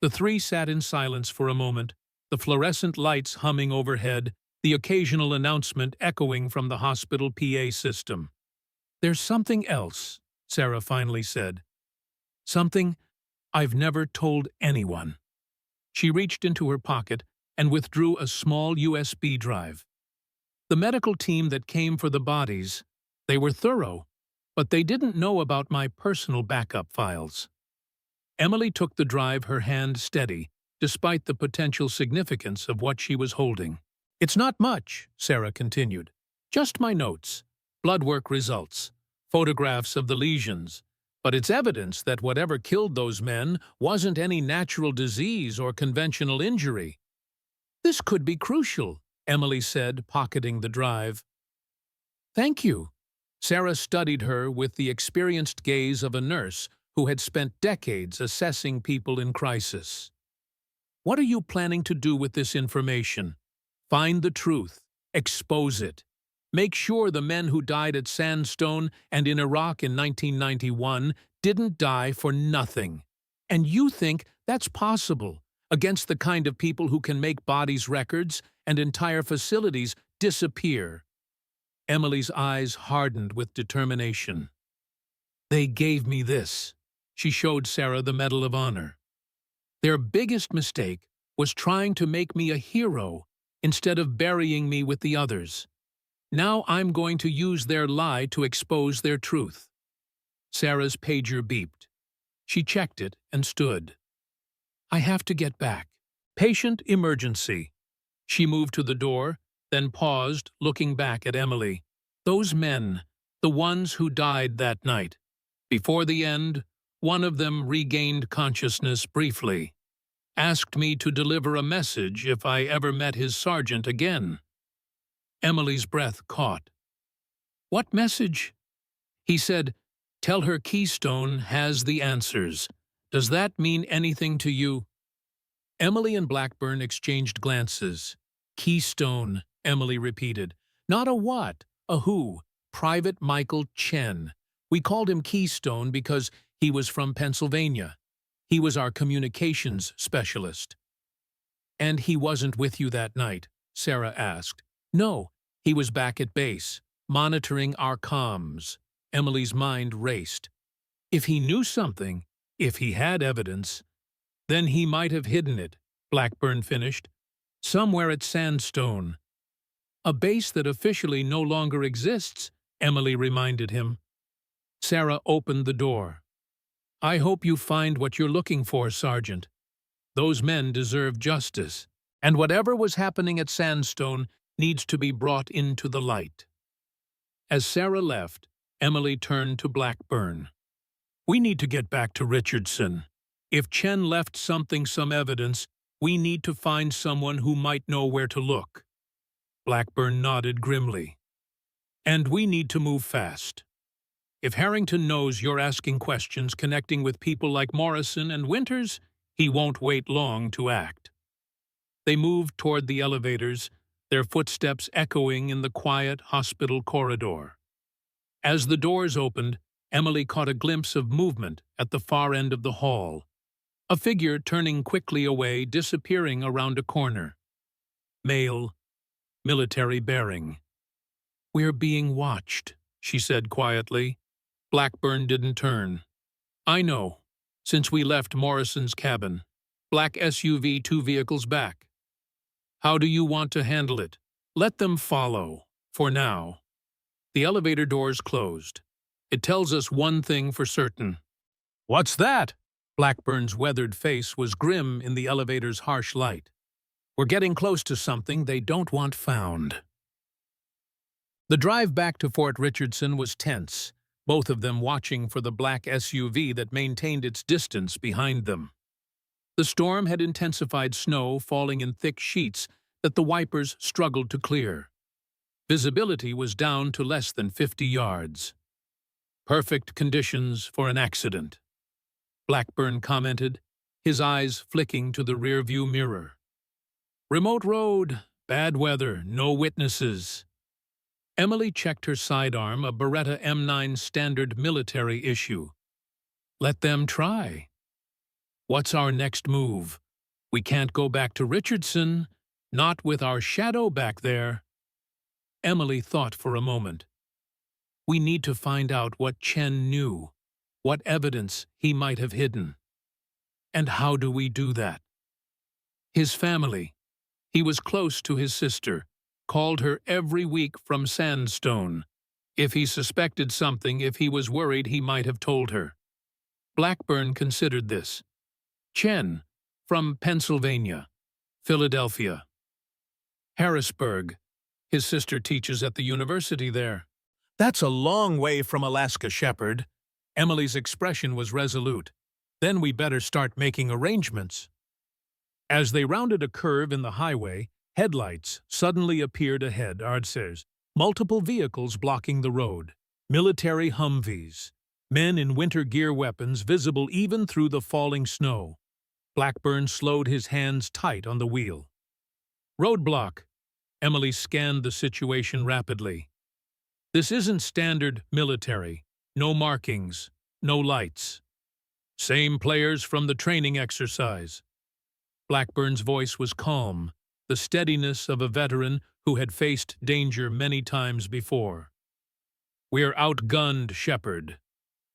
The 3 sat in silence for a moment, the fluorescent lights humming overhead, the occasional announcement echoing from the hospital PA system. There's something else, Sarah finally said. Something I've never told anyone. She reached into her pocket and withdrew a small USB drive. The medical team that came for the bodies, they were thorough, but they didn't know about my personal backup files. Emily took the drive, her hand steady, despite the potential significance of what she was holding. It's not much, Sarah continued. Just my notes, blood work results, photographs of the lesions. But it's evidence that whatever killed those men wasn't any natural disease or conventional injury. This could be crucial, Emily said, pocketing the drive. Thank you. Sarah studied her with the experienced gaze of a nurse who had spent decades assessing people in crisis. What are you planning to do with this information? Find the truth. Expose it. Make sure the men who died at Sandstone and in Iraq in 1991 didn't die for nothing. And you think that's possible against the kind of people who can make bodies records and entire facilities disappear. Emily's eyes hardened with determination. They gave me this. She showed Sarah the Medal of Honor. Their biggest mistake was trying to make me a hero instead of burying me with the others. Now I'm going to use their lie to expose their truth. Sarah's pager beeped. She checked it and stood. I have to get back. Patient emergency. She moved to the door, then paused, looking back at Emily. Those men, the ones who died that night. Before the end, one of them regained consciousness briefly. Asked me to deliver a message if I ever met his sergeant again. Emily's breath caught. What message? He said, tell her Keystone has the answers. Does that mean anything to you? Emily and Blackburn exchanged glances. Keystone, Emily repeated. Not a what, a who. Private Michael Chen. We called him Keystone because he was from Pennsylvania. He was our communications specialist. And he wasn't with you that night? Sarah asked. No, he was back at base, monitoring our comms. Emily's mind raced. If he knew something, if he had evidence, then he might have hidden it, Blackburn finished. Somewhere at Sandstone. A base that officially no longer exists, Emily reminded him. Sarah opened the door. I hope you find what you're looking for, Sergeant. Those men deserve justice, and whatever was happening at Sandstone needs to be brought into the light. As Sarah left, Emily turned to Blackburn. We need to get back to Richardson. If Chen left some evidence, we need to find someone who might know where to look. Blackburn nodded grimly. And we need to move fast. If Harrington knows you're asking questions connecting with people like Morrison and Winters, he won't wait long to act. They moved toward the elevators, their footsteps echoing in the quiet hospital corridor. As the doors opened, Emily caught a glimpse of movement at the far end of the hall. A figure turning quickly away, disappearing around a corner. Male, military bearing. We're being watched, she said quietly. Blackburn didn't turn. I know. Since we left Morrison's cabin. Black SUV 2 vehicles back. How do you want to handle it? Let them follow, for now. The elevator doors closed. It tells us one thing for certain. What's that? Blackburn's weathered face was grim in the elevator's harsh light. We're getting close to something they don't want found. The drive back to Fort Richardson was tense, both of them watching for the black SUV that maintained its distance behind them. The storm had intensified, snow falling in thick sheets that the wipers struggled to clear. Visibility was down to less than 50 yards. Perfect conditions for an accident, Blackburn commented, his eyes flicking to the rearview mirror. Remote road, bad weather, no witnesses. Emily checked her sidearm, a Beretta M9 standard military issue. Let them try. What's our next move? We can't go back to Richardson, not with our shadow back there. Emily thought for a moment. We need to find out what Chen knew, what evidence he might have hidden. And how do we do that? His family. He was close to his sister, called her every week from Sandstone. If he suspected something, if he was worried, he might have told her. Blackburn considered this. Chen, from Pennsylvania, Philadelphia. Harrisburg. His sister teaches at the university there. That's a long way from Alaska, Shepherd. Emily's expression was resolute. Then we better start making arrangements. As they rounded a curve in the highway, headlights suddenly appeared ahead, Ard says, multiple vehicles blocking the road. Military Humvees. Men in winter gear, weapons visible even through the falling snow. Blackburn slowed his hands tight on the wheel. Roadblock. Emily scanned the situation rapidly. This isn't standard military. No markings, no lights. Same players from the training exercise. Blackburn's voice was calm, the steadiness of a veteran who had faced danger many times before. We're outgunned, Shepherd.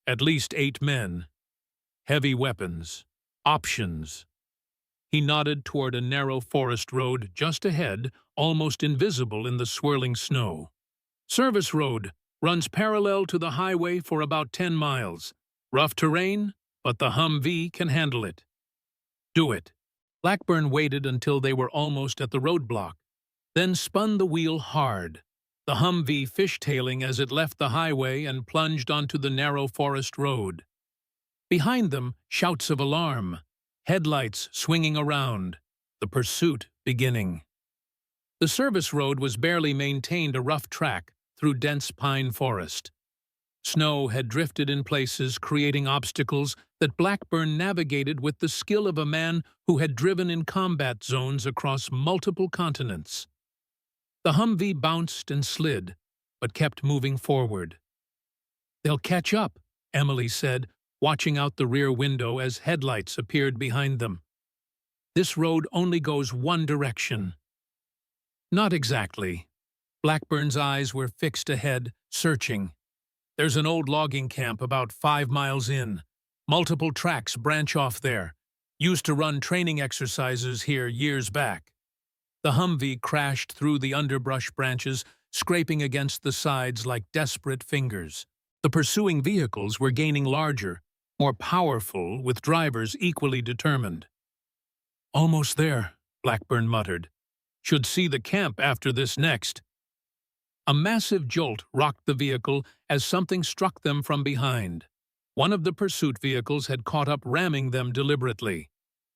At least 8 men. Heavy weapons. Options. He nodded toward a narrow forest road just ahead, almost invisible in the swirling snow. Service road runs parallel to the highway for about 10 miles. Rough terrain, but the Humvee can handle it. Do it. Blackburn waited until they were almost at the roadblock, then spun the wheel hard, the Humvee fishtailing as it left the highway and plunged onto the narrow forest road. Behind them, shouts of alarm, headlights swinging around, the pursuit beginning. The service road was barely maintained, a rough track through dense pine forest. Snow had drifted in places, creating obstacles that Blackburn navigated with the skill of a man who had driven in combat zones across multiple continents. The Humvee bounced and slid, but kept moving forward. "They'll catch up," Emily said, watching out the rear window as headlights appeared behind them. "This road only goes one direction." Not exactly. Blackburn's eyes were fixed ahead, searching. "There's an old logging camp about 5 miles in. Multiple tracks branch off there. Used to run training exercises here years back." The Humvee crashed through the underbrush branches, scraping against the sides like desperate fingers. The pursuing vehicles were gaining larger, more powerful, with drivers equally determined. "Almost there," Blackburn muttered. "Should see the camp after this next." A massive jolt rocked the vehicle as something struck them from behind. One of the pursuit vehicles had caught up, ramming them deliberately.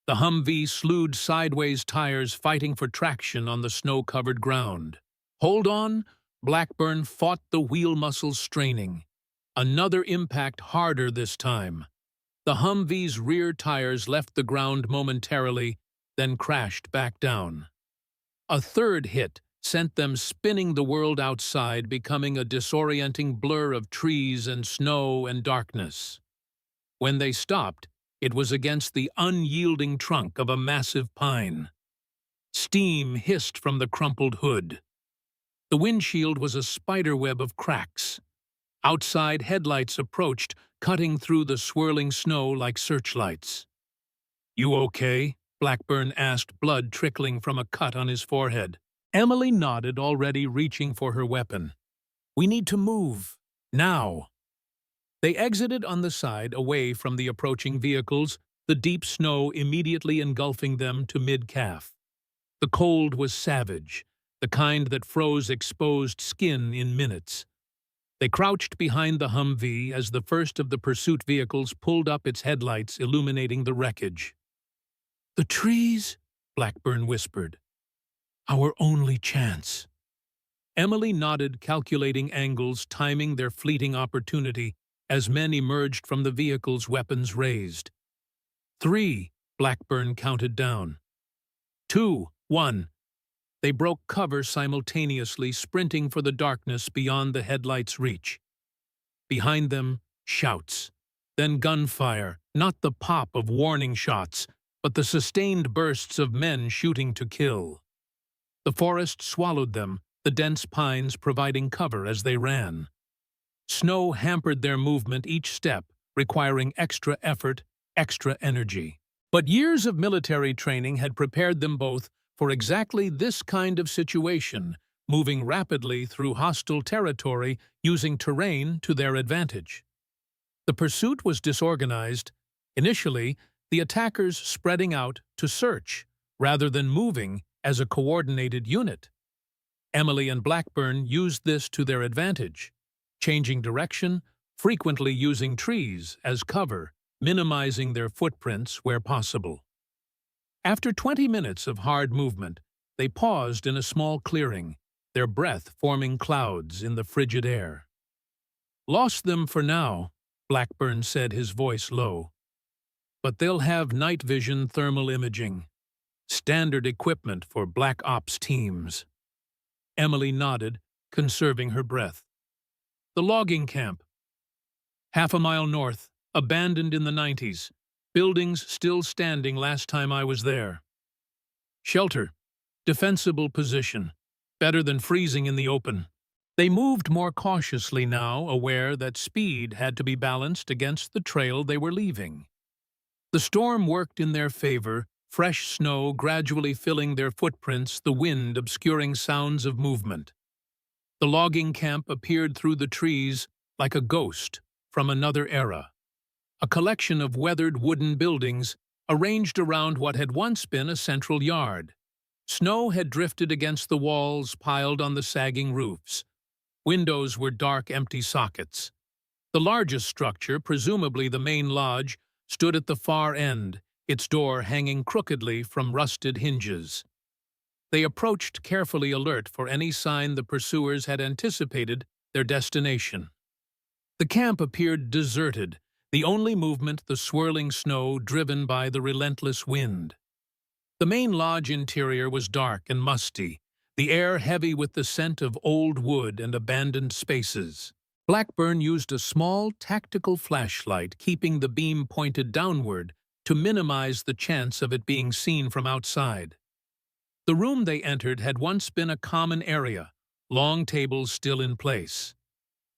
The Humvee slewed sideways, tires fighting for traction on the snow-covered ground. "Hold on!" Blackburn fought the wheel muscles straining. Another impact, harder this time. The Humvee's rear tires left the ground momentarily, then crashed back down. A third hit sent them spinning the world outside, becoming a disorienting blur of trees and snow and darkness. When they stopped, it was against the unyielding trunk of a massive pine. Steam hissed from the crumpled hood. The windshield was a spiderweb of cracks. Outside, headlights approached, cutting through the swirling snow like searchlights. "You okay?" Blackburn asked, blood trickling from a cut on his forehead. Emily nodded, already reaching for her weapon. "We need to move. Now." They exited on the side, away from the approaching vehicles, the deep snow immediately engulfing them to mid-calf. The cold was savage, the kind that froze exposed skin in minutes. They crouched behind the Humvee as the first of the pursuit vehicles pulled up, its headlights illuminating the wreckage. "The trees," Blackburn whispered. "Our only chance." Emily nodded, calculating angles, timing their fleeting opportunity as men emerged from the vehicles, weapons raised. 3, Blackburn counted down. 2, 1. They broke cover simultaneously, sprinting for the darkness beyond the headlights' reach. Behind them, shouts. Then gunfire, not the pop of warning shots, but the sustained bursts of men shooting to kill. The forest swallowed them, the dense pines providing cover as they ran. Snow hampered their movement each step, requiring extra effort, extra energy. But years of military training had prepared them both for exactly this kind of situation, moving rapidly through hostile territory, using terrain to their advantage. The pursuit was disorganized. Initially, the attackers spreading out to search, rather than moving as a coordinated unit. Emily and Blackburn used this to their advantage, changing direction, frequently using trees as cover, minimizing their footprints where possible. After 20 minutes of hard movement, they paused in a small clearing, their breath forming clouds in the frigid air. "Lost them for now," Blackburn said, his voice low. "But they'll have night vision thermal imaging. Standard equipment for Black Ops teams." Emily nodded, conserving her breath. "The logging camp. 1/2 mile north, abandoned in the 90s. Buildings still standing last time I was there. Shelter. Defensible position. Better than freezing in the open." They moved more cautiously now, aware that speed had to be balanced against the trail they were leaving. The storm worked in their favor, fresh snow gradually filling their footprints, the wind obscuring sounds of movement. The logging camp appeared through the trees like a ghost from another era. A collection of weathered wooden buildings arranged around what had once been a central yard. Snow had drifted against the walls, piled on the sagging roofs. Windows were dark, empty sockets. The largest structure, presumably the main lodge, stood at the far end, its door hanging crookedly from rusted hinges. They approached, carefully alert for any sign the pursuers had anticipated their destination. The camp appeared deserted, the only movement the swirling snow driven by the relentless wind. The main lodge interior was dark and musty, the air heavy with the scent of old wood and abandoned spaces. Blackburn used a small, tactical flashlight, keeping the beam pointed downward to minimize the chance of it being seen from outside. The room they entered had once been a common area, long tables still in place.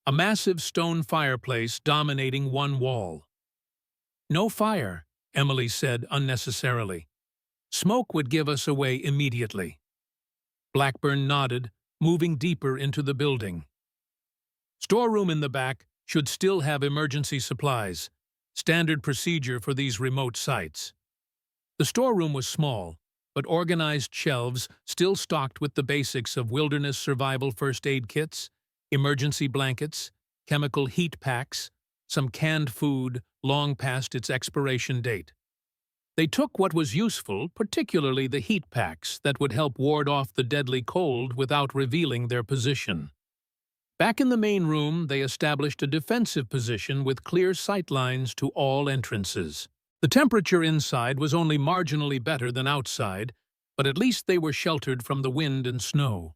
A massive stone fireplace dominating one wall. "No fire," Emily said unnecessarily. "Smoke would give us away immediately." Blackburn nodded, moving deeper into the building. "Storeroom in the back should still have emergency supplies, standard procedure for these remote sites." The storeroom was small, but organized shelves still stocked with the basics of wilderness survival first aid kits, emergency blankets, chemical heat packs, some canned food long past its expiration date. They took what was useful, particularly the heat packs that would help ward off the deadly cold without revealing their position. Back in the main room, they established a defensive position with clear sight lines to all entrances. The temperature inside was only marginally better than outside, but at least they were sheltered from the wind and snow.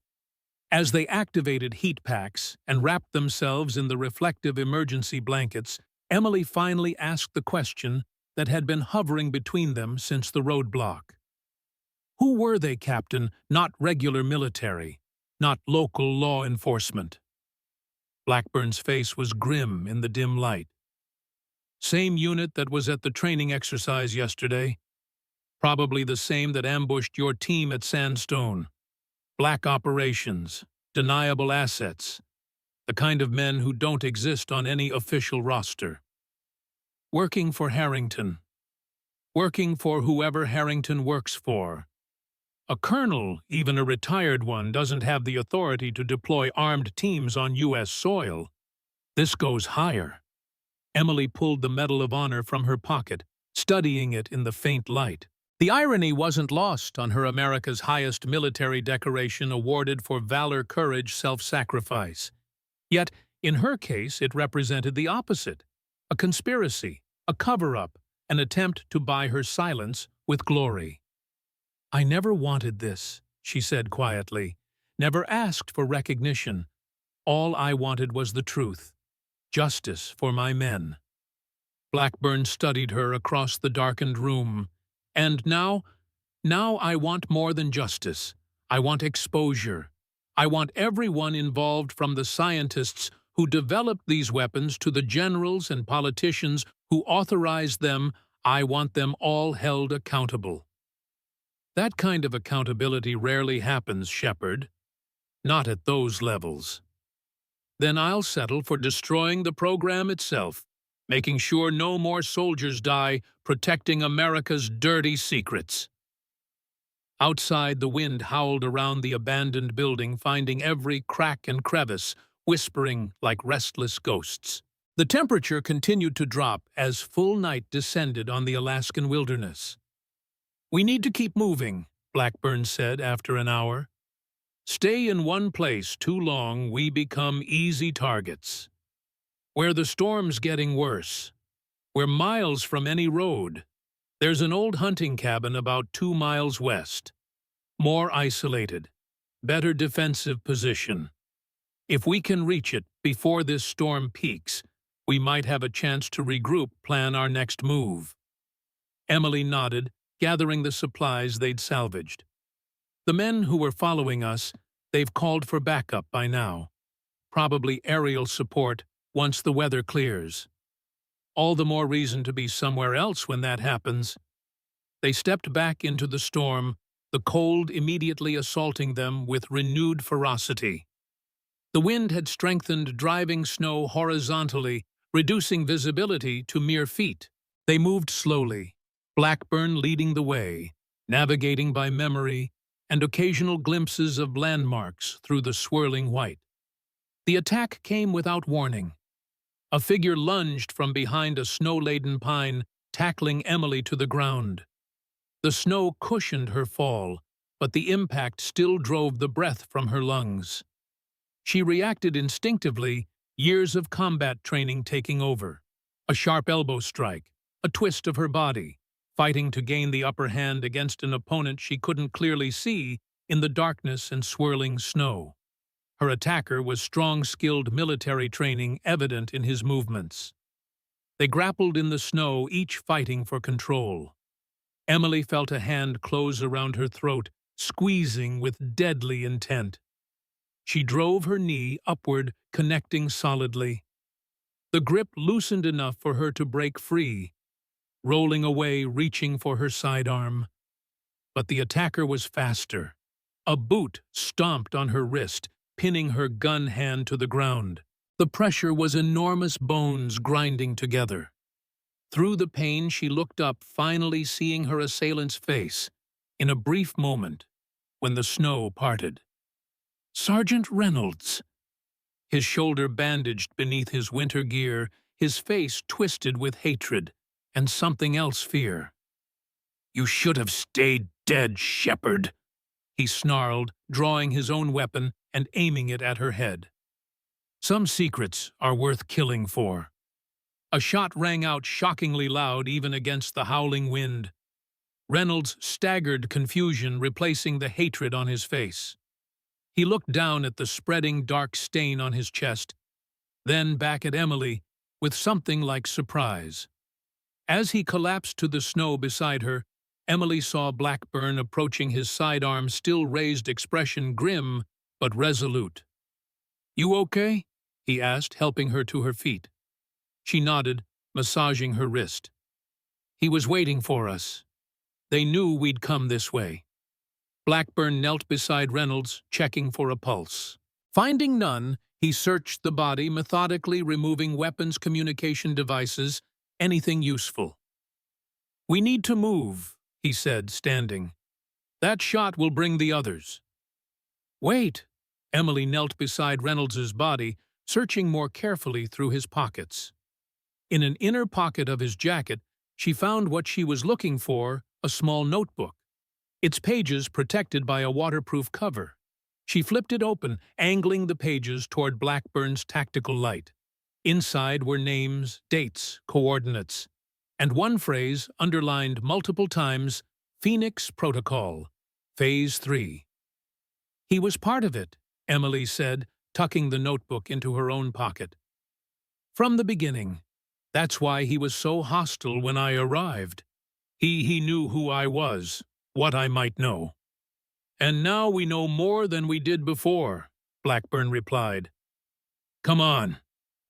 As they activated heat packs and wrapped themselves in the reflective emergency blankets, Emily finally asked the question that had been hovering between them since the roadblock. Who were they, Captain? Not regular military, not local law enforcement. Blackburn's face was grim in the dim light. Same unit that was at the training exercise yesterday. Probably the same that ambushed your team at Sandstone. Black operations, deniable assets. The kind of men who don't exist on any official roster. Working for Harrington. Working for whoever Harrington works for. A colonel, even a retired one, doesn't have the authority to deploy armed teams on U.S. soil. This goes higher. Emily pulled the Medal of Honor from her pocket, studying it in the faint light. The irony wasn't lost on her America's highest military decoration awarded for valor, courage, self-sacrifice. Yet, in her case, it represented the opposite. A conspiracy, a cover-up, an attempt to buy her silence with glory. "I never wanted this," she said quietly. "Never asked for recognition. All I wanted was the truth. Justice for my men." Blackburn studied her across the darkened room. "And now I want more than justice. I want exposure. I want everyone involved, from the scientists who developed these weapons to the generals and politicians who authorized them. I want them all held accountable." "That kind of accountability rarely happens, Shepard. Not at those levels." "Then I'll settle for destroying the program itself, making sure no more soldiers die protecting America's dirty secrets." Outside, the wind howled around the abandoned building, finding every crack and crevice, whispering like restless ghosts. The temperature continued to drop as full night descended on the Alaskan wilderness. "We need to keep moving," Blackburn said after an hour. "Stay in one place too long, we become easy targets. Where the storm's getting worse. We're miles from any road. There's an old hunting cabin about 2 miles west. More isolated. Better defensive position. If we can reach it before this storm peaks, we might have a chance to regroup, plan our next move." Emily nodded, gathering the supplies they'd salvaged. "The men who were following us, they've called for backup by now. Probably aerial support once the weather clears. All the more reason to be somewhere else when that happens." They stepped back into the storm, the cold immediately assaulting them with renewed ferocity. The wind had strengthened, driving snow horizontally, reducing visibility to mere feet. They moved slowly, Blackburn leading the way, navigating by memory and occasional glimpses of landmarks through the swirling white. The attack came without warning. A figure lunged from behind a snow-laden pine, tackling Emily to the ground. The snow cushioned her fall, but the impact still drove the breath from her lungs. She reacted instinctively, years of combat training taking over. A sharp elbow strike, a twist of her body, fighting to gain the upper hand against an opponent she couldn't clearly see in the darkness and swirling snow. Her attacker was strong, skilled military training evident in his movements. They grappled in the snow, each fighting for control. Emily felt a hand close around her throat, squeezing with deadly intent. She drove her knee upward, connecting solidly. The grip loosened enough for her to break free, rolling away, reaching for her sidearm. But the attacker was faster. A boot stomped on her wrist, pinning her gun hand to the ground. The pressure was enormous, bones grinding together. Through the pain, she looked up, finally seeing her assailant's face, in a brief moment, when the snow parted. Sergeant Reynolds! His shoulder bandaged beneath his winter gear, his face twisted with hatred, and something else, fear. "You should have stayed dead, Shepherd," he snarled, drawing his own weapon and aiming it at her head. Some secrets are worth killing for. A shot rang out shockingly loud even against the howling wind. Reynolds staggered, confusion replacing the hatred on his face. He looked down at the spreading dark stain on his chest, then back at Emily with something like surprise. As he collapsed to the snow beside her, Emily saw Blackburn approaching, his sidearm still raised, expression grim but resolute. "You okay?" he asked, helping her to her feet. She nodded, massaging her wrist. "He was waiting for us. They knew we'd come this way." Blackburn knelt beside Reynolds, checking for a pulse. Finding none, he searched the body, methodically removing weapons, communication devices, anything useful. "We need to move," he said, standing. "That shot will bring the others." "Wait!" Emily knelt beside Reynolds's body, searching more carefully through his pockets. In an inner pocket of his jacket, she found what she was looking for, a small notebook, its pages protected by a waterproof cover. She flipped it open, angling the pages toward Blackburn's tactical light. Inside were names, dates, coordinates, and one phrase underlined multiple times: Phoenix Protocol, Phase 3. "He was part of it," Emily said, tucking the notebook into her own pocket. "From the beginning. That's why he was so hostile when I arrived. He knew who I was, what I might know." "And now we know more than we did before," Blackburn replied. "Come on.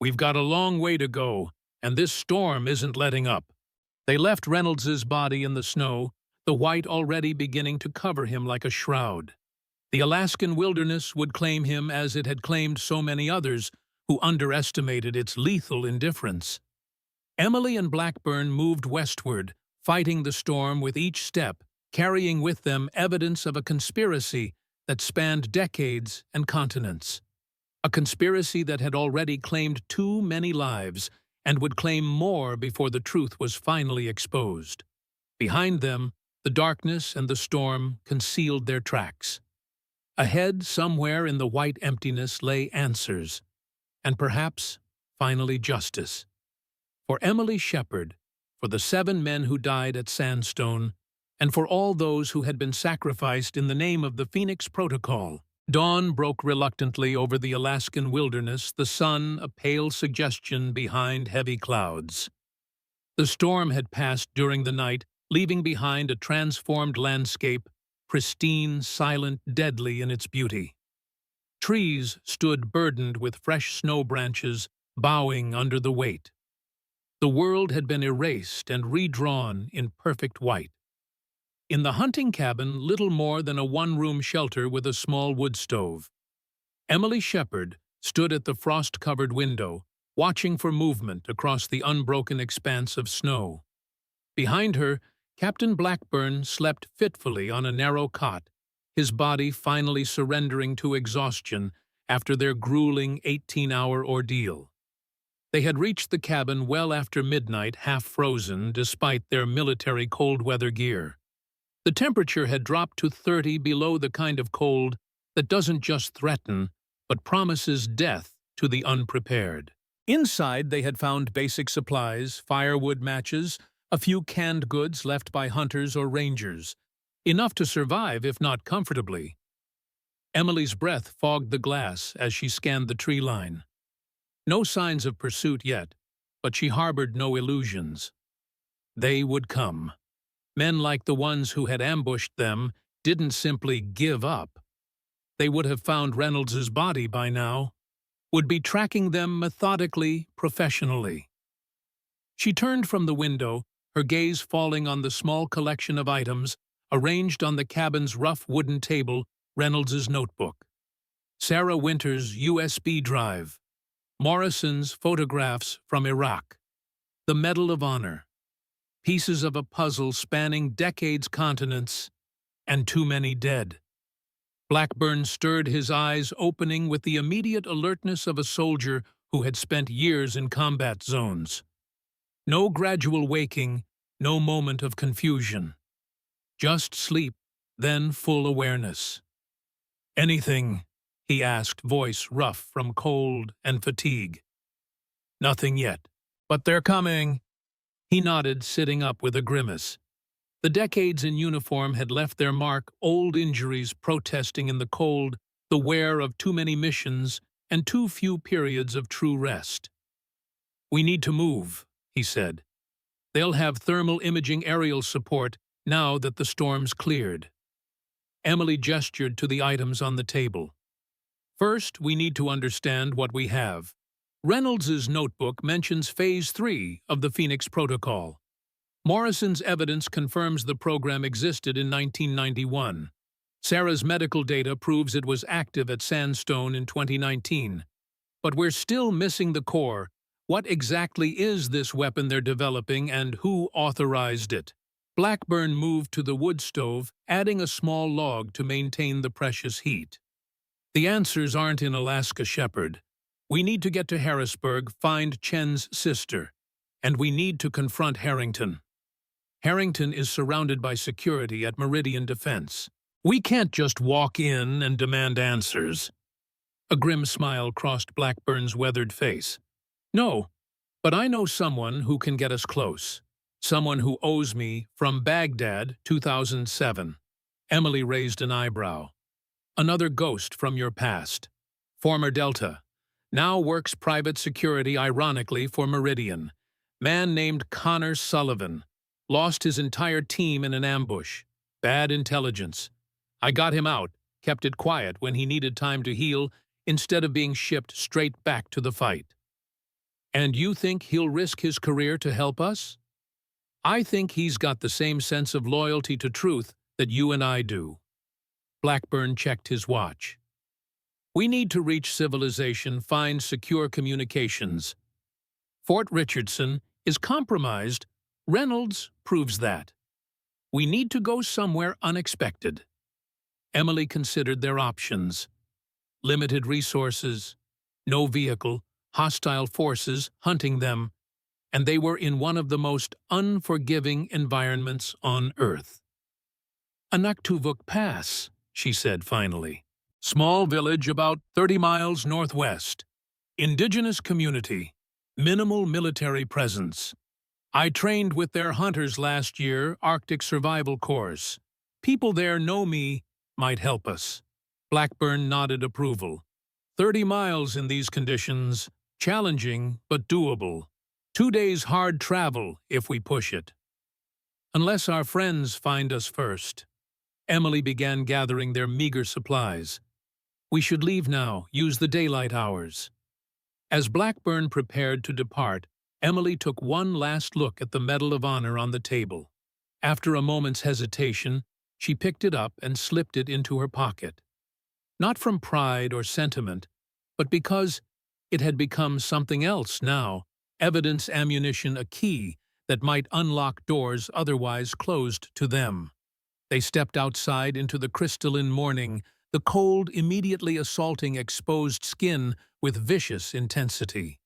We've got a long way to go, and this storm isn't letting up." They left Reynolds's body in the snow, the white already beginning to cover him like a shroud. The Alaskan wilderness would claim him as it had claimed so many others who underestimated its lethal indifference. Emily and Blackburn moved westward, fighting the storm with each step, carrying with them evidence of a conspiracy that spanned decades and continents. A conspiracy that had already claimed too many lives and would claim more before the truth was finally exposed. Behind them, the darkness and the storm concealed their tracks. Ahead, somewhere in the white emptiness, lay answers, and perhaps, finally, justice. For Emily Shepherd, for the 7 men who died at Sandstone, and for all those who had been sacrificed in the name of the Phoenix Protocol. Dawn broke reluctantly over the Alaskan wilderness, the sun a pale suggestion behind heavy clouds. The storm had passed during the night, leaving behind a transformed landscape, pristine, silent, deadly in its beauty. Trees stood burdened with fresh snow branches, bowing under the weight. The world had been erased and redrawn in perfect white. In the hunting cabin, little more than a one-room shelter with a small wood stove. Emily Shepherd stood at the frost-covered window, watching for movement across the unbroken expanse of snow. Behind her, Captain Blackburn slept fitfully on a narrow cot, his body finally surrendering to exhaustion after their grueling 18-hour ordeal. They had reached the cabin well after midnight, half frozen despite their military cold-weather gear. The temperature had dropped to 30 below, the kind of cold that doesn't just threaten, but promises death to the unprepared. Inside, they had found basic supplies, firewood, matches, a few canned goods left by hunters or rangers, enough to survive if not comfortably. Emily's breath fogged the glass as she scanned the tree line. No signs of pursuit yet, but she harbored no illusions. They would come. Men like the ones who had ambushed them didn't simply give up. They would have found Reynolds's body by now, would be tracking them methodically, professionally. She turned from the window, her gaze falling on the small collection of items arranged on the cabin's rough wooden table, Reynolds's notebook. Sarah Winter's USB drive. Morrison's photographs from Iraq. The Medal of Honor. Pieces of a puzzle spanning decades, continents, and too many dead. Blackburn stirred his eyes, opening with the immediate alertness of a soldier who had spent years in combat zones. No gradual waking, no moment of confusion. Just sleep, then full awareness. "Anything?" he asked, voice rough from cold and fatigue. "Nothing yet, but they're coming." He nodded, sitting up with a grimace. The decades in uniform had left their mark, old injuries protesting in the cold, the wear of too many missions, and too few periods of true rest. "We need to move," he said. "They'll have thermal imaging aerial support now that the storm's cleared." Emily gestured to the items on the table. "First, we need to understand what we have." Reynolds's notebook mentions Phase 3 of the Phoenix Protocol. Morrison's evidence confirms the program existed in 1991. Sarah's medical data proves it was active at Sandstone in 2019. But we're still missing the core. What exactly is this weapon they're developing, and who authorized it? Blackburn moved to the wood stove, adding a small log to maintain the precious heat. "The answers aren't in Alaska, Shepard. We need to get to Harrisburg, find Chen's sister, and we need to confront Harrington. Harrington is surrounded by security at Meridian Defense. We can't just walk in and demand answers." A grim smile crossed Blackburn's weathered face. "No, but I know someone who can get us close. Someone who owes me from Baghdad, 2007. Emily raised an eyebrow. "Another ghost from your past. Former Delta. Now works private security, ironically, for Meridian. Man named Connor Sullivan. Lost his entire team in an ambush. Bad intelligence. I got him out, kept it quiet when he needed time to heal, instead of being shipped straight back to the fight." "And you think he'll risk his career to help us?" "I think he's got the same sense of loyalty to truth that you and I do." Blackburn checked his watch. "We need to reach civilization, find secure communications. Fort Richardson is compromised. Reynolds proves that. We need to go somewhere unexpected." Emily considered their options. Limited resources, no vehicle, hostile forces hunting them, and they were in one of the most unforgiving environments on Earth. "Anaktuvuk Pass," she said finally. "Small village about 30 miles northwest. Indigenous community. Minimal military presence. I trained with their hunters last year, Arctic survival course. People there know me, might help us." Blackburn nodded approval. 30 miles in these conditions. Challenging, but doable. 2 days hard travel if we push it. "Unless our friends find us first." Emily began gathering their meager supplies. "We should leave now, use the daylight hours." As Blackburn prepared to depart, Emily took one last look at the Medal of Honor on the table. After a moment's hesitation, she picked it up and slipped it into her pocket. Not from pride or sentiment, but because it had become something else now, evidence, ammunition, a key that might unlock doors otherwise closed to them. They stepped outside into the crystalline morning, the cold immediately assaulting exposed skin with vicious intensity.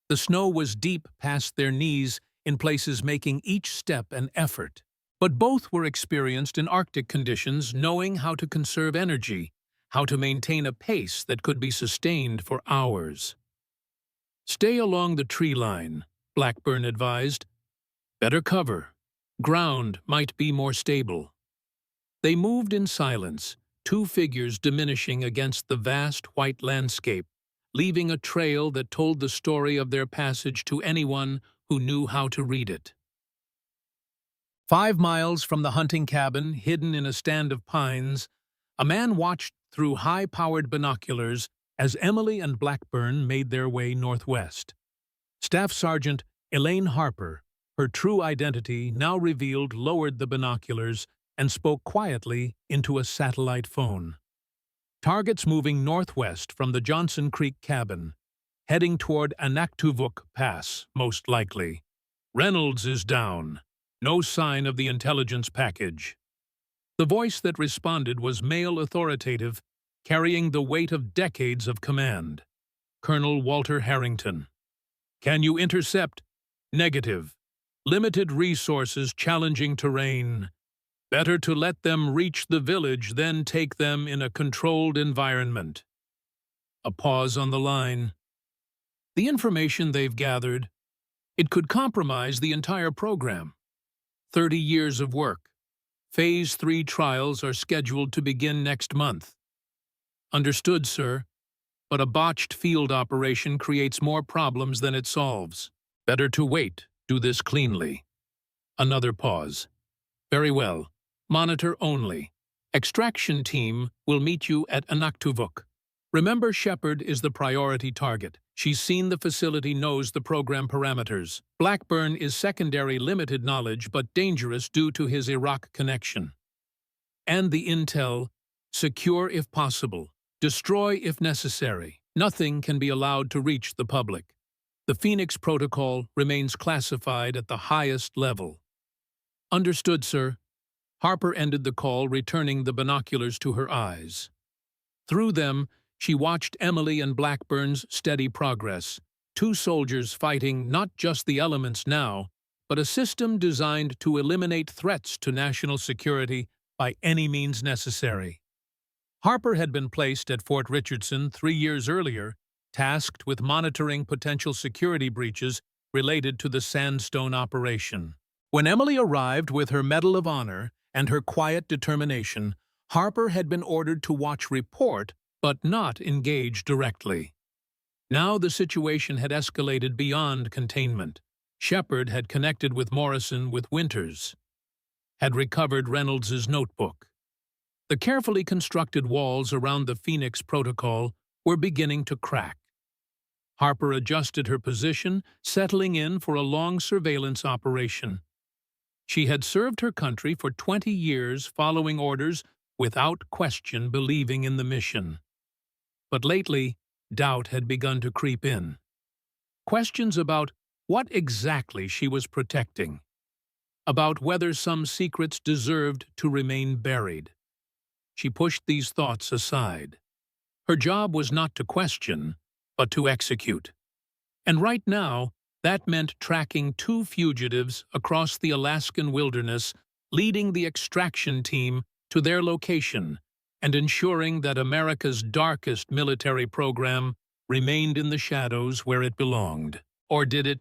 The snow was deep past their knees, in places making each step an effort. But both were experienced in Arctic conditions, knowing how to conserve energy, how to maintain a pace that could be sustained for hours. "Stay along the tree line," Blackburn advised. "Better cover. Ground might be more stable." They moved in silence, two figures diminishing against the vast white landscape, leaving a trail that told the story of their passage to anyone who knew how to read it. 5 miles from the hunting cabin, hidden in a stand of pines, a man watched through high-powered binoculars as Emily and Blackburn made their way northwest. Staff Sergeant Elaine Harper, her true identity now revealed, lowered the binoculars and spoke quietly into a satellite phone. Targets moving northwest from the Johnson Creek cabin, heading toward Anaktuvuk Pass, most likely. Reynolds is down. No sign of the intelligence package. The voice that responded was male, authoritative, carrying the weight of decades of command. Colonel Walter Harrington. Can you intercept? Negative. Limited resources, challenging terrain. Better to let them reach the village than take them in a controlled environment. A pause on the line. The information they've gathered, it could compromise the entire program. 30 years of work. Phase 3 trials are scheduled to begin next month. Understood, sir. But a botched field operation creates more problems than it solves. Better to wait. Do this cleanly. Another pause. Very well. Monitor only. Extraction team will meet you at Anaktuvuk. Remember, Shepard is the priority target. She's seen the facility, knows the program parameters. Blackburn is secondary, limited knowledge, but dangerous due to his Iraq connection. And the intel, secure if possible, destroy if necessary. Nothing can be allowed to reach the public. The Phoenix Protocol remains classified at the highest level. Understood, sir. Harper ended the call, returning the binoculars to her eyes. Through them, she watched Emily and Blackburn's steady progress, two soldiers fighting not just the elements now, but a system designed to eliminate threats to national security by any means necessary. Harper had been placed at Fort Richardson 3 years earlier, tasked with monitoring potential security breaches related to the Sandstone operation. When Emily arrived with her Medal of Honor and her quiet determination, Harper had been ordered to watch, report, but not engage directly. Now the situation had escalated beyond containment. Shepard had connected with Morrison with Winters, had recovered Reynolds's notebook. The carefully constructed walls around the Phoenix Protocol were beginning to crack. Harper adjusted her position, settling in for a long surveillance operation. She had served her country for 20 years, following orders without question, believing in the mission. But lately, doubt had begun to creep in. Questions about what exactly she was protecting, about whether some secrets deserved to remain buried. She pushed these thoughts aside. Her job was not to question, but to execute. And right now, that meant tracking 2 fugitives across the Alaskan wilderness, leading the extraction team to their location, and ensuring that America's darkest military program remained in the shadows where it belonged. Or did it?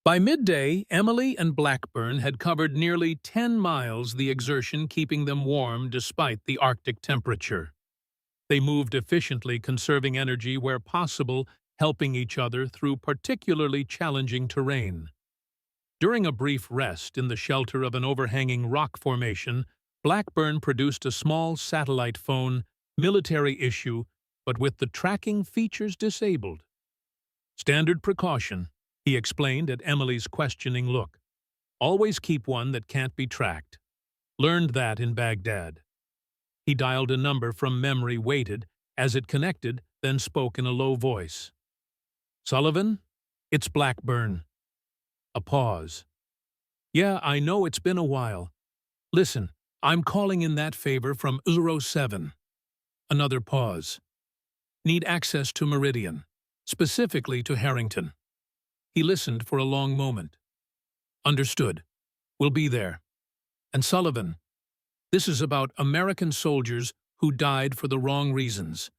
By midday, Emily and Blackburn had covered nearly 10 miles, the exertion keeping them warm despite the Arctic temperature. They moved efficiently, conserving energy where possible, helping each other through particularly challenging terrain. During a brief rest in the shelter of an overhanging rock formation, Blackburn produced a small satellite phone, military issue, but with the tracking features disabled. Standard precaution, he explained at Emily's questioning look. Always keep one that can't be tracked. Learned that in Baghdad. He dialed a number from memory, waited as it connected, then spoke in a low voice. Sullivan? It's Blackburn. A pause. Yeah, I know it's been a while. Listen, I'm calling in that favor from 07. Another pause. Need access to Meridian, specifically to Harrington. He listened for a long moment. Understood. We'll be there. And Sullivan, this is about American soldiers who died for the wrong reasons.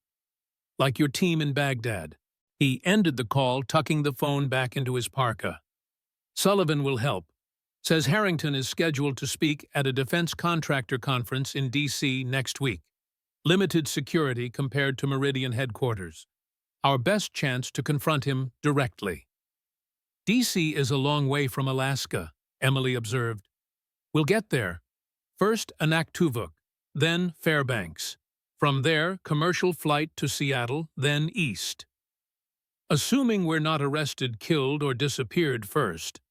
Like your team in Baghdad. He ended the call, tucking the phone back into his parka. Sullivan will help. Says Harrington is scheduled to speak at a defense contractor conference in D.C. next week. Limited security compared to Meridian headquarters. Our best chance to confront him directly. D.C. is a long way from Alaska, Emily observed. We'll get there. First Anaktuvuk, then Fairbanks. From there, commercial flight to Seattle, then east. Assuming we're not arrested, killed, or disappeared first.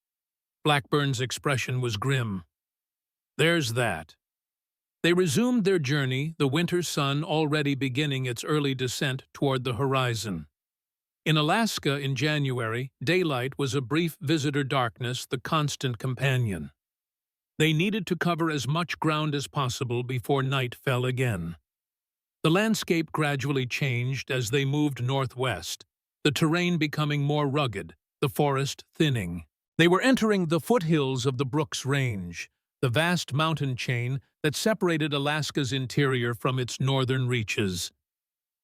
Blackburn's expression was grim. There's that. They resumed their journey, the winter sun already beginning its early descent toward the horizon. In Alaska in January, daylight was a brief visitor darkness, the constant companion. They needed to cover as much ground as possible before night fell again. The landscape gradually changed as they moved northwest, the terrain becoming more rugged, the forest thinning. They were entering the foothills of the Brooks Range, the vast mountain chain that separated Alaska's interior from its northern reaches.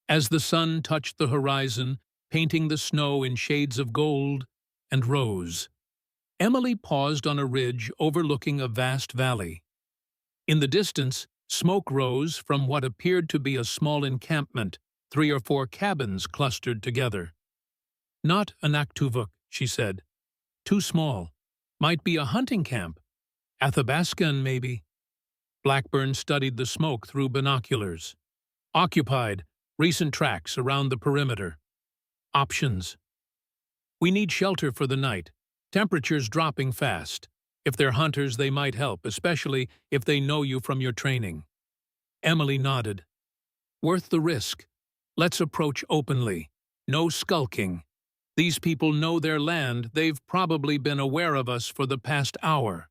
As the sun touched the horizon, painting the snow in shades of gold and rose, Emily paused on a ridge overlooking a vast valley. In the distance, smoke rose from what appeared to be a small encampment, 3 or 4 cabins clustered together. Not Anaktuvuk, she said. Too small. Might be a hunting camp. Athabascan, maybe. Blackburn studied the smoke through binoculars. Occupied. Recent tracks around the perimeter. Options. We need shelter for the night. Temperatures dropping fast. If they're hunters, they might help, especially if they know you from your training. Emily nodded. Worth the risk. Let's approach openly. No skulking. These people know their land. They've probably been aware of us for the past hour.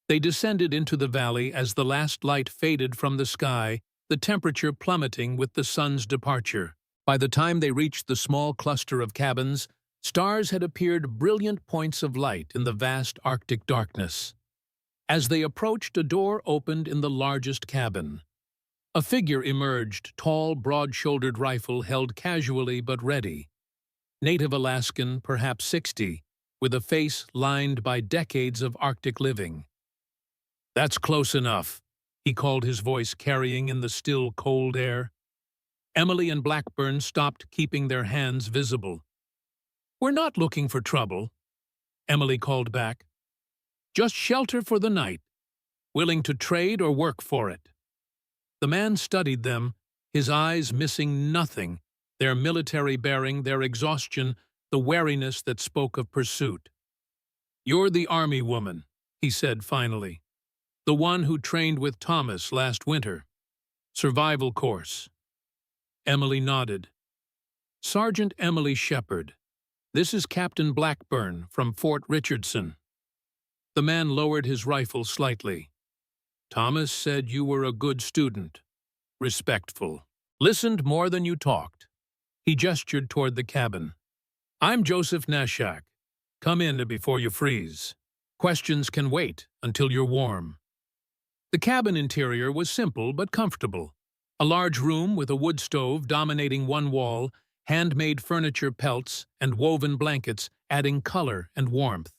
They descended into the valley as the last light faded from the sky, the temperature plummeting with the sun's departure. By the time they reached the small cluster of cabins, stars had appeared brilliant points of light in the vast Arctic darkness. As they approached, a door opened in the largest cabin. A figure emerged, tall, broad-shouldered rifle held casually but ready. Native Alaskan, perhaps 60, with a face lined by decades of Arctic living. That's close enough, he called, his voice carrying in the still, cold air. Emily and Blackburn stopped, keeping their hands visible. We're not looking for trouble, Emily called back. Just shelter for the night, willing to trade or work for it. The man studied them, his eyes missing nothing, their military bearing, their exhaustion, the wariness that spoke of pursuit. You're the army woman, he said finally. The one who trained with Thomas last winter. Survival course. Emily nodded. Sergeant Emily Shepard. This is Captain Blackburn from Fort Richardson. The man lowered his rifle slightly. Thomas said you were a good student. Respectful. Listened more than you talked. He gestured toward the cabin. I'm Joseph Nashak. Come in before you freeze. Questions can wait until you're warm. The cabin interior was simple but comfortable. A large room with a wood stove dominating one wall, handmade furniture pelts, and woven blankets adding color and warmth.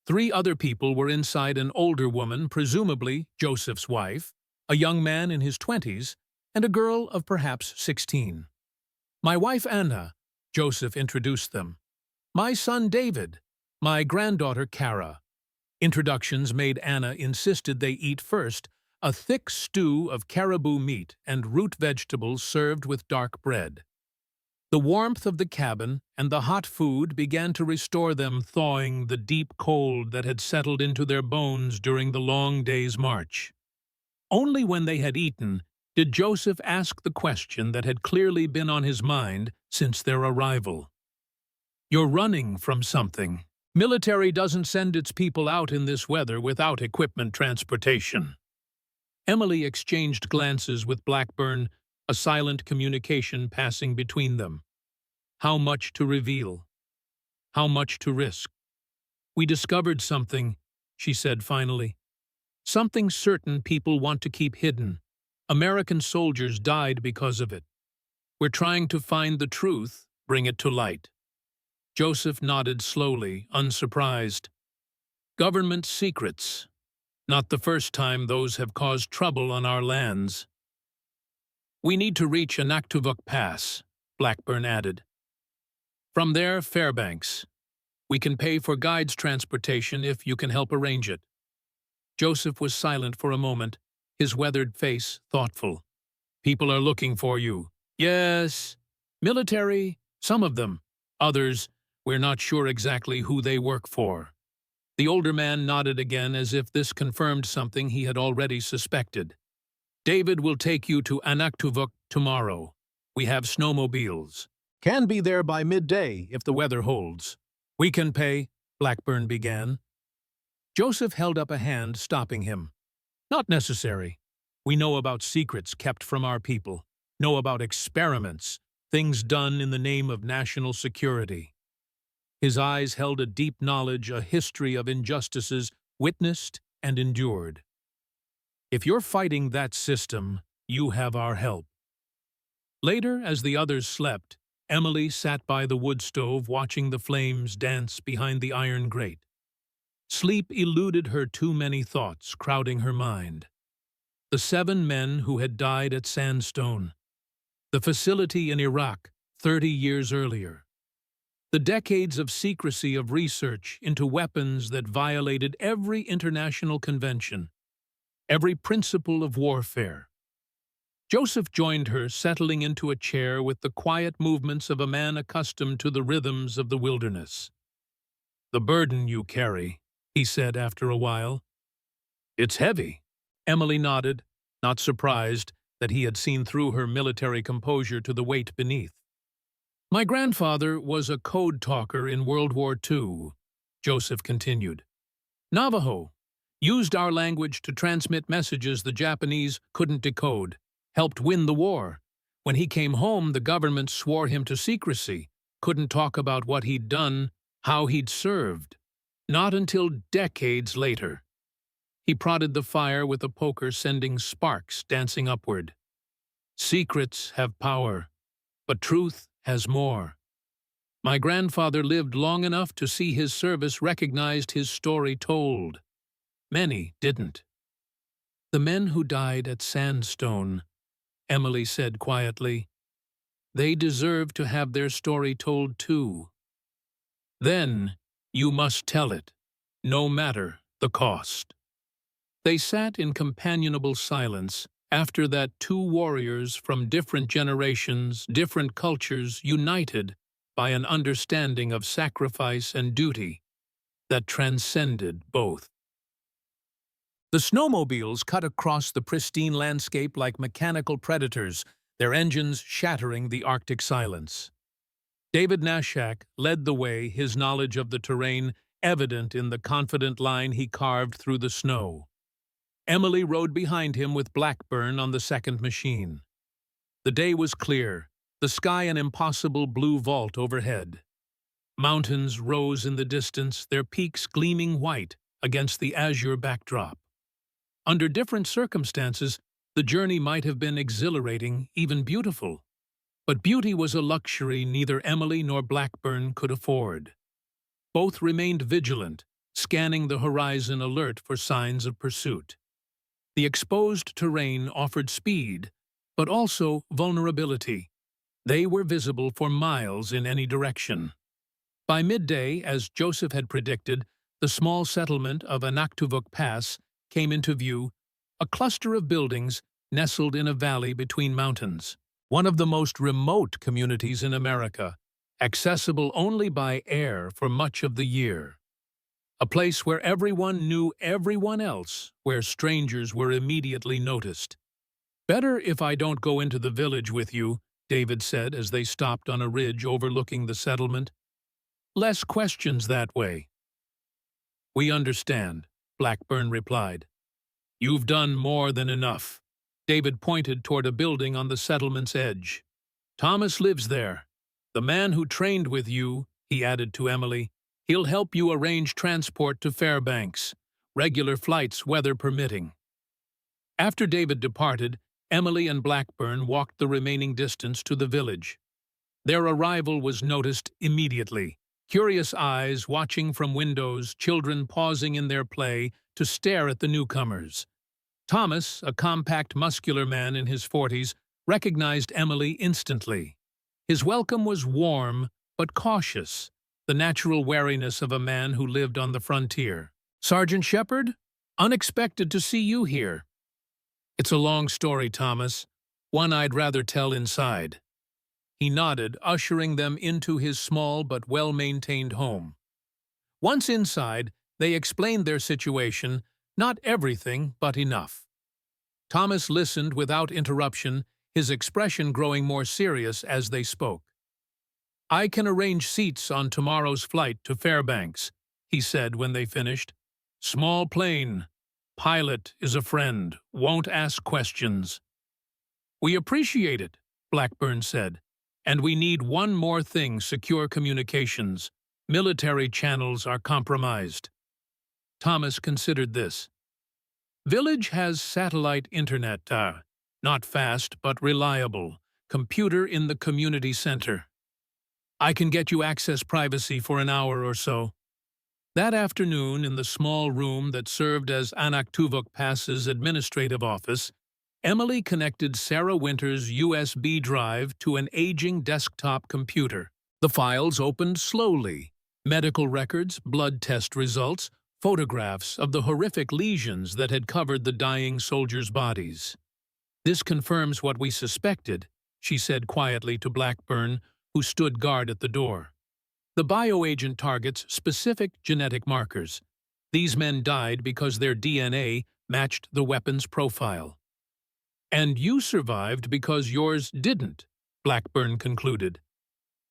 3 other people were inside: an older woman, presumably Joseph's wife, a young man in his 20s, and a girl of perhaps 16. My wife Anna, Joseph introduced them. My son David, my granddaughter Kara. Introductions made. Anna insisted they eat first a thick stew of caribou meat and root vegetables served with dark bread. The warmth of the cabin and the hot food began to restore them, thawing the deep cold that had settled into their bones during the long day's march. Only when they had eaten did Joseph ask the question that had clearly been on his mind since their arrival. You're running from something. Military doesn't send its people out in this weather without equipment transportation. Emily exchanged glances with Blackburn, a silent communication passing between them. How much to reveal? How much to risk? We discovered something, she said finally. Something certain people want to keep hidden. American soldiers died because of it. We're trying to find the truth, bring it to light. Joseph nodded slowly, unsurprised. Government secrets. Not the first time those have caused trouble on our lands. We need to reach Anaktuvuk Pass, Blackburn added. From there, Fairbanks. We can pay for guides' transportation if you can help arrange it. Joseph was silent for a moment, his weathered face thoughtful. People are looking for you. Yes. Military, some of them. Others, we're not sure exactly who they work for. The older man nodded again as if this confirmed something he had already suspected. David will take you to Anaktuvuk tomorrow. We have snowmobiles. Can be there by midday if the weather holds. We can pay, Blackburn began. Joseph held up a hand, stopping him. Not necessary. We know about secrets kept from our people, know about experiments, things done in the name of national security. His eyes held a deep knowledge, a history of injustices witnessed and endured. If you're fighting that system, you have our help. Later, as the others slept, Emily sat by the wood stove watching the flames dance behind the iron grate. Sleep eluded her, too many thoughts crowding her mind. The 7 men who had died at Sandstone. The facility in Iraq 30 years earlier. The decades of secrecy of research into weapons that violated every international convention, every principle of warfare. Joseph joined her, settling into a chair with the quiet movements of a man accustomed to the rhythms of the wilderness. The burden you carry, he said after a while. It's heavy. Emily nodded, not surprised that he had seen through her military composure to the weight beneath. My grandfather was a code talker in World War II, Joseph continued. Navajo used our language to transmit messages the Japanese couldn't decode, helped win the war. When he came home, the government swore him to secrecy, couldn't talk about what he'd done, how he'd served. Not until decades later. He prodded the fire with a poker, sending sparks dancing upward. Secrets have power, but truth has more. My grandfather lived long enough to see his service recognized, his story told. Many didn't. The men who died at Sandstone, Emily said quietly, they deserve to have their story told too. Then you must tell it, no matter the cost. They sat in companionable silence. After that, 2 warriors from different generations, different cultures, united by an understanding of sacrifice and duty that transcended both. The snowmobiles cut across the pristine landscape like mechanical predators, their engines shattering the Arctic silence. David Nashak led the way, his knowledge of the terrain evident in the confident line he carved through the snow. Emily rode behind him with Blackburn on the second machine. The day was clear, the sky an impossible blue vault overhead. Mountains rose in the distance, their peaks gleaming white against the azure backdrop. Under different circumstances, the journey might have been exhilarating, even beautiful. But beauty was a luxury neither Emily nor Blackburn could afford. Both remained vigilant, scanning the horizon, alert for signs of pursuit. The exposed terrain offered speed, but also vulnerability. They were visible for miles in any direction. By midday, as Joseph had predicted, the small settlement of Anaktuvuk Pass came into view, a cluster of buildings nestled in a valley between mountains. One of the most remote communities in America, accessible only by air for much of the year. A place where everyone knew everyone else, where strangers were immediately noticed. Better if I don't go into the village with you, David said as they stopped on a ridge overlooking the settlement. Less questions that way. We understand, Blackburn replied. You've done more than enough. David pointed toward a building on the settlement's edge. Thomas lives there. The man who trained with you, he added to Emily. He'll help you arrange transport to Fairbanks, regular flights weather permitting. After David departed, Emily and Blackburn walked the remaining distance to the village. Their arrival was noticed immediately. Curious eyes watching from windows, children pausing in their play to stare at the newcomers. Thomas, a compact, muscular man in his 40s, recognized Emily instantly. His welcome was warm but cautious, the natural wariness of a man who lived on the frontier. "Sergeant Shepard? Unexpected to see you here." "It's a long story, Thomas. One I'd rather tell inside." He nodded, ushering them into his small but well-maintained home. Once inside, they explained their situation, not everything, but enough. Thomas listened without interruption, his expression growing more serious as they spoke. "I can arrange seats on tomorrow's flight to Fairbanks," he said when they finished. "Small plane. Pilot is a friend, won't ask questions." "We appreciate it," Blackburn said. "And we need one more thing: secure communications. Military channels are compromised." Thomas considered this. "Village has satellite internet, not fast but reliable. Computer in the community center. I can get you access privacy for an hour or so." That afternoon, in the small room that served as Anaktuvuk Pass's administrative office, Emily connected Sarah Winter's USB drive to an aging desktop computer. The files opened slowly. Medical records, blood test results, photographs of the horrific lesions that had covered the dying soldiers' bodies. "This confirms what we suspected," she said quietly to Blackburn, who stood guard at the door. "The bioagent targets specific genetic markers. These men died because their DNA matched the weapon's profile." "And you survived because yours didn't," Blackburn concluded.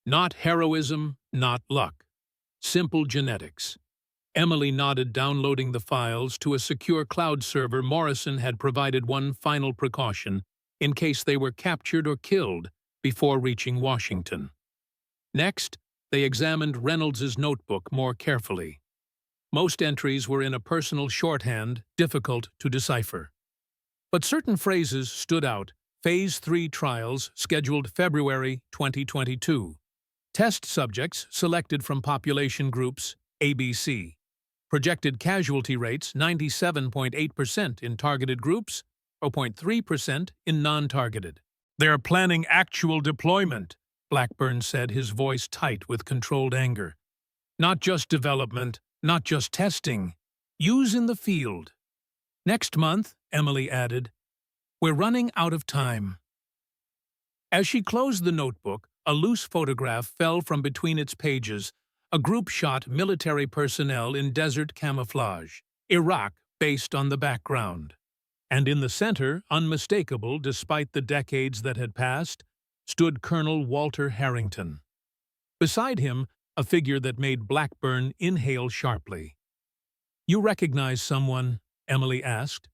"Not heroism, not luck. Simple genetics." Emily nodded, downloading the files to a secure cloud server. Morrison had provided one final precaution in case they were captured or killed before reaching Washington. Next, they examined Reynolds's notebook more carefully. Most entries were in a personal shorthand, difficult to decipher. But certain phrases stood out. Phase 3 trials scheduled February 2022. Test subjects selected from population groups ABC. Projected casualty rates 97.8% in targeted groups, 0.3% in non-targeted. "They're planning actual deployment," Blackburn said, his voice tight with controlled anger. "Not just development, not just testing. Use in the field." "Next month," Emily added. "We're running out of time." As she closed the notebook, a loose photograph fell from between its pages. A group shot military personnel in desert camouflage, Iraq based on the background. And in the center, unmistakable despite the decades that had passed, stood Colonel Walter Harrington. Beside him, a figure that made Blackburn inhale sharply. "You recognize someone?" Emily asked.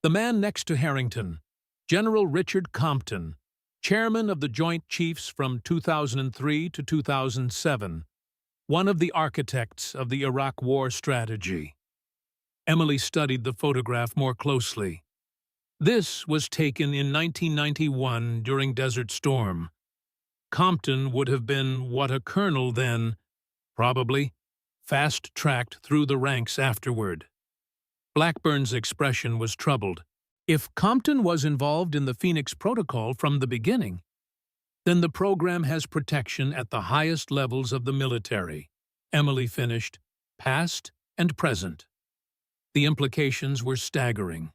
The man next to Harrington, General Richard Compton, chairman of the Joint Chiefs from 2003 to 2007, one of the architects of the Iraq War strategy. Emily studied the photograph more closely. This was taken in 1991 during Desert Storm. Compton would have been what a colonel then, probably, fast-tracked through the ranks afterward. Blackburn's expression was troubled. If Compton was involved in the Phoenix Protocol from the beginning, then the program has protection at the highest levels of the military, Emily finished, past and present. The implications were staggering.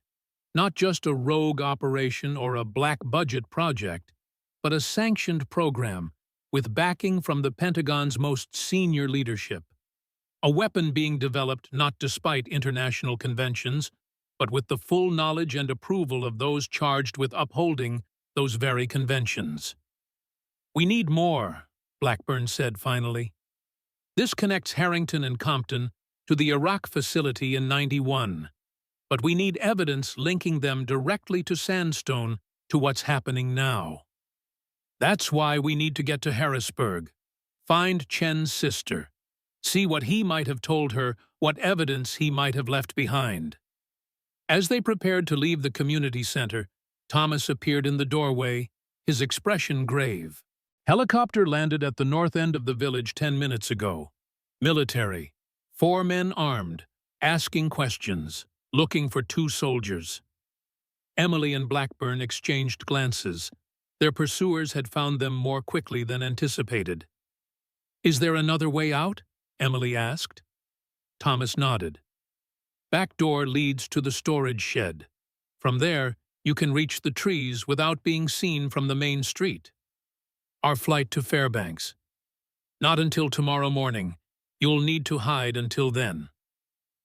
Not just a rogue operation or a black-budget project, but a sanctioned program with backing from the Pentagon's most senior leadership. A weapon being developed not despite international conventions, but with the full knowledge and approval of those charged with upholding those very conventions. "We need more," Blackburn said finally. "This connects Harrington and Compton to the Iraq facility in '91, but we need evidence linking them directly to Sandstone, to what's happening now. That's why we need to get to Harrisburg, find Chen's sister, see what he might have told her, what evidence he might have left behind." As they prepared to leave the community center, Thomas appeared in the doorway, his expression grave. Helicopter landed at the north end of the village 10 minutes ago. Military. 4 men armed, asking questions, looking for 2 soldiers. Emily and Blackburn exchanged glances. Their pursuers had found them more quickly than anticipated. "Is there another way out?" Emily asked. Thomas nodded. "Back door leads to the storage shed. From there, you can reach the trees without being seen from the main street." "Our flight to Fairbanks." "Not until tomorrow morning. You'll need to hide until then."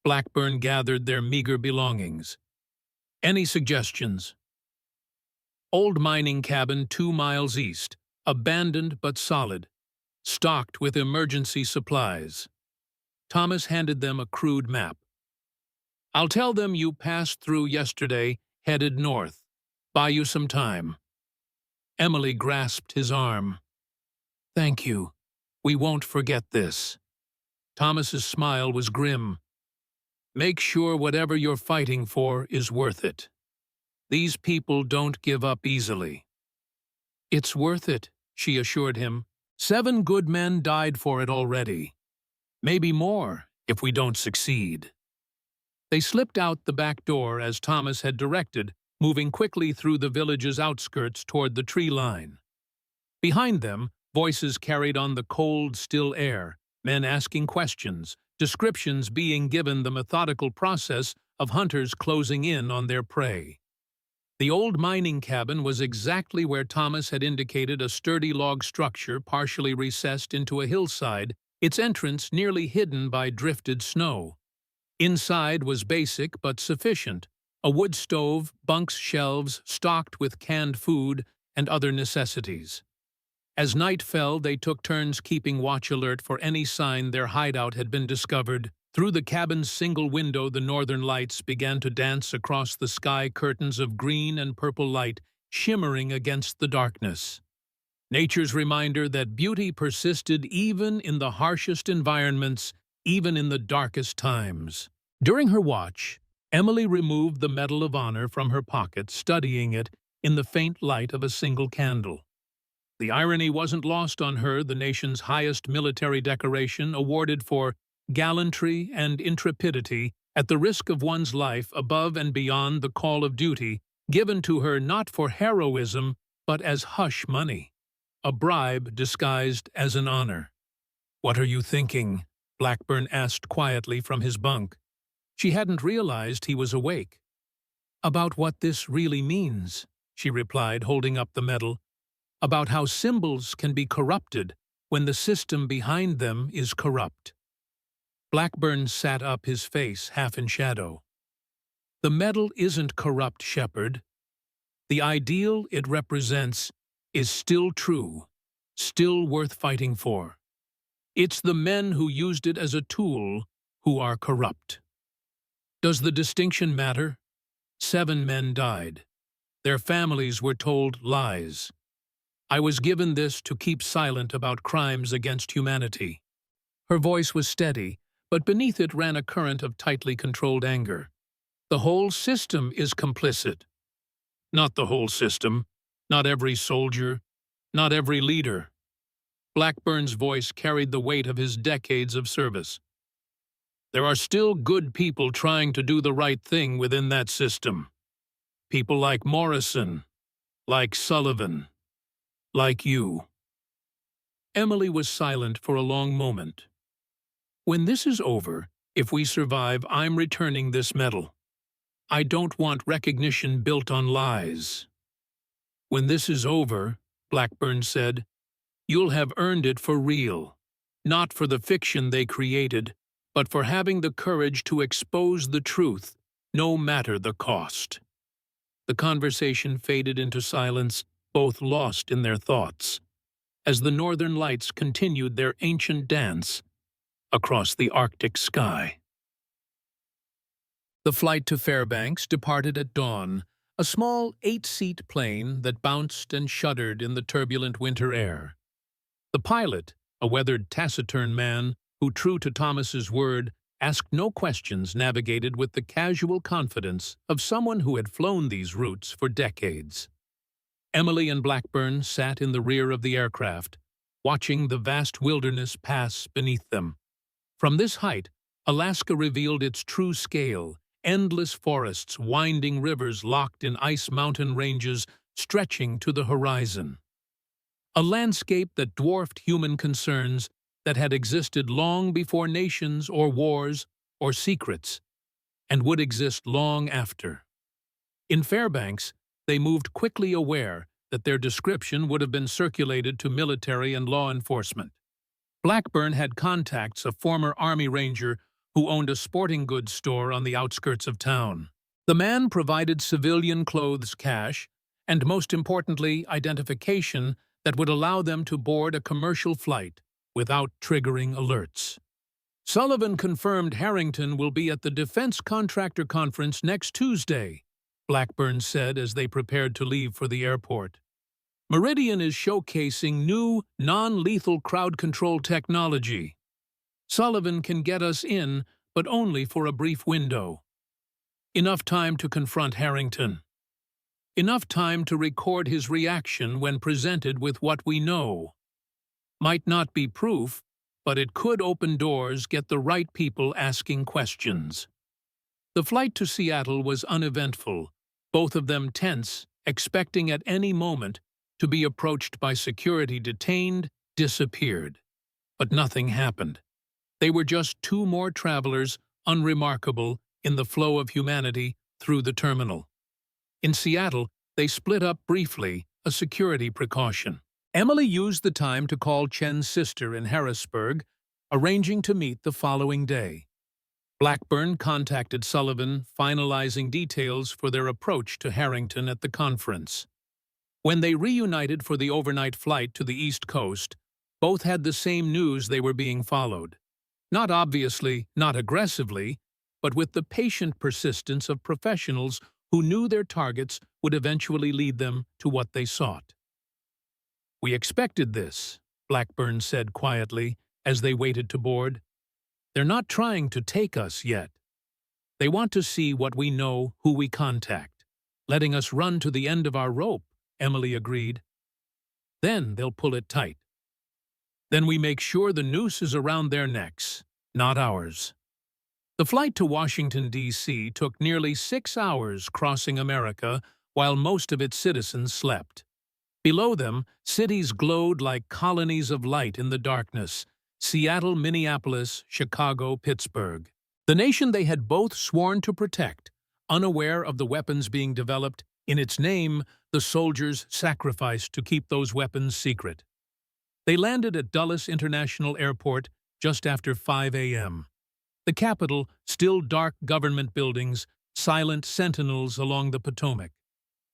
Blackburn gathered their meager belongings. "Any suggestions?" "Old mining cabin 2 miles east, abandoned but solid, stocked with emergency supplies." Thomas handed them a crude map. "I'll tell them you passed through yesterday, headed north. Buy you some time." Emily grasped his arm. "Thank you. We won't forget this." Thomas's smile was grim. "Make sure whatever you're fighting for is worth it. These people don't give up easily." "It's worth it," she assured him. 7 good men died for it already. Maybe more, if we don't succeed." They slipped out the back door as Thomas had directed, moving quickly through the village's outskirts toward the tree line. Behind them, voices carried on the cold, still air, men asking questions, descriptions being given the methodical process of hunters closing in on their prey. The old mining cabin was exactly where Thomas had indicated, a sturdy log structure partially recessed into a hillside, its entrance nearly hidden by drifted snow. Inside was basic but sufficient: a wood stove, bunks, shelves stocked with canned food and other necessities. As night fell, they took turns keeping watch alert for any sign their hideout had been discovered. Through the cabin's single window, the northern lights began to dance across the sky, curtains of green and purple light shimmering against the darkness. Nature's reminder that beauty persisted even in the harshest environments, even in the darkest times. During her watch, Emily removed the Medal of Honor from her pocket, studying it in the faint light of a single candle. The irony wasn't lost on her: the nation's highest military decoration, awarded for gallantry and intrepidity at the risk of one's life above and beyond the call of duty, given to her not for heroism but as hush money, a bribe disguised as an honor. "What are you thinking?" Blackburn asked quietly from his bunk. She hadn't realized he was awake. "About what this really means," she replied, holding up the medal. "About how symbols can be corrupted when the system behind them is corrupt." Blackburn sat up, his face half in shadow. "The medal isn't corrupt, Shepherd. The ideal it represents is still true, still worth fighting for. It's the men who used it as a tool who are corrupt." "Does the distinction matter?" 7 men died. Their families were told lies. I was given this to keep silent about crimes against humanity." Her voice was steady, but beneath it ran a current of tightly controlled anger. "The whole system is complicit." "Not the whole system. Not every soldier. Not every leader." Blackburn's voice carried the weight of his decades of service. "There are still good people trying to do the right thing within that system. People like Morrison, like Sullivan, like you." Emily was silent for a long moment. "When this is over, if we survive, I'm returning this medal. I don't want recognition built on lies." "When this is over," Blackburn said, "you'll have earned it for real. Not for the fiction they created, but for having the courage to expose the truth, no matter the cost." The conversation faded into silence, both lost in their thoughts, as the northern lights continued their ancient dance across the Arctic sky. The flight to Fairbanks departed at dawn, a small 8-seat plane that bounced and shuddered in the turbulent winter air. The pilot, a weathered, taciturn man who, true to Thomas's word, asked no questions, navigated with the casual confidence of someone who had flown these routes for decades. Emily and Blackburn sat in the rear of the aircraft, watching the vast wilderness pass beneath them. From this height, Alaska revealed its true scale: endless forests, winding rivers locked in ice mountain ranges stretching to the horizon. A landscape that dwarfed human concerns, that had existed long before nations or wars or secrets, and would exist long after. In Fairbanks, they moved quickly, aware that their description would have been circulated to military and law enforcement. Blackburn had contacts, a former Army Ranger who owned a sporting goods store on the outskirts of town. The man provided civilian clothes, cash, and most importantly, identification that would allow them to board a commercial flight without triggering alerts. Sullivan confirmed Harrington will be at the Defense Contractor Conference next Tuesday, Blackburn said as they prepared to leave for the airport. Meridian is showcasing new, non-lethal crowd control technology. Sullivan can get us in, but only for a brief window. Enough time to confront Harrington. Enough time to record his reaction when presented with what we know. Might not be proof, but it could open doors, get the right people asking questions. The flight to Seattle was uneventful, both of them tense, expecting at any moment to be approached by security, detained, disappeared. But nothing happened. They were just two more travelers, unremarkable in the flow of humanity through the terminal. In Seattle, they split up briefly, a security precaution. Emily used the time to call Chen's sister in Harrisburg, arranging to meet the following day. Blackburn contacted Sullivan, finalizing details for their approach to Harrington at the conference. When they reunited for the overnight flight to the East Coast, both had the same news: they were being followed. Not obviously, not aggressively, but with the patient persistence of professionals who knew their targets would eventually lead them to what they sought. "We expected this," Blackburn said quietly as they waited to board. "They're not trying to take us yet. They want to see what we know, who we contact. Letting us run to the end of our rope," Emily agreed. "Then they'll pull it tight. Then we make sure the noose is around their necks, not ours." The flight to Washington, D.C. took nearly 6 hours, crossing America while most of its citizens slept. Below them, cities glowed like colonies of light in the darkness: Seattle, Minneapolis, Chicago, Pittsburgh. The nation they had both sworn to protect, unaware of the weapons being developed. In its name, the soldiers sacrificed to keep those weapons secret. They landed at Dulles International Airport just after 5 a.m. The capital, still dark government buildings, silent sentinels along the Potomac.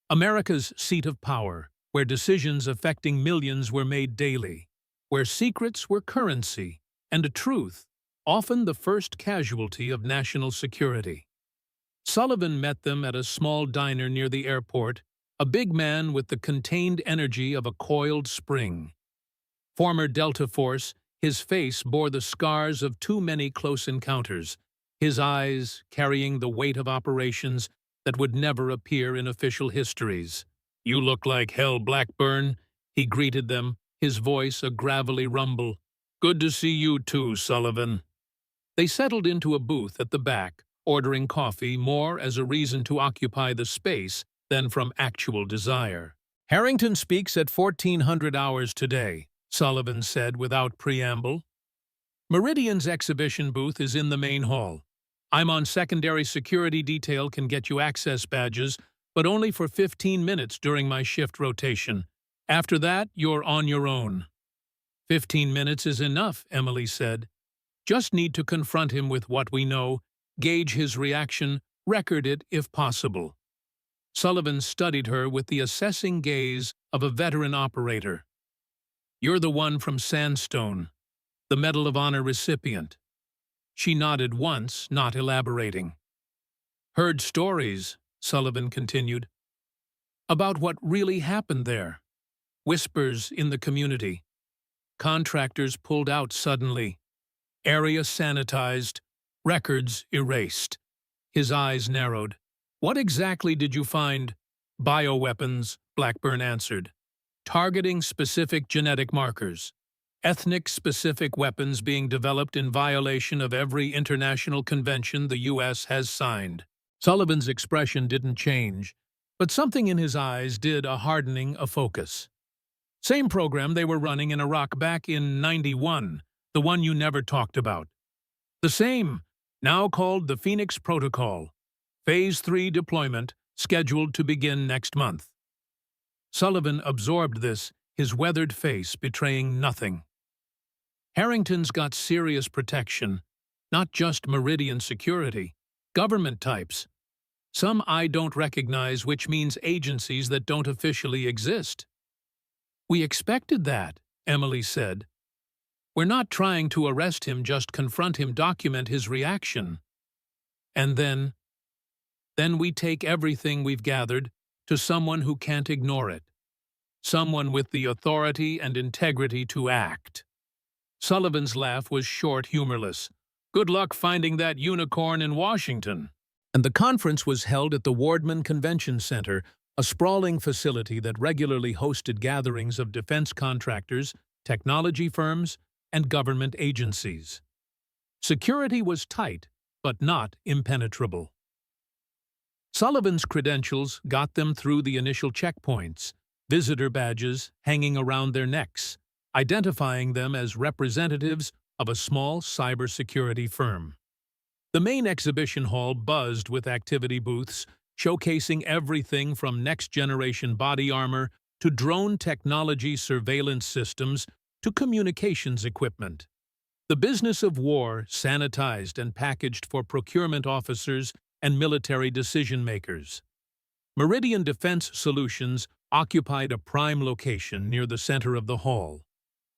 America's seat of power, where decisions affecting millions were made daily, where secrets were currency, and a truth, often the first casualty of national security. Sullivan met them at a small diner near the airport, a big man with the contained energy of a coiled spring. Former Delta Force, his face bore the scars of too many close encounters, his eyes carrying the weight of operations that would never appear in official histories. "You look like hell, Blackburn," he greeted them, his voice a gravelly rumble. "Good to see you too, Sullivan." They settled into a booth at the back, ordering coffee more as a reason to occupy the space than from actual desire. "Harrington speaks at 1400 hours today," Sullivan said without preamble. "Meridian's exhibition booth is in the main hall. I'm on secondary security detail, can get you access badges, but only for 15 minutes during my shift rotation. After that, you're on your own." 15 minutes is enough," Emily said. "Just need to confront him with what we know, gauge his reaction, record it if possible." Sullivan studied her with the assessing gaze of a veteran operator. "You're the one from Sandstone, the Medal of Honor recipient." She nodded once, not elaborating. "Heard stories," Sullivan continued, "about what really happened there. Whispers in the community. Contractors pulled out suddenly. Area sanitized. Records erased." His eyes narrowed. "What exactly did you find? Bioweapons Blackburn answered. Targeting specific genetic markers. Ethnic-specific weapons being developed in violation of every international convention the U.S. has signed. Sullivan's expression didn't change, but something in his eyes did, a hardening of focus. Same program they were running in Iraq back in '91, the one you never talked about. The same, now called the Phoenix Protocol. Phase 3 deployment, scheduled to begin next month. Sullivan absorbed this, his weathered face betraying nothing. Harrington's got serious protection, not just Meridian security, government types. Some I don't recognize, which means agencies that don't officially exist. We expected that, Emily said. We're not trying to arrest him, just confront him, document his reaction. And then we take everything we've gathered to someone who can't ignore it. Someone with the authority and integrity to act. Sullivan's laugh was short, humorless. Good luck finding that unicorn in Washington. And the conference was held at the Wardman Convention Center, a sprawling facility that regularly hosted gatherings of defense contractors, technology firms, and government agencies. Security was tight, but not impenetrable. Sullivan's credentials got them through the initial checkpoints, visitor badges hanging around their necks, identifying them as representatives of a small cybersecurity firm. The main exhibition hall buzzed with activity booths, showcasing everything from next-generation body armor to drone technology surveillance systems to communications equipment. The business of war sanitized and packaged for procurement officers and military decision-makers. Meridian Defense Solutions occupied a prime location near the center of the hall.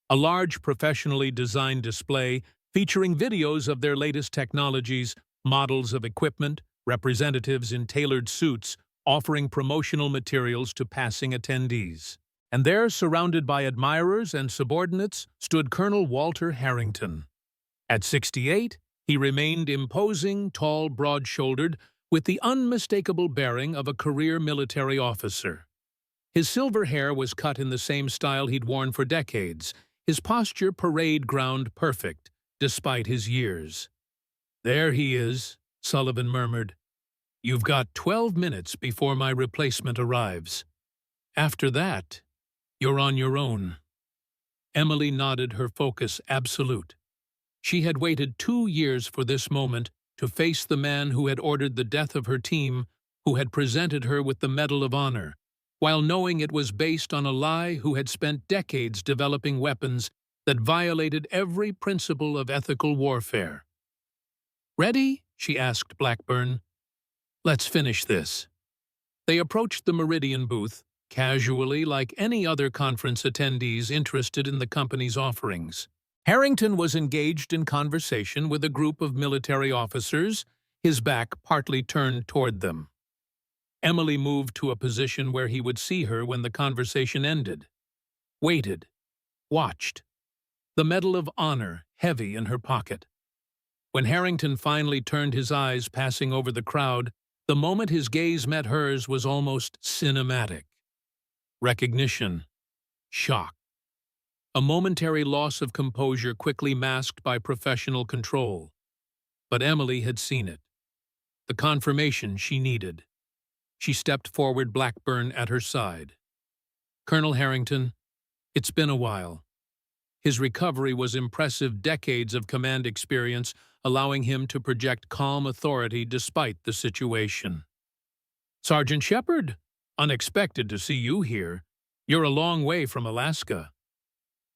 A large professionally designed display featuring videos of their latest technologies, models of equipment, representatives in tailored suits offering promotional materials to passing attendees. And there, surrounded by admirers and subordinates, stood Colonel Walter Harrington. At 68, he remained imposing, tall, broad-shouldered, with the unmistakable bearing of a career military officer. His silver hair was cut in the same style he'd worn for decades, his posture parade ground perfect, despite his years. "There he is," Sullivan murmured. "You've got 12 minutes before my replacement arrives. After that, you're on your own." Emily nodded, her focus absolute. She had waited 2 years for this moment to face the man who had ordered the death of her team, who had presented her with the Medal of Honor, while knowing it was based on a lie, who had spent decades developing weapons that violated every principle of ethical warfare. "Ready?" she asked Blackburn. "Let's finish this." They approached the Meridian booth, casually like any other conference attendees interested in the company's offerings. Harrington was engaged in conversation with a group of military officers, his back partly turned toward them. Emily moved to a position where he would see her when the conversation ended. Waited. Watched. The Medal of Honor heavy in her pocket. When Harrington finally turned his eyes, passing over the crowd, the moment his gaze met hers was almost cinematic. Recognition. Shock. A momentary loss of composure quickly masked by professional control. But Emily had seen it. The confirmation she needed. She stepped forward, Blackburn at her side. "Colonel Harrington, it's been a while." His recovery was impressive, decades of command experience allowing him to project calm authority despite the situation. "Sergeant Shepard, unexpected to see you here. You're a long way from Alaska."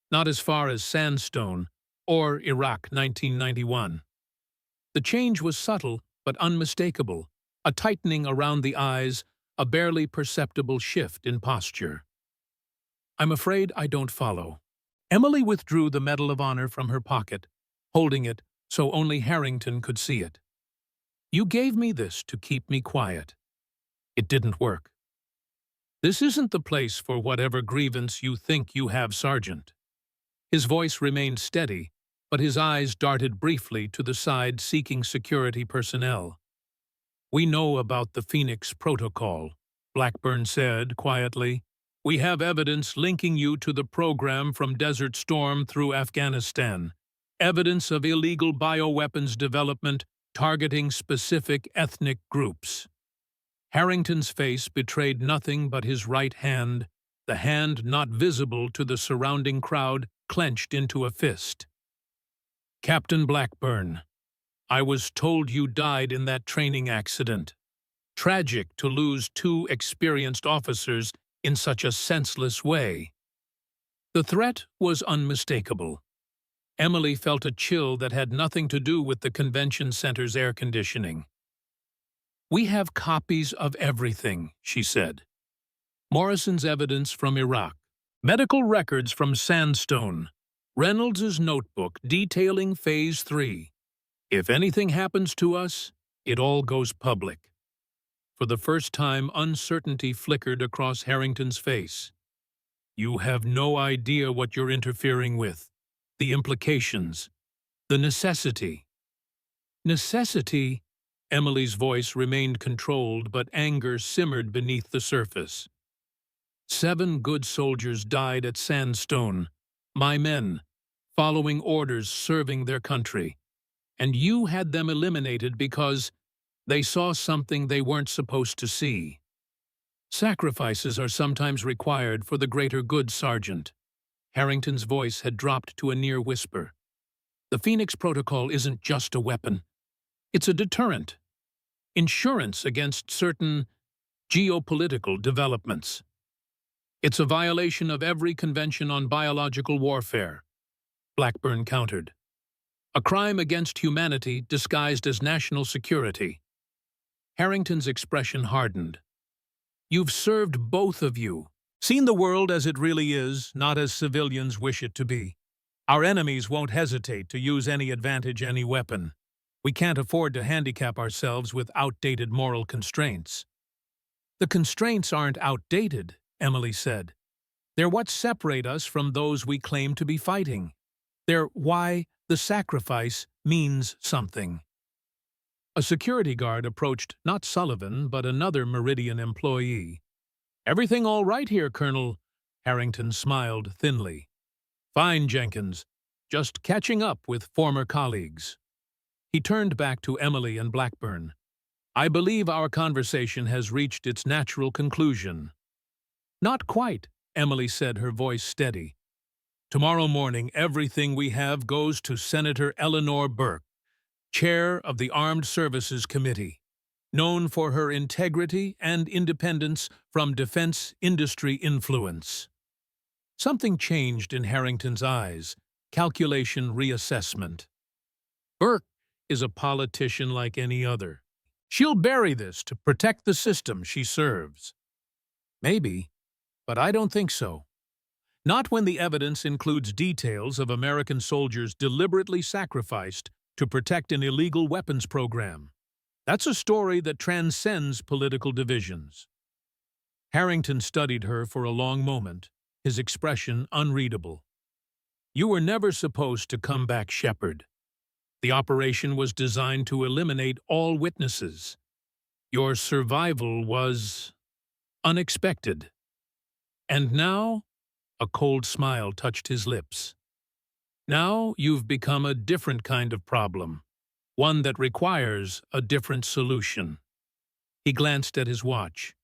"Not as far as Sandstone or Iraq 1991. The change was subtle but unmistakable, a tightening around the eyes, a barely perceptible shift in posture. "I'm afraid I don't follow." Emily withdrew the Medal of Honor from her pocket, holding it so only Harrington could see it. "You gave me this to keep me quiet. It didn't work. This isn't the place for whatever grievance you think you have, Sergeant." His voice remained steady, but his eyes darted briefly to the side, seeking security personnel. "We know about the Phoenix Protocol," Blackburn said quietly. We have evidence linking you to the program from Desert Storm through Afghanistan. Evidence of illegal bioweapons development targeting specific ethnic groups. Harrington's face betrayed nothing but his right hand, the hand not visible to the surrounding crowd clenched into a fist. Captain Blackburn, I was told you died in that training accident. Tragic to lose two experienced officers in such a senseless way. The threat was unmistakable. Emily felt a chill that had nothing to do with the convention center's air conditioning. We have copies of everything, she said. Morrison's evidence from Iraq, medical records from Sandstone, Reynolds's notebook detailing Phase 3. If anything happens to us, it all goes public. For the first time, uncertainty flickered across Harrington's face. You have no idea what you're interfering with. The implications. The necessity. Necessity? Emily's voice remained controlled, but anger simmered beneath the surface. 7 good soldiers died at Sandstone. My men, following orders, serving their country. And you had them eliminated because they saw something they weren't supposed to see. Sacrifices are sometimes required for the greater good, Sergeant. Harrington's voice had dropped to a near whisper. The Phoenix Protocol isn't just a weapon. It's a deterrent. Insurance against certain geopolitical developments. It's a violation of every convention on biological warfare, Blackburn countered. A crime against humanity disguised as national security. Harrington's expression hardened. You've served, both of you. Seen the world as it really is, not as civilians wish it to be. Our enemies won't hesitate to use any advantage, any weapon. We can't afford to handicap ourselves with outdated moral constraints. The constraints aren't outdated, Emily said. They're what separate us from those we claim to be fighting. They're why the sacrifice means something. A security guard approached not Sullivan, but another Meridian employee. Everything all right here, Colonel? Harrington smiled thinly. Fine, Jenkins. Just catching up with former colleagues. He turned back to Emily and Blackburn. I believe our conversation has reached its natural conclusion. Not quite, Emily said, her voice steady. Tomorrow morning, everything we have goes to Senator Eleanor Burke, Chair of the Armed Services Committee, known for her integrity and independence from defense industry influence. Something changed in Harrington's eyes, calculation reassessment. Burke is a politician like any other. She'll bury this to protect the system she serves. Maybe, but I don't think so. Not when the evidence includes details of American soldiers deliberately sacrificed to protect an illegal weapons program. That's a story that transcends political divisions. Harrington studied her for a long moment, his expression unreadable. You were never supposed to come back, Shepard. The operation was designed to eliminate all witnesses. Your survival was unexpected. And now, a cold smile touched his lips. Now you've become a different kind of problem, one that requires a different solution. He glanced at his watch.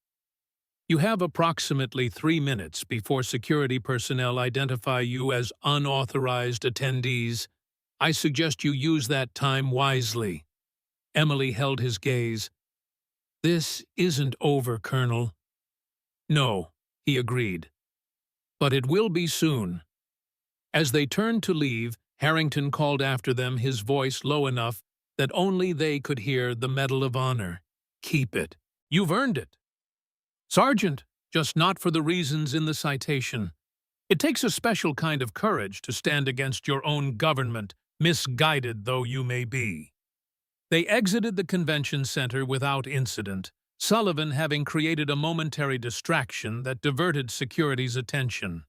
You have approximately 3 minutes before security personnel identify you as unauthorized attendees. I suggest you use that time wisely. Emily held his gaze. This isn't over, Colonel. No, he agreed. But it will be soon. As they turned to leave, Harrington called after them, his voice low enough that only they could hear the Medal of Honor. Keep it. You've earned it. Sergeant, just not for the reasons in the citation. It takes a special kind of courage to stand against your own government, misguided though you may be. They exited the convention center without incident, Sullivan having created a momentary distraction that diverted security's attention.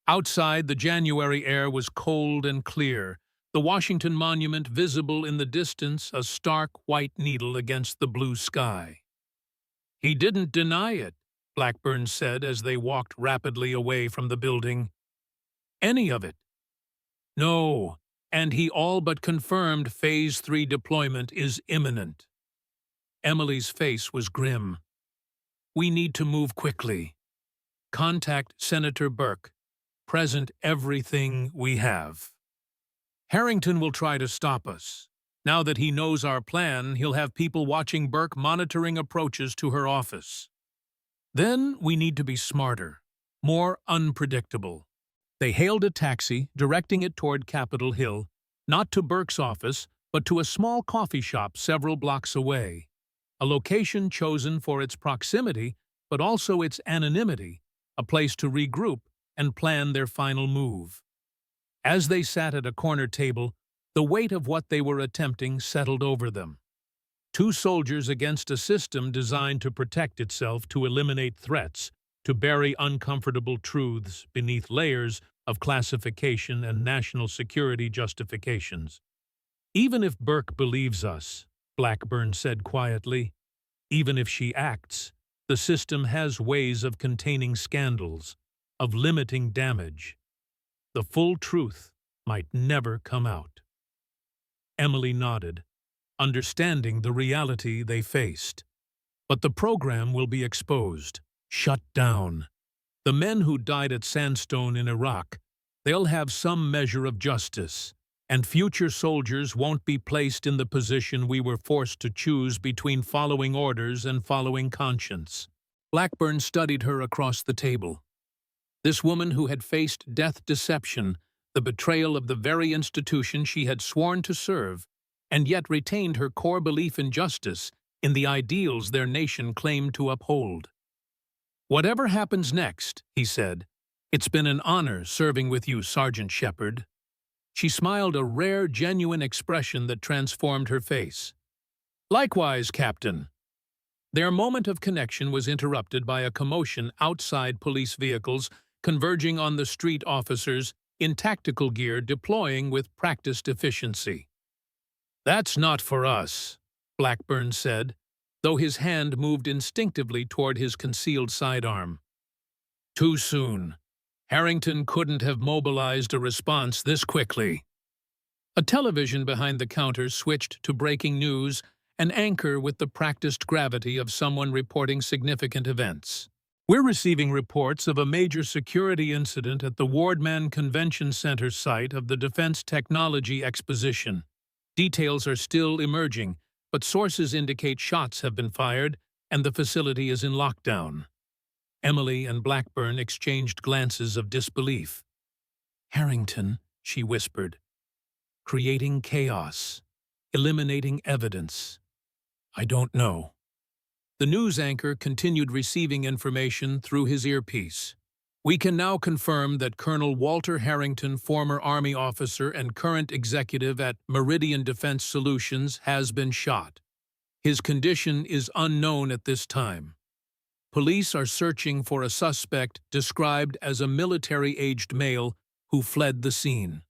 Outside, the January air was cold and clear, the Washington Monument visible in the distance, a stark white needle against the blue sky. He didn't deny it, Blackburn said as they walked rapidly away from the building. Any of it. No, and he all but confirmed Phase 3 deployment is imminent. Emily's face was grim. We need to move quickly. Contact Senator Burke. Present everything we have. Harrington will try to stop us. Now that he knows our plan, he'll have people watching Burke monitoring approaches to her office. Then we need to be smarter, more unpredictable. They hailed a taxi, directing it toward Capitol Hill, not to Burke's office, but to a small coffee shop several blocks away. A location chosen for its proximity, but also its anonymity, a place to regroup and plan their final move. As they sat at a corner table, the weight of what they were attempting settled over them. Two soldiers against a system designed to protect itself, to eliminate threats, to bury uncomfortable truths beneath layers of classification and national security justifications. Even if Burke believes us, Blackburn said quietly, even if she acts, the system has ways of containing scandals, of limiting damage. The full truth might never come out. Emily nodded, understanding the reality they faced. But the program will be exposed, shut down. The men who died at Sandstone in Iraq, they'll have some measure of justice, and future soldiers won't be placed in the position we were forced to choose between following orders and following conscience. Blackburn studied her across the table. This woman who had faced death deception, the betrayal of the very institution she had sworn to serve, and yet retained her core belief in justice, in the ideals their nation claimed to uphold. "Whatever happens next," he said, "it's been an honor serving with you, Sergeant Shepard." She smiled, a rare, genuine expression that transformed her face. "Likewise, Captain." Their moment of connection was interrupted by a commotion outside police vehicles converging on the street, officers in tactical gear deploying with practiced efficiency. "That's not for us," Blackburn said, though his hand moved instinctively toward his concealed sidearm. "Too soon. Harrington couldn't have mobilized a response this quickly." A television behind the counter switched to breaking news, an anchor with the practiced gravity of someone reporting significant events. "We're receiving reports of a major security incident at the Wardman Convention Center site of the Defense Technology Exposition. Details are still emerging, but sources indicate shots have been fired and the facility is in lockdown." Emily and Blackburn exchanged glances of disbelief. "Harrington," she whispered, "creating chaos, eliminating evidence. I don't know." The news anchor continued receiving information through his earpiece. "We can now confirm that Colonel Walter Harrington, former Army officer and current executive at Meridian Defense Solutions, has been shot. His condition is unknown at this time. Police are searching for a suspect described as a military-aged male who fled the scene."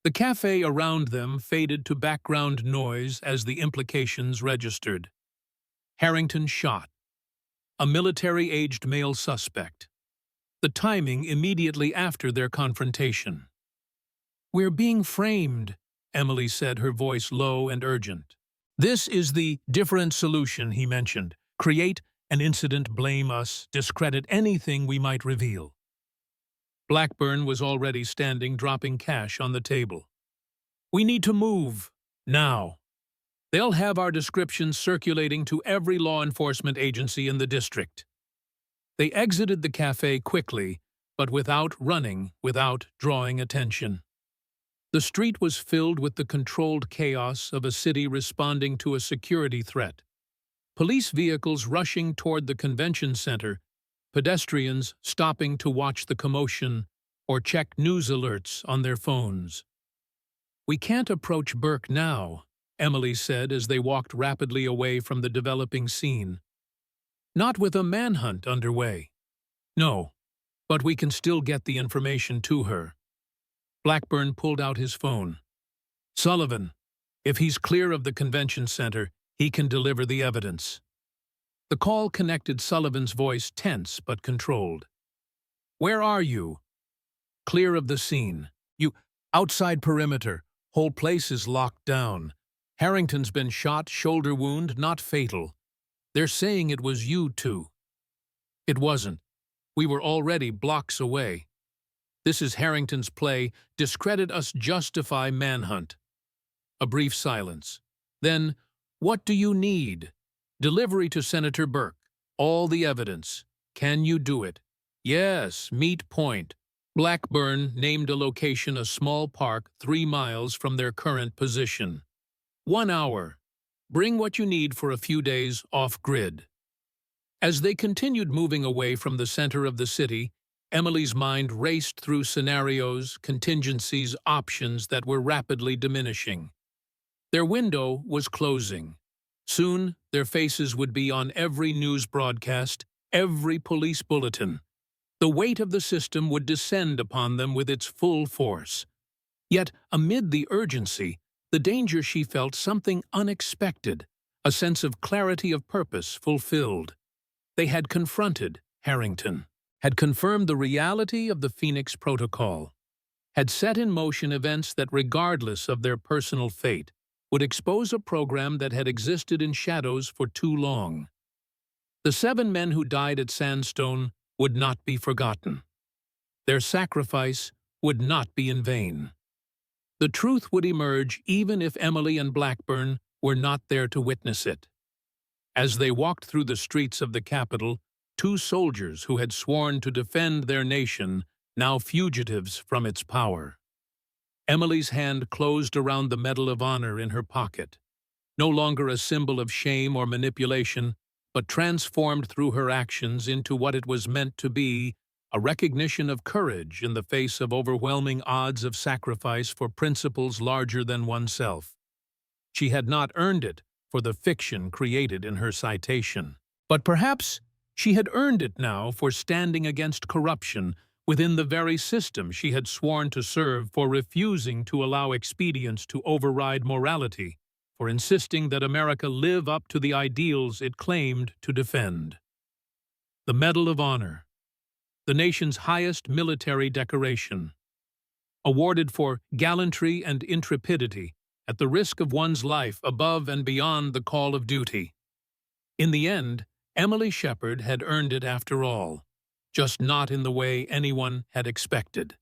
The cafe around them faded to background noise as the implications registered. Harrington shot. A military-aged male suspect. The timing immediately after their confrontation. "We're being framed," Emily said, her voice low and urgent. "This is the different solution," he mentioned. "Create an incident, blame us, discredit anything we might reveal." Blackburn was already standing, dropping cash on the table. "We need to move. Now. They'll have our descriptions circulating to every law enforcement agency in the district." They exited the cafe quickly, but without running, without drawing attention. The street was filled with the controlled chaos of a city responding to a security threat. Police vehicles rushing toward the convention center, pedestrians stopping to watch the commotion or check news alerts on their phones. "We can't approach Burke now," Emily said as they walked rapidly away from the developing scene. "Not with a manhunt underway." "No, but we can still get the information to her." Blackburn pulled out his phone. "Sullivan, if he's clear of the convention center, he can deliver the evidence." The call connected Sullivan's voice tense but controlled. "Where are you?" "Clear of the scene. You, outside perimeter. Whole place is locked down. Harrington's been shot, shoulder wound, not fatal. They're saying it was you two." "It wasn't. We were already blocks away. This is Harrington's play. Discredit us, justify manhunt." A brief silence. Then, "What do you need?" "Delivery to Senator Burke. All the evidence. Can you do it?" "Yes, meet point." Blackburn named a location, a small park 3 miles from their current position. 1 hour. Bring what you need for a few days off-grid. As they continued moving away from the center of the city, Emily's mind raced through scenarios, contingencies, options that were rapidly diminishing. Their window was closing. Soon, their faces would be on every news broadcast, every police bulletin. The weight of the system would descend upon them with its full force. Yet, amid the urgency, the danger she felt something unexpected, a sense of clarity of purpose fulfilled. They had confronted Harrington, had confirmed the reality of the Phoenix Protocol, had set in motion events that, regardless of their personal fate, would expose a program that had existed in shadows for too long. The 7 men who died at Sandstone would not be forgotten. Their sacrifice would not be in vain. The truth would emerge even if Emily and Blackburn were not there to witness it. As they walked through the streets of the capital, 2 soldiers who had sworn to defend their nation, now fugitives from its power. Emily's hand closed around the Medal of Honor in her pocket, no longer a symbol of shame or manipulation, but transformed through her actions into what it was meant to be, a recognition of courage in the face of overwhelming odds of sacrifice for principles larger than oneself. She had not earned it for the fiction created in her citation, but perhaps she had earned it now for standing against corruption within the very system she had sworn to serve, for refusing to allow expedience to override morality, for insisting that America live up to the ideals it claimed to defend. The Medal of Honor, the nation's highest military decoration, awarded for gallantry and intrepidity at the risk of one's life above and beyond the call of duty. In the end, Emily Shepard had earned it after all, just not in the way anyone had expected.